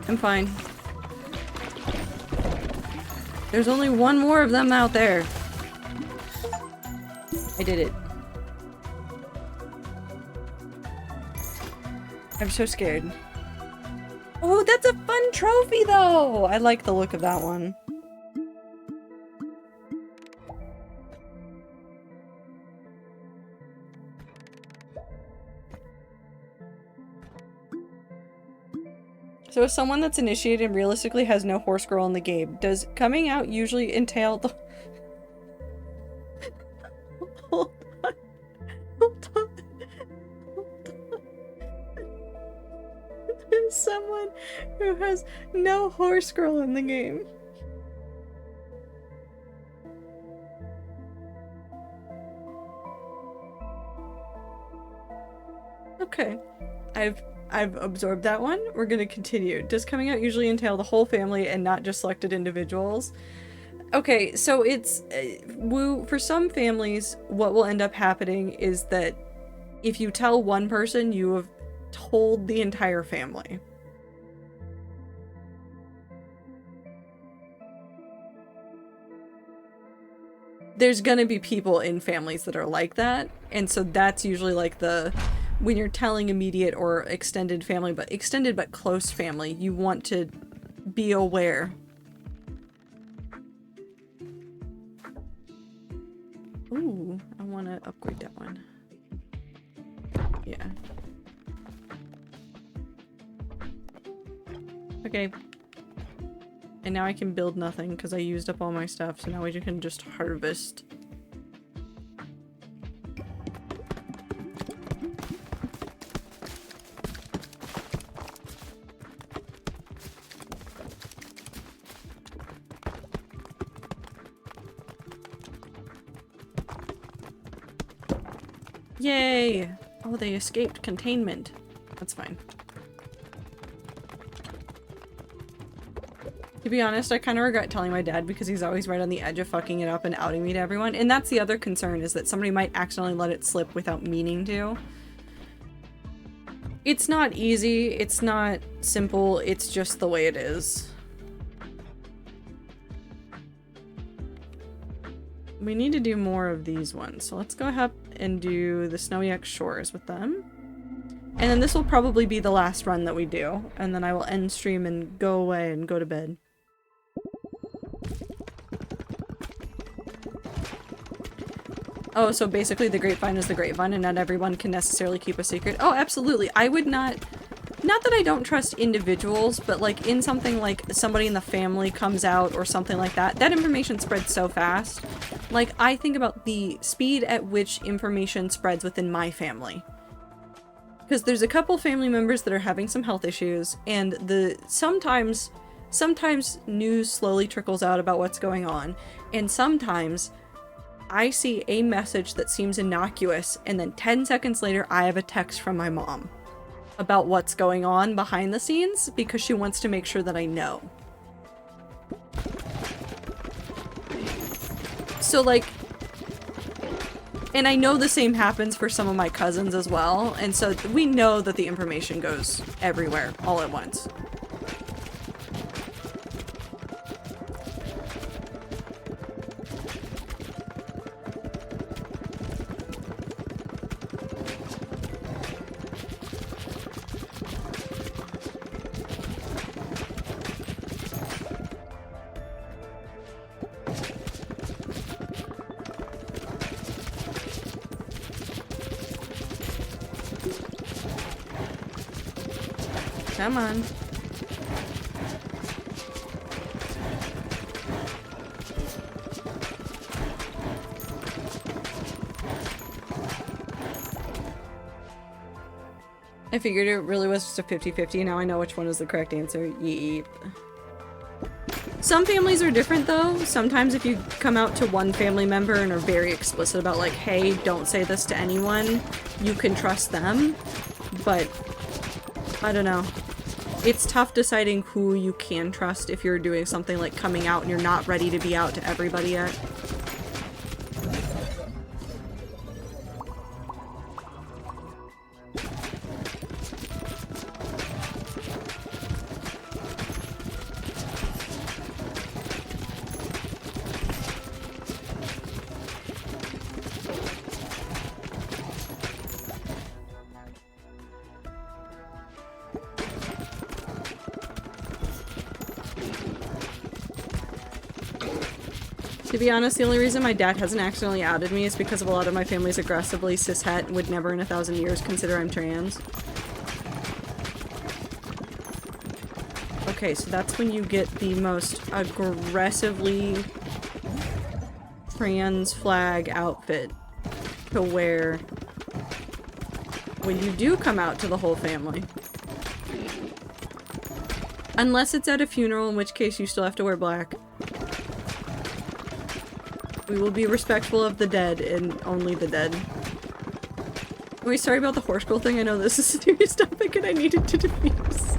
I'm fine. There's only one more of them out there. I did it. I'm so scared. Oh, that's a fun trophy though! I like the look of that one. So as someone that's initiated and realistically has no horse girl in the game, does coming out usually entail the... Hold on. Hold on. Hold on. There's someone who has no horse girl in the game. Okay. I've absorbed that one. We're gonna continue. Does coming out usually entail the whole family and not just selected individuals? Okay, so it's for some families, what will end up happening is that if you tell one person, you have told the entire family. There's gonna be people in families that are like that, and so that's usually like when you're telling immediate or extended family, but extended but close family, you want to be aware. Ooh, I want to upgrade that one. Yeah. Okay. And now I can build nothing because I used up all my stuff, so now we can just harvest. Yay! Oh, they escaped containment. That's fine. To be honest, I kind of regret telling my dad because he's always right on the edge of fucking it up and outing me to everyone. And that's the other concern, is that somebody might accidentally let it slip without meaning to. It's not easy, it's not simple, it's just the way it is. We need to do more of these ones, so let's go ahead and do the Snowy X Shores with them. And then this will probably be the last run that we do, and then I will end stream and go away and go to bed. Oh, so basically the grapevine is the grapevine and not everyone can necessarily keep a secret. Oh, absolutely. I would not that I don't trust individuals, but like in something like somebody in the family comes out or something like that, that information spreads so fast. Like, I think about the speed at which information spreads within my family. Because there's a couple family members that are having some health issues, and sometimes news slowly trickles out about what's going on, and sometimes I see a message that seems innocuous, and then 10 seconds later I have a text from my mom about what's going on behind the scenes because she wants to make sure that I know. So like, and I know the same happens for some of my cousins as well, and so we know that the information goes everywhere all at once. Come on. I figured it really was just a 50-50. Now I know which one is the correct answer. Yeep. Some families are different though. Sometimes if you come out to one family member and are very explicit about like, hey, don't say this to anyone, you can trust them. But I don't know. It's tough deciding who you can trust if you're doing something like coming out and you're not ready to be out to everybody yet. To be honest, the only reason my dad hasn't accidentally outed me is because of a lot of my family's aggressively cishet and would never in 1,000 years consider I'm trans. Okay, so that's when you get the most aggressively trans flag outfit to wear when you do come out to the whole family. Unless it's at a funeral, in which case you still have to wear black. We will be respectful of the dead and only the dead. Wait, sorry about the horse girl thing. I know this is a serious topic and I needed to diffuse.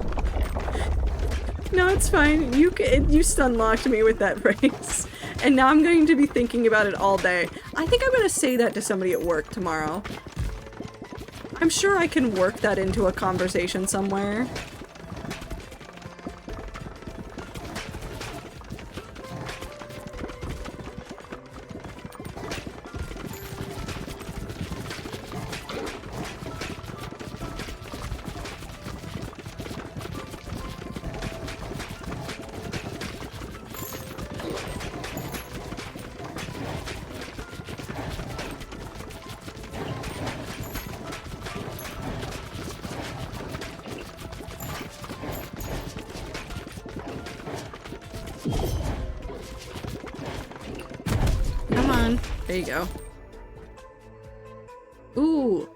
No, it's fine. You stun-locked me with that phrase. And now I'm going to be thinking about it all day. I think I'm gonna say that to somebody at work tomorrow. I'm sure I can work that into a conversation somewhere. There you go. Ooh.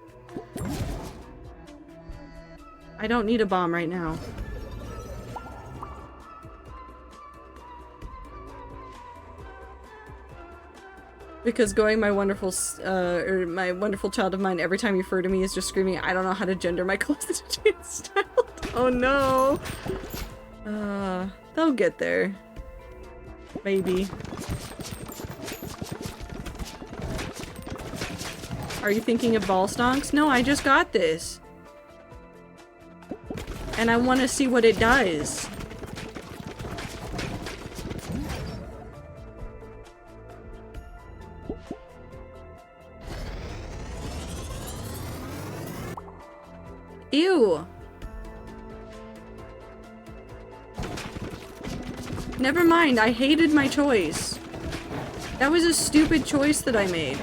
I don't need a bomb right now. Because going my wonderful, or my wonderful child of mine, every time you refer to me is just screaming, I don't know how to gender my clothes to change style. Oh no. They'll get there. Maybe. Are you thinking of ball stonks? No, I just got this. And I want to see what it does. Ew. Never mind, I hated my choice. That was a stupid choice that I made.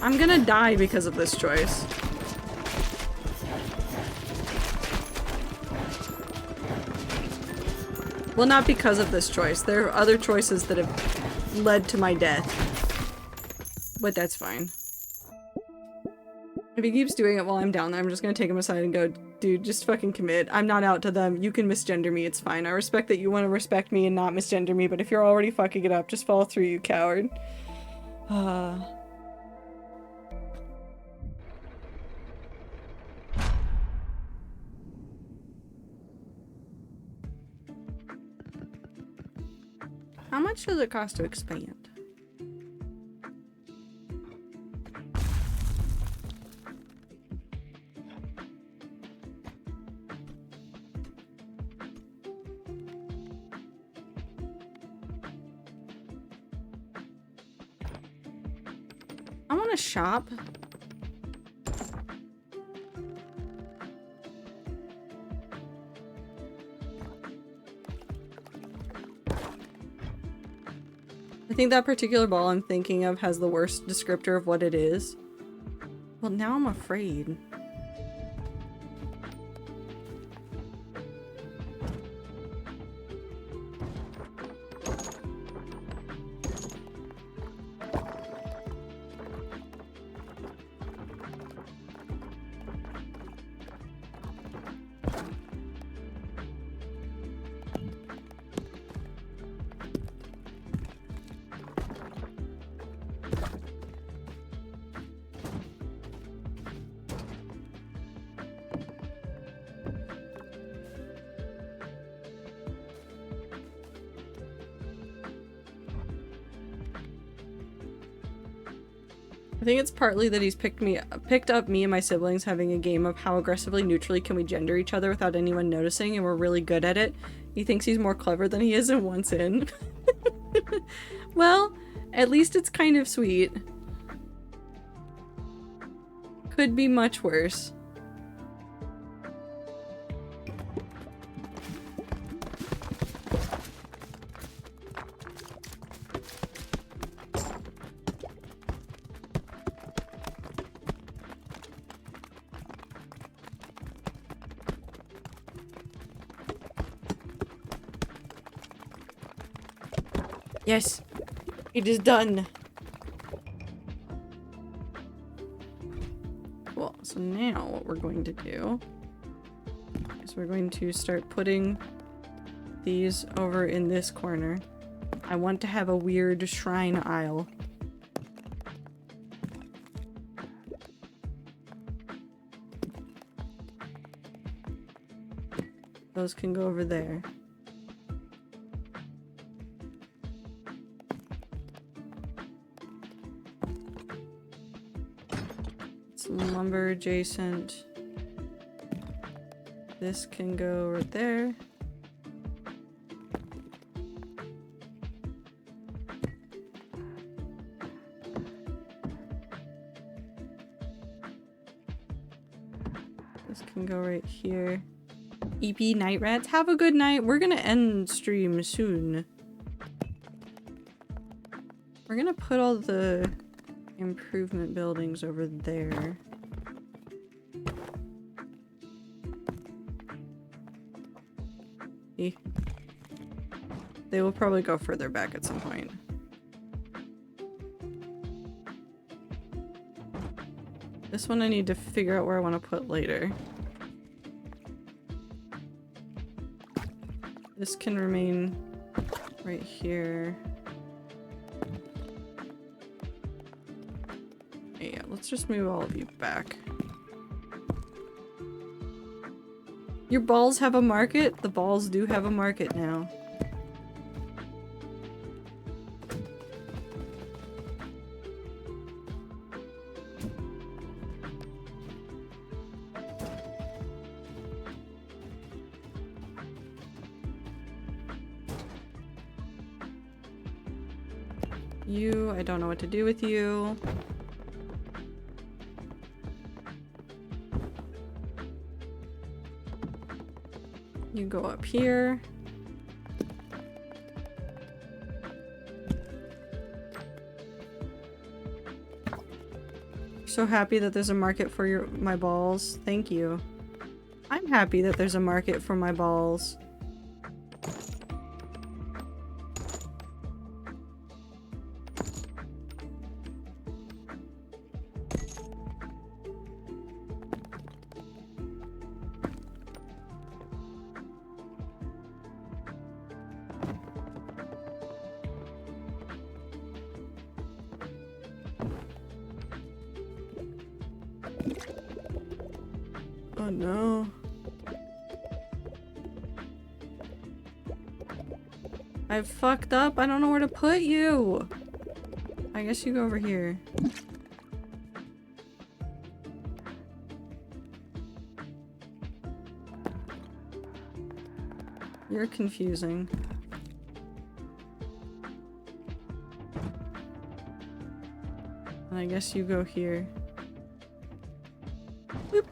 I'm gonna die because of this choice. Well, not because of this choice. There are other choices that have led to my death. But that's fine. If he keeps doing it while I'm down there, I'm just gonna take him aside and go, dude, just fucking commit. I'm not out to them. You can misgender me. It's fine. I respect that you want to respect me and not misgender me, but if you're already fucking it up, just follow through, you coward. How much does it cost to expand? I want to shop. I think that particular ball I'm thinking of has the worst descriptor of what it is. Well, now I'm afraid. I think it's partly that he's picked up me and my siblings having a game of how aggressively neutrally can we gender each other without anyone noticing, and we're really good at it. He thinks he's more clever than he is and wants in. Well, at least it's kind of sweet. Could be much worse. Yes, it is done. Cool, so now what we're going to do is we're going to start putting these over in this corner. I want to have a weird shrine aisle. Those can go over there. Lumber adjacent. This can go right there. This can go right here. EP Night Rats, have a good night. We're gonna end stream soon. We're gonna put all the improvement buildings over there. They will probably go further back at some point. This one I need to figure out where I want to put later. This can remain right here. Yeah, let's just move all of you back. Your balls have a market? The balls do have a market now. You, I don't know what to do with you. You go up here. So happy that there's a market for my balls. Thank you. I'm happy that there's a market for my balls. Oh no. I've fucked up. I don't know where to put you. I guess you go over here. You're confusing. And I guess you go here. Boop.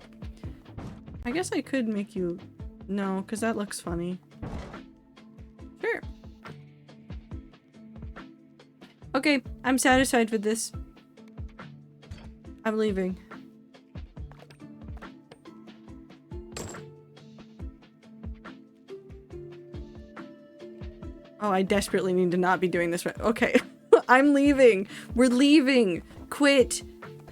I guess I could make you... No, because that looks funny. Sure. Okay, I'm satisfied with this. I'm leaving. Oh, I desperately need to not be doing this right. Okay. I'm leaving. We're leaving. Quit.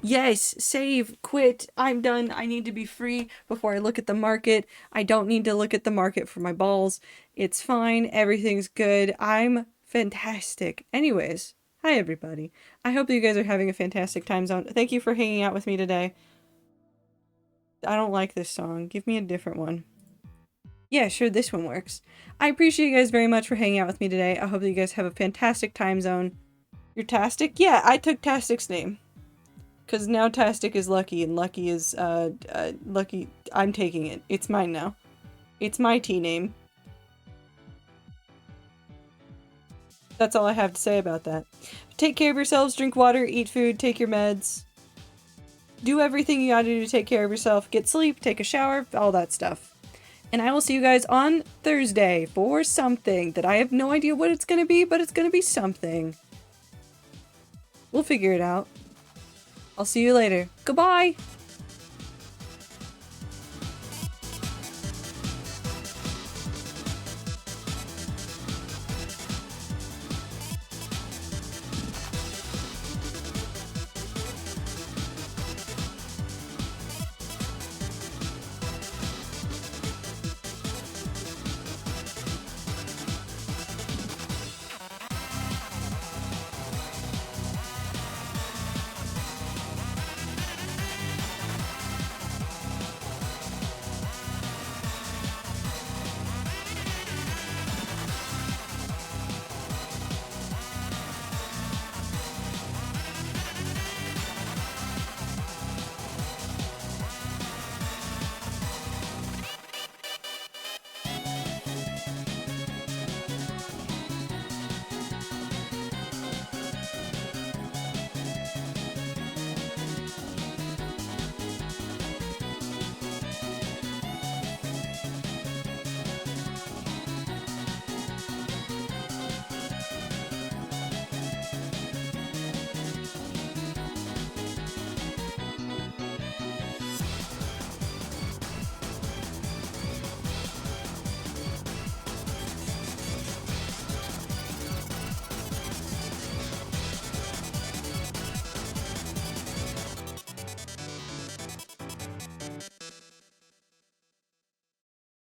Yes, save, quit. I'm done. I need to be free before I look at the market. I don't need to look at the market for my balls. It's fine. Everything's good. I'm fantastic. Anyways, hi everybody. I hope that you guys are having a fantastic time zone. Thank you for hanging out with me today. I don't like this song. Give me a different one. Yeah, sure, this one works. I appreciate you guys very much for hanging out with me today. I hope that you guys have a fantastic time zone. You're Tastic? Yeah, I took Tastic's name. Because now Tastic is Lucky, and Lucky is, Lucky. I'm taking it. It's mine now. It's my tea name. That's all I have to say about that. Take care of yourselves, drink water, eat food, take your meds. Do everything you gotta do to take care of yourself. Get sleep, take a shower, all that stuff. And I will see you guys on Thursday for something that I have no idea what it's gonna be, but it's gonna be something. We'll figure it out. I'll see you later. Goodbye!